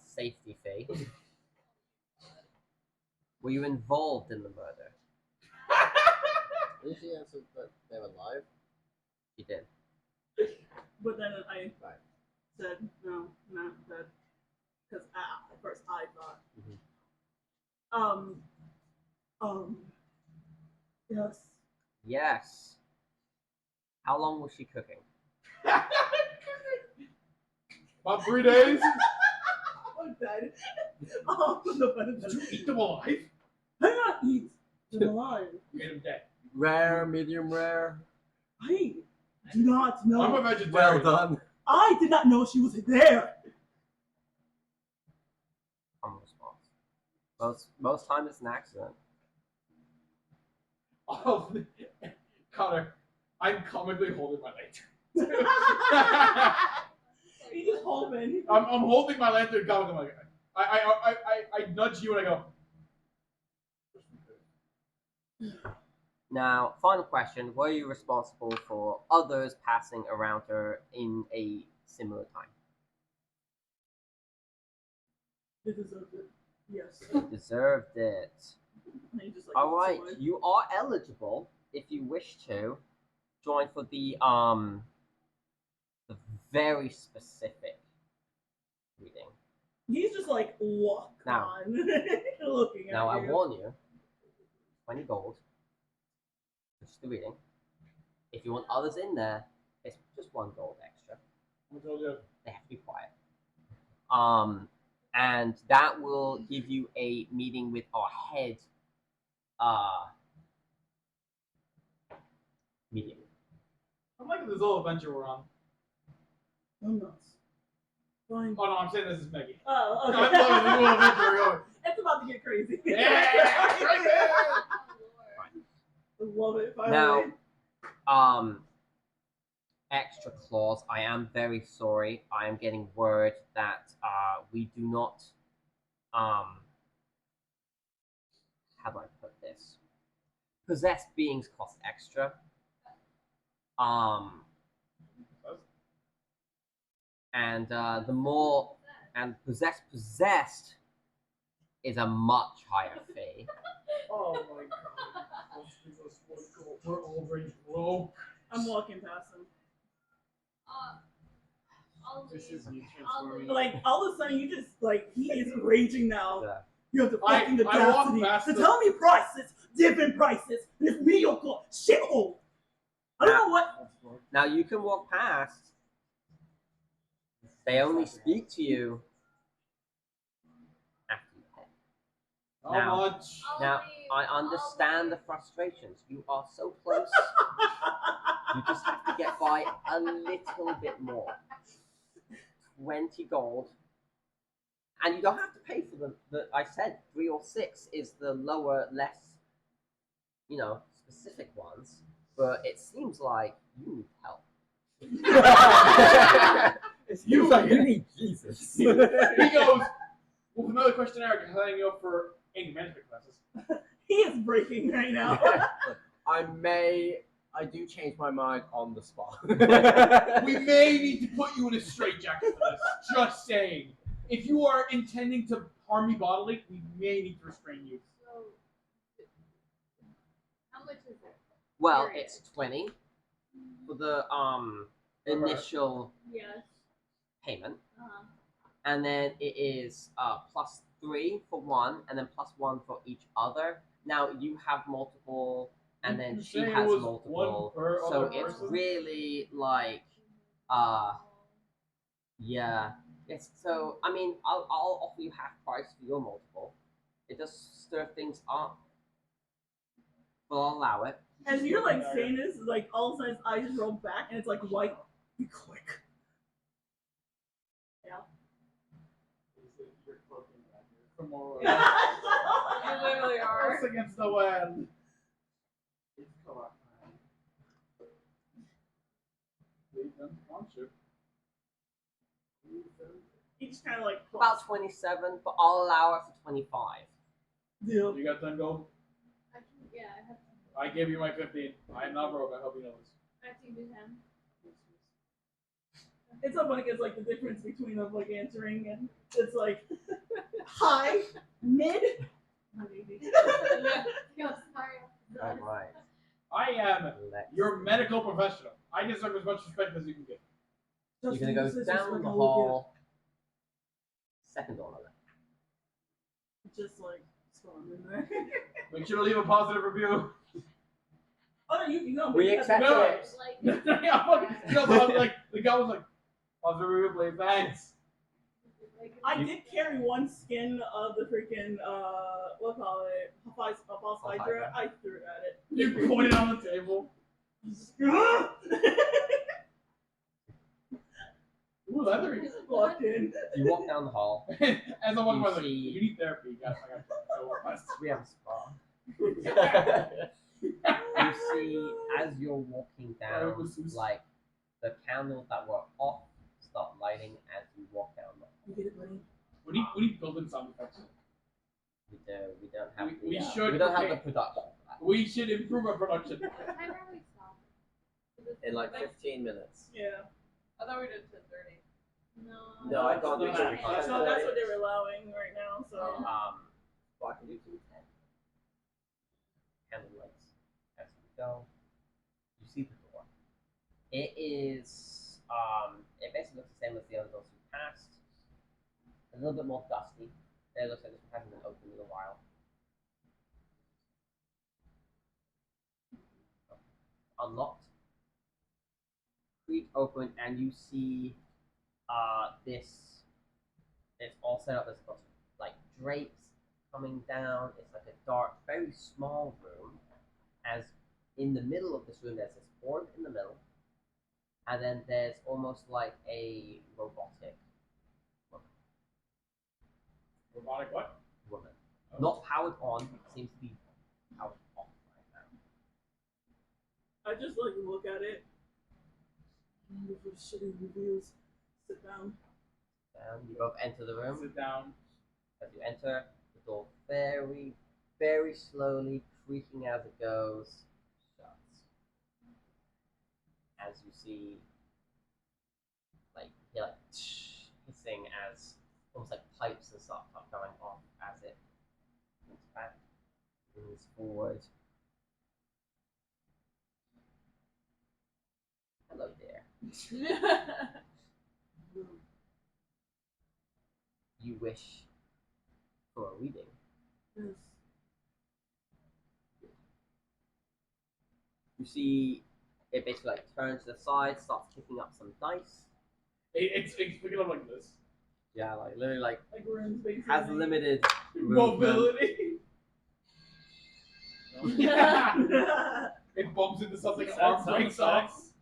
safety fee. Were you involved in the murder? Usually answered that they're alive. You did. But then I Right. said, no, not that. Because at first I thought. Yes. Yes. How long was she cooking? About 3 days? I'm dead. Oh, no, Did you eat them alive? I did not eat them alive. You made them dead. Rare, medium rare. I do not know. I'm a Well vegetarian. done. I did not know she was there. Most time it's an accident. Oh, Connor, I'm comically holding my lantern. You just hold it. I'm holding my lantern comically. Like, I nudge you and I go. Now, final question: were you responsible for others passing around her in a similar time? They deserved it. Yes. Deserved it. And he just, like, All walks right, away. you are eligible if you wish to join for the very specific reading. He's just like, walk Now- on. Looking at Now, I you. warn you, 20 gold, just the reading. If you want others in there, it's just 1 gold extra. They have to be quiet. And that will give you a meeting with our head medium. I'm liking this little adventure we're on. I'm nuts. Fine. Oh no, I'm saying this is Meggie. Oh, okay. I'm loving this little adventure we're going. It's about to get crazy. Yeah, right there. I love it. Now, Finally. extra clause. I am very sorry. I am getting word that we do not how do I put this? Possessed beings cost extra. And the more and possessed is a much higher fee. Oh my god. We're all rage broke. I'm walking past him. I'll This leave. is you I'll transforming. leave. Like, all of a sudden, you just, like, he is raging now. Yeah. You have the I- fucking I walk audacity past to the- tell me prices, different prices, in this mediocre shithole. I don't know what. Now you can walk past. They only speak to you after you pay. How Now- much? I'll Now, leave. I understand the frustrations. You are so close. You just have to get by a little bit more. 20 gold. And you don't have to pay for the I said 3 or 6 is the lower, less, specific ones. But it seems like you need help. It seems like you need Jesus. he goes, with another questionnaire signing you up for anger management classes. He is breaking right now. I do change my mind on the spot. We may need to put you in a straitjacket for this. Just saying. If you are intending to harm me bodily, we may need to restrain you. So, how much is it? Well, Period. it's 20 for the initial Yes. payment. Uh-huh. And then it is plus 3 for one, and then plus 1 for each other. Now you have multiple, and You then can she say it has was multiple. one per So other it's person? really like, yeah. It's so. I mean, I'll offer you half price for your multiple. It does stir things up, but I'll allow it. As you're like saying this, like all of a sudden his eyes just roll back and it's like white. You click. Yeah. Come on. You literally are. Us against the wind. Leave them conscious. He just kind of like About 27, but I'll allow it for 25. deal. You got 10 gold? I can, yeah, I have to. I gave you my 15. I am not broke. I hope you know this. I have to do 10. It's so funny because like the difference between of like answering and it's like high, mid. Yo, sorry. All right. I am Let's. your medical professional. I deserve as much respect as you can get. You're gonna go down the hall. Second door on it. Just like storm in there. Make sure to leave a positive review. Oh no, you know. We you have accept to- No. it. Like, Yeah, fuck. But like the guy was like, positive review, please, thanks. I did carry one skin of the freaking what call it, false hydra. I threw it at it. You pointed on the table. What Ooh, leathery. Just walked in. You walk down the hall. As I'm walking You by, like, see- you need therapy. I got We have a spa. You see, as you're walking down, masseuse. like the candles that were off start lighting as you walk down the hall. You get it, buddy. We need built-in sound effects. We don't have We the should- we don't have okay. the production for that. We should improve our production. What time are we stopping? In like 15 minutes. Yeah. I thought we did 10:30. No. No, I can't do No, that. no, So that's what they're allowing right now. So Well, I can do 2:10. Candle lights as we go. You see the door. It is it basically looks the same as the other doors we passed. A little bit more dusty. It looks like this one hasn't been opened in a while. Unlocked. Creak open and you see this it's all set up as a bunch of like drapes coming down. It's like a dark, very small room. As in the middle of this room there's this board in the middle. And then there's almost like a robotic Robotic what? woman. Not powered on, seems to be powered off right now. I just like look at it. Before shitty reviews, sit down. You both enter the room. Sit down. As you enter, the door very, very slowly, creaking as it goes, shuts. As you see, like, you hear like hissing as almost like pipes and stuff are going off as it moves back, moves forward. Hello there. You wish for a reading. Yes. You see it basically like turns to the side, starts kicking up some dice. It's picking up like this. Yeah, like literally like Like rooms basically. has limited movement. Mobility. It bumps into something, Sad arm sound breaks off. effects.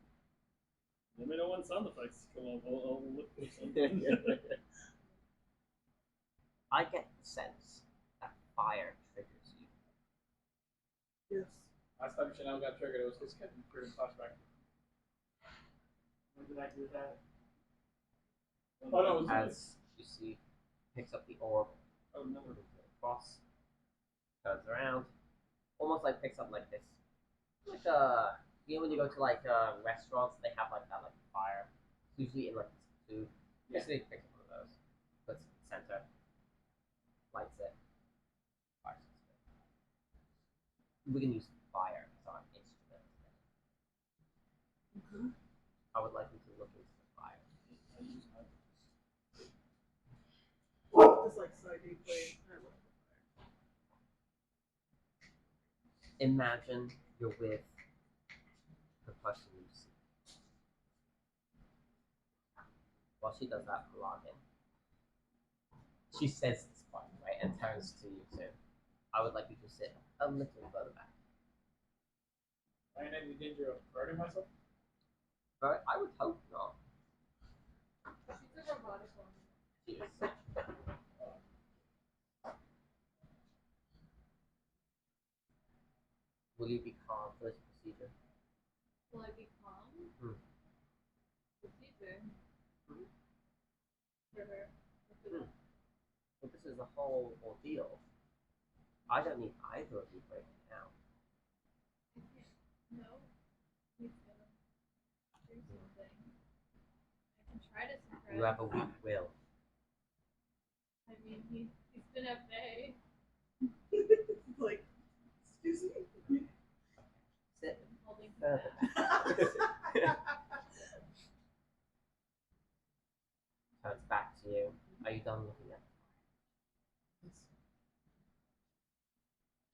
Let me know when sound effects come up. I'll look for some. I get the sense that fire triggers you. Yes. Last time Chanel got triggered, it was because Kevin created a flashback. When did I do that? Oh no, it was As you see, picks up the orb, Oh no. across, turns around, almost like picks up like this. Like you know when you go to like restaurants, they have like that like fire. It's usually in like this tube. Yeah. Basically picks up one of those, puts it in the center, lights it, fires it. We can use fire as our instrument. I would like you to look into the fire. Just like side gameplay. I love Imagine you're with the person you see. While she does that login, she says this part, right, and turns to you too. I would like you to sit a little further back. I ain't in the danger of hurting myself. But I would hope not. She's a robotic one. She is. Will you be calm for this procedure? Will I be calm? Procedure. Hmm. For her. Hmm. Well, this is a whole ordeal. I don't need either of you breaking out. No. He's gonna do something. I can try to suppress. You have a weak will. I mean, he's been at bay. it. Like, excuse me. Sit I'm holding him further back. back. Turns back to you. Are you done looking at it?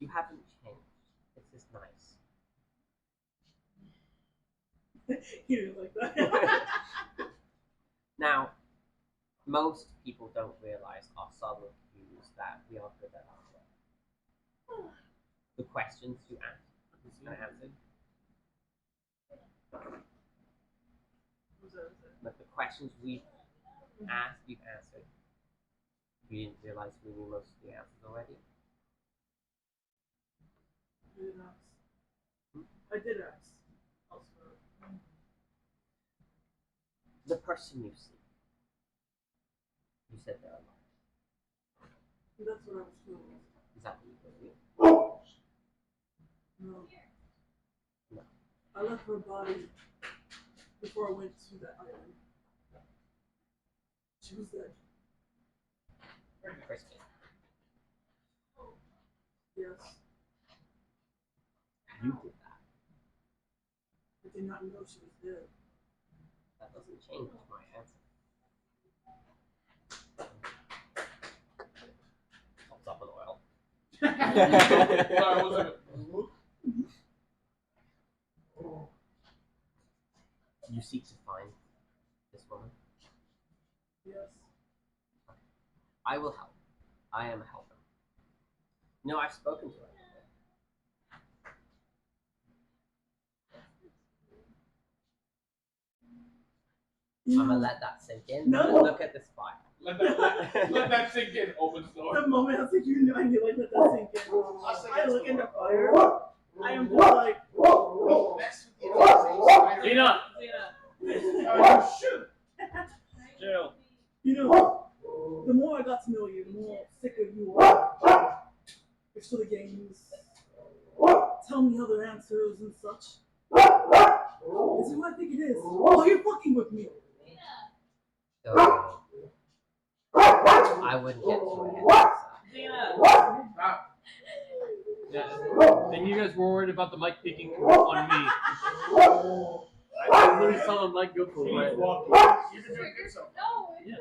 You haven't changed. This is nice. You didn't like that. Now, most people don't realize our subtle cues that we are good at our work. The questions you ask, I answered. Was that? Like the questions we asked, you've answered. You didn't realize we knew most of the answers already. I did ask. I did ask. Elsewhere. The person you see. You said they're alive. That's what I was told. Is that what you believe? No. No. I left her body before I went to that island. She was dead. Crispy. Yes. You did that. I did not know she was dead. That doesn't change my answer. Tops up in oil. Sorry, what was it? You seek to find this woman. Yes. I will help. I am a helper. No, I've spoken to her. You I'm know, gonna let that sink in. No. Look at this fire. Let that sink in. Open the door. the moment I was like, you know, I knew like let that sink in. I look in the fire. I am just like, Tina! Oh, shoot. Jill. you know, the more I got to know you, the more sicker you are. You're still the games. Tell me other answers and such. This is who I think it is. Oh, you're fucking with me. So, I wouldn't get too ahead of myself. Stop. Yeah. And you guys were worried about the mic peeking on me. I literally saw the mic go for it. You can do it yourself. No, Yeah.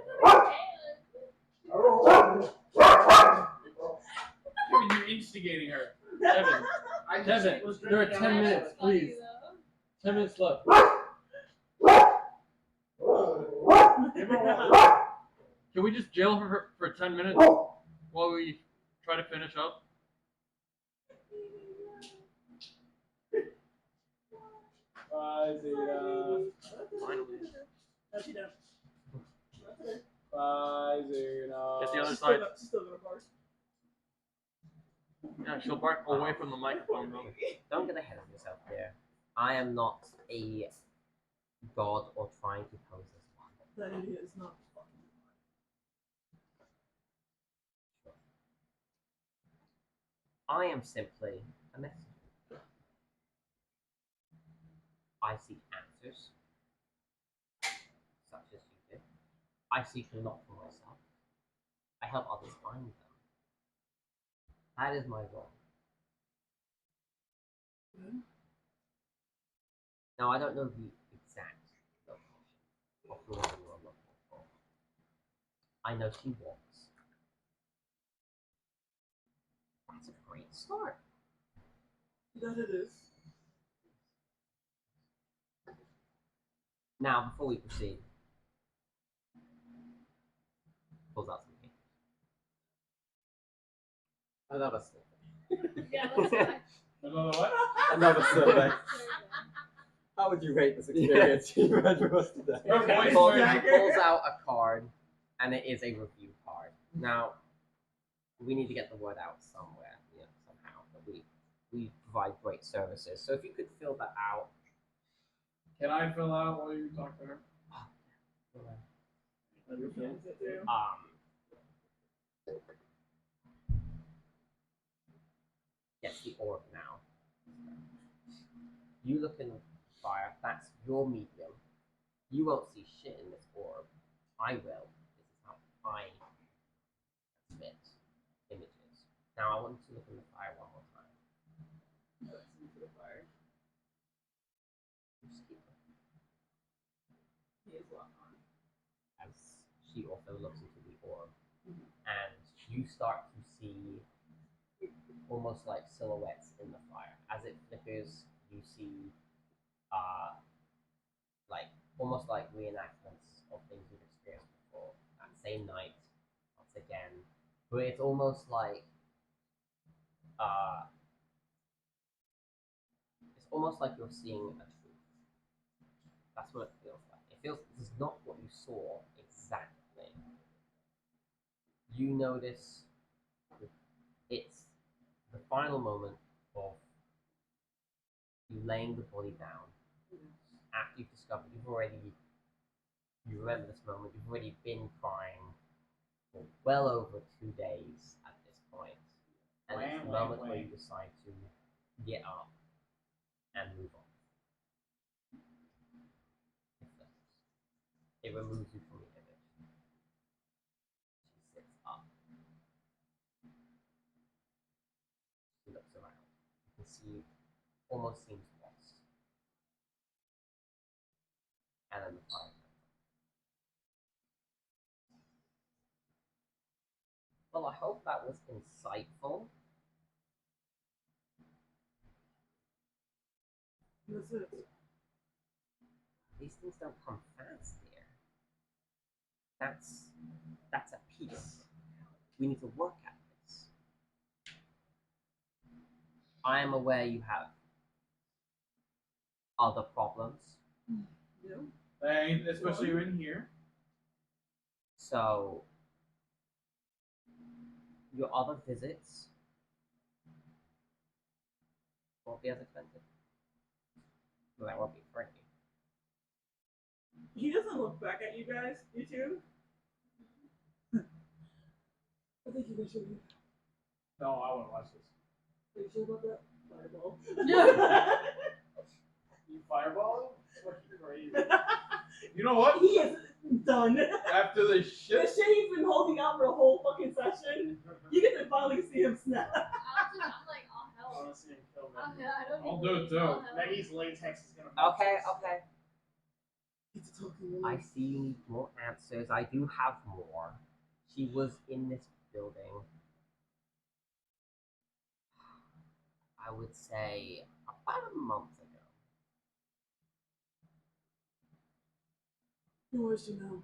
You're instigating her. Kevin, I just Kevin, was there are drinking 10 down. minutes, please. 10 minutes left. Can we just jail her for 10 minutes while we try to finish up? Bye, Zeta. Finally. That's you know. Bye, Zeta. Get the other She's side. still gonna bark. Yeah, she'll bark away from the microphone though. Don't get ahead of yourself here. I am not a god or trying to pose as one. That idiot is not fucking. I am simply a messenger. I seek answers, such as you did. I seek them not for myself. I help others find them. That is my role. Now, I don't know the exact location of the one you are looking for. I know she walks. That's a great start. That it is. Now, before we proceed, pulls out some papers. Another survey. Yeah, let's go. Another what? Another survey. Survey. How would you rate this experience? You read for us today. Her He voice pulls, very- he pulls out a card, and it is a review card. Now, we need to get the word out somewhere, somehow. But we provide great services. So if you could fill that out. Can I fill out while you talk to her? Yes, the orb now. You look in the fire. That's your medium. You won't see shit in this orb. I will. This is how I transmit images. Now I want you to look in the fire one more time. That's into the fire. Just keep looking. He is locked on. As she also looks into the orb, and you start to see almost like silhouettes in the fire. As it flickers, you see like almost like reenactments of things you've experienced before. That same night, once again. But it's almost like you're seeing a truth. That's what it feels like. It feels this is not what you saw exactly. you notice that it's the final moment of you laying the body down after you've discovered you remember this moment, you've already been crying for well over 2 days at this point. And it's the moment where you decide to get up and move on. It removes you from the image. She sits up. She looks around. You can see almost seems lost. And then the fire comes on. Well, I hope that was insightful. That's it. These things don't come fast here. That's a piece. We need to work at this. I am aware you have other problems. Yeah. And especially in here. So your other visits won't be as expensive. Well, that won't be free. He doesn't look back at you guys, you two. I think you guys should leave. No, I want to watch this. Are you sure about that? Fireball. You fireball? Fucking crazy. You know what? He is done. After the The shit. shit he's been holding out for the whole fucking session, you get to finally see him snap. I'm like, I'll I help. want to see him kill I them. don't I'll need do it too. I'll help. Maggie's latex is gonna. Okay. Get to talking I see you need more answers. I do have more. She was in this building. I would say about a month ago. Where is she now?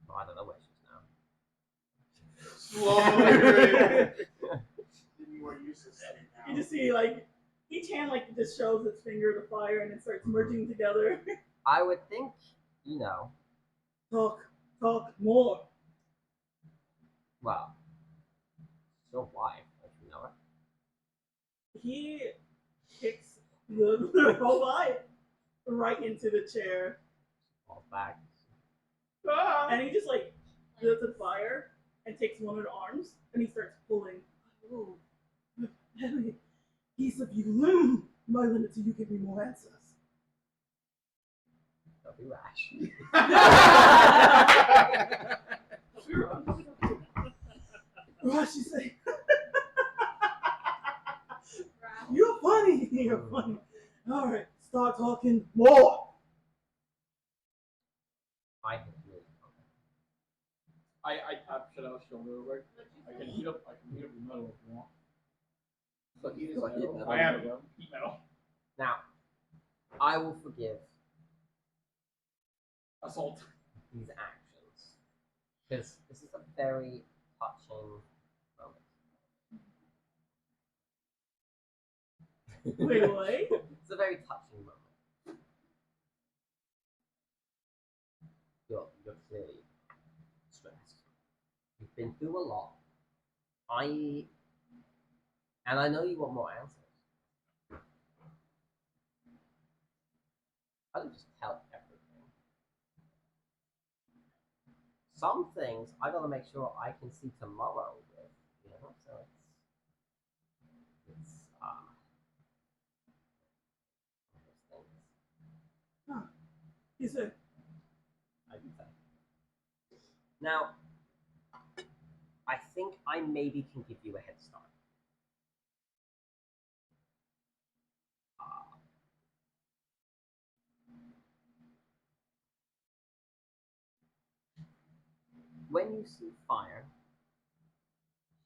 Well, I don't know where she's now. Slowly. More useless thing now. You just see, like, each hand, like, just shows its finger to fire and it starts merging together. I would think, you know, Talk more. well, your wife, don't you know it? He kicks the robot right into the chair. Falls back. Ah. And he just, like, does the fire and takes one of the arms and he starts pulling. Oh, every piece of you, my limit till you give me more answers. Don't be rash. What she say? You're funny. You're funny. All right, start talking more. I think you is. I tap shit out shoulder real quick. I can heat up the metal if you want. But Heat is go ahead, metal. metal. I have heat metal. Now, I will forgive Assault. these actions because this is a very touching moment. Wait, what? It's a very touching moment. You're clearly stressed. You've been through a lot. And I know you want more answers. I don't just tell everything. Some things I gotta make sure I can see tomorrow with, you know, so it's those things. He said, I do that. Now, I think I maybe can give you a head start. When you see fire,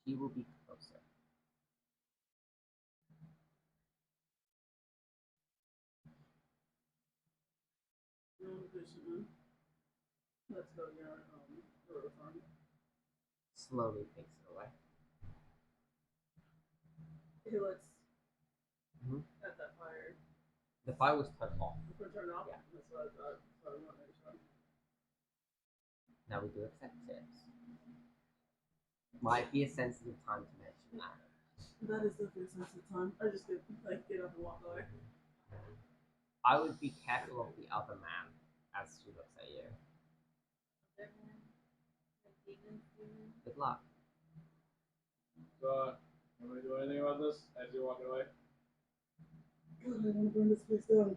she will be closer. let's go, your farm. Slowly takes it away. He looks Mhm. at that fire. The fire was turned off. Before turn off? Yeah. That's what I thought. So I want to make sure. Now we do accept tips. Might be a sensitive time to mention that. That is definitely a sensitive time. I just get up and walk away. I would be careful of the other man as she looks at you. Good luck. So, want to do anything about this as you're walking away? God, I want to burn this place down.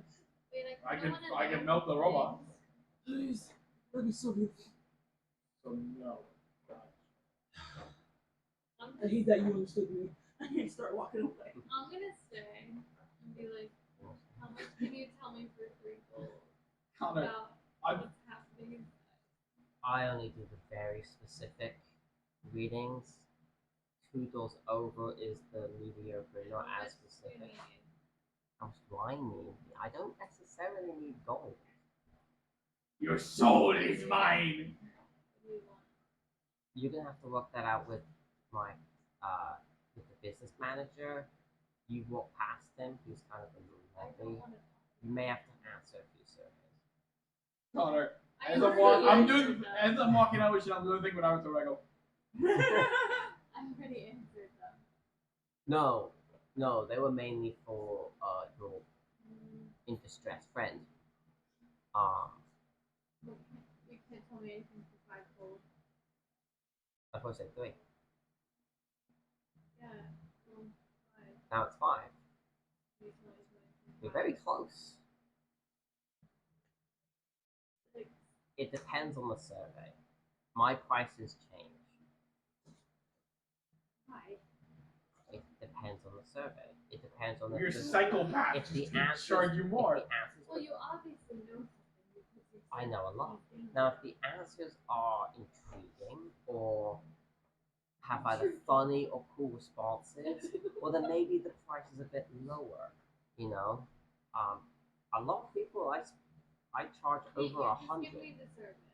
Wait, I can melt the robot. Please, that'd be so beautiful. So no. I hate that you understood me. I can't start walking away. I'm gonna stay and be like, how much can you tell me for 3 gold Connor, about I'm- what's happening inside? I only do the very specific readings. 2 doors over is the mediocre, not How as much do you specific. need? How much do I need? I don't necessarily need gold. Your soul is mine. What do you want? You're gonna have to work that out with my with the business manager. You walk past him, he's kind of a little I don't lengthy. want to. You may have to answer a few surveys. Connor, I as already I'm answered them. as I'm walking out with you, I'm doing the thing when I was I go. I already answered them. No, they were mainly for your in distress friend. You can't tell me anything for 5 gold. I thought I said 3. Yeah, well, 5. Now it's 5. You tell me anything for You're 5. very close. Like, It depends on the survey. My prices change. why? It depends on the survey. It depends on the Your the- psychopath if the just answers, charge you more. If the answers, Well, you obviously know something because you I said know a lot. these things. Now, if the answers are intriguing or have either funny or cool responses, well, then maybe the price is a bit lower. You know, a lot of people I charge Can't you over just 100. give me the survey?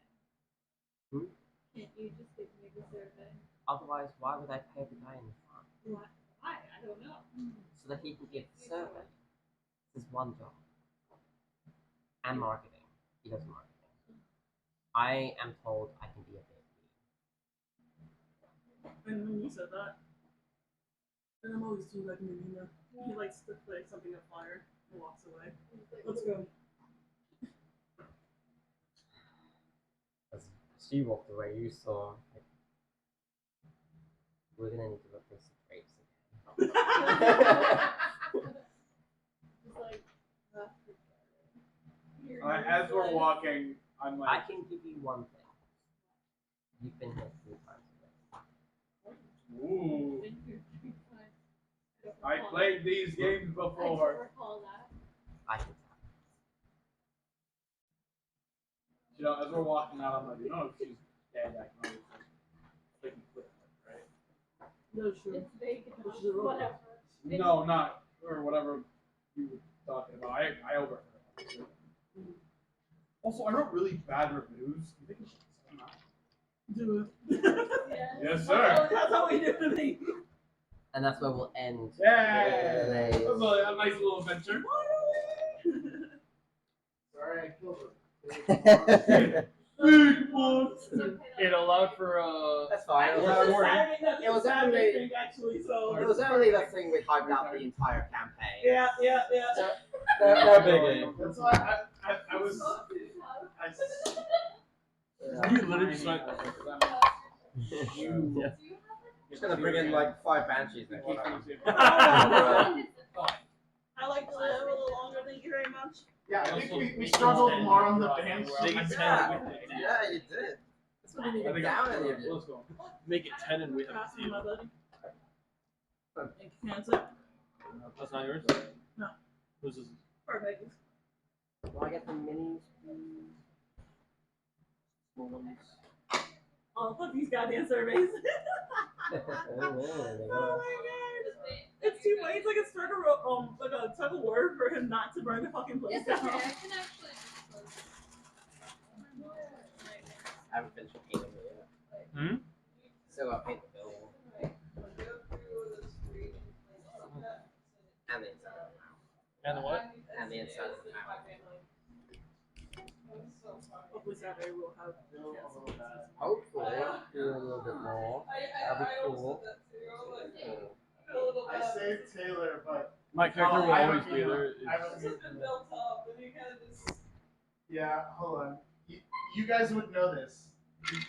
Hmm? Can't you just give me the survey? Otherwise, why would I pay the guy in the front Why? I don't know. so that he can give the survey? This is one job. And marketing. He does marketing. I am told I can be a bit mean. And when you said that, and I'm always too like Nina. He likes to play something on fire and walks away. Let's go. As she walked away, you saw. Like, we're gonna need to replace the drapes again. Just like, As we're walking, I'm I like, can give you one thing. You've been here 3 times already. ooh, been here 3 times. don't I recall played these games that. I don't before. recall that. I can tell. You know, as we're walking out, I'm like, you know, if she's dead, I can always just click and click, right? No, sure. It's vague Which enough. is a robot. Whatever. No, not or whatever you were talking about. I overheard. Also, I wrote really bad reviews. You think you should say that? Do it. Yeah. Yes, sir. That's how we do it. And that's where we'll end. Yeah, Yay. that was a nice little adventure. Sorry, I killed her. Big ones. It's okay It though. allowed for That's fine. It It was was, It was only- thing actually, so It was only the thing we hyped out the entire campaign. yeah. no biggie. That's why I was. You literally just went. Yeah. Do you have Just gonna bring in like 5 banshees and keep them. I like to live a little longer. Thank you very much. Yeah, I think we struggled more on the band. Make it 10. Yeah, you did. That's what I didn't get down any of you. Let's go. Make it 10 and we have Pass a me my zero. buddy. Thank you, Cancer. That's not yours? No. Who's this? Perfect. Do I get the minis, please? Small ones. Oh, fuck these goddamn surveys. Oh, Oh my god. It's too funny. It's like a tug of war for him not to burn the fucking place It's okay. down. I can actually just close it. I haven't finished painting it yet. Hmm? Still gotta paint the building. And the inside of the house. And the what? And the inside of the house. hopefully Saturday we'll have a chance to see some. Hopefully, do a little bit more. That'd be cool. I saved Taylor, but My character will I always don't be mean- there. I don't It's mean- just been built up, and you kind of just. yeah, hold on. You guys would know this.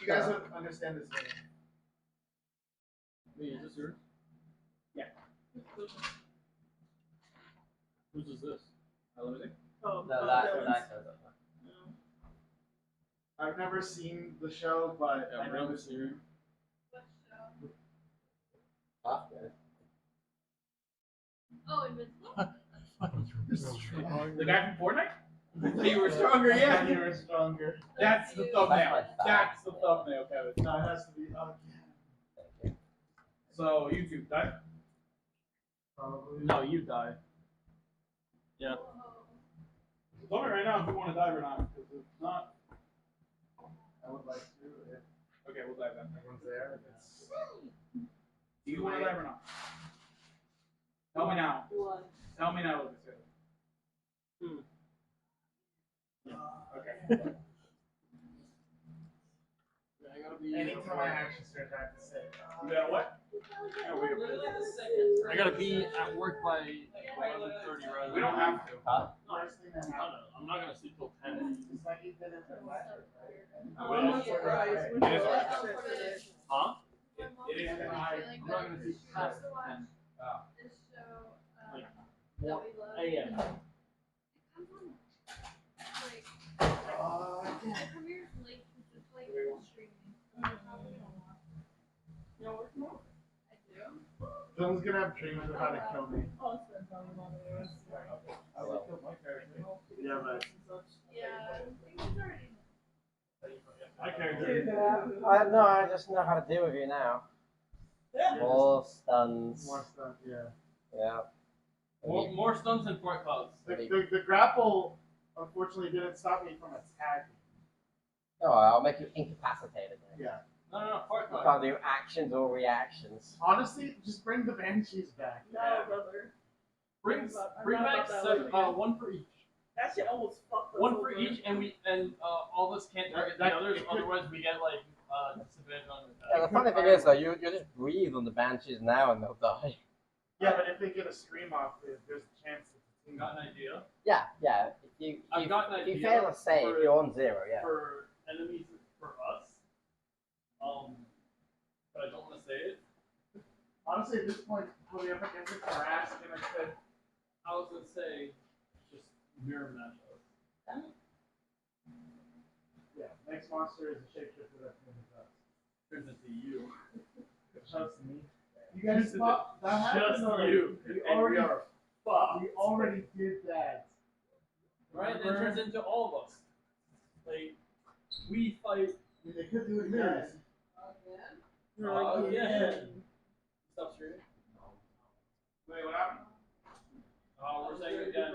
You guys would understand this game. Wait, is this yours? Yeah. Whose is this? Let me see. Oh, No, that Dylan's. goes up. No. I've never seen the show, but Yeah, I know Realm this Series. What show? Fuck it. Oh, Invincible? The guy from Fortnite? You were stronger, yeah. You were stronger. That's the thumbnail. That's the thumbnail, Kevin. No, it has to be. Oh, yeah. So YouTube, die. Probably. No, you die. Yeah. Tell me right now if you want to dive or not, because if not, I would like to. If okay, we'll dive then. everyone's there. It's... Do you want to dive or not? Tell me now. Tell me now, Lucas. Okay. I gotta be. Anytime I actually start, I have to say. You got what? Literally the second. I gotta be at work by 11:30 rather. We don't have to. Huh? First thing that happens. I'm not gonna sleep till 10. It's like you did it at last week, right? I'm not surprised. We It is did already that done. shit today. Huh? It is. I'm not gonna sleep past 10. This show, Like, that we love. AM. It comes on, like, it premieres late because it's like streaming. So I probably don't watch it. You don't work tomorrow? I do. Someone's gonna have dreams of how to kill me. Oh, it's been telling me about it. I will kill my character. Yeah, but Yeah, I think it's already. My character. I just know how to deal with you now. Yeah. More stuns. more stuff. Yeah. Yeah. More stunts than Fort Clouds. The grapple unfortunately didn't stop me from attacking. Oh, I'll make you incapacitated. Then. Yeah. No, Fort You Clouds. can't do actions or reactions. Honestly, just bring the banshees back. No, brother. Bring I'm back not about seven, that one for each. That shit almost fucked us One over. for each, and all of us can't target the That- others. it could- Otherwise, we get like disadvantage on Yeah, the funny thing is though, you just breathe on the banshees now and they'll die. Yeah, but if they get a stream off, there's a chance that the team. Got an idea Yeah. If I've got an if you idea fail a save, for- you're on 0. Yeah. for enemies for us. But I don't want to say it. Honestly, at this point, we'll be up against it for ass, and I said, I was gonna say just mirror match us. yeah, next monster is a shapeshifter that turns us. Turns into you. Just me. You guys thought that happened Just already. you. We And already, we are fucked. we already did that. Right? Then it Remember? turns into all of us. Like we fight. I mean, they could do it again. You're like, Yeah. Stop streaming. Wait, what happened? We're saying again.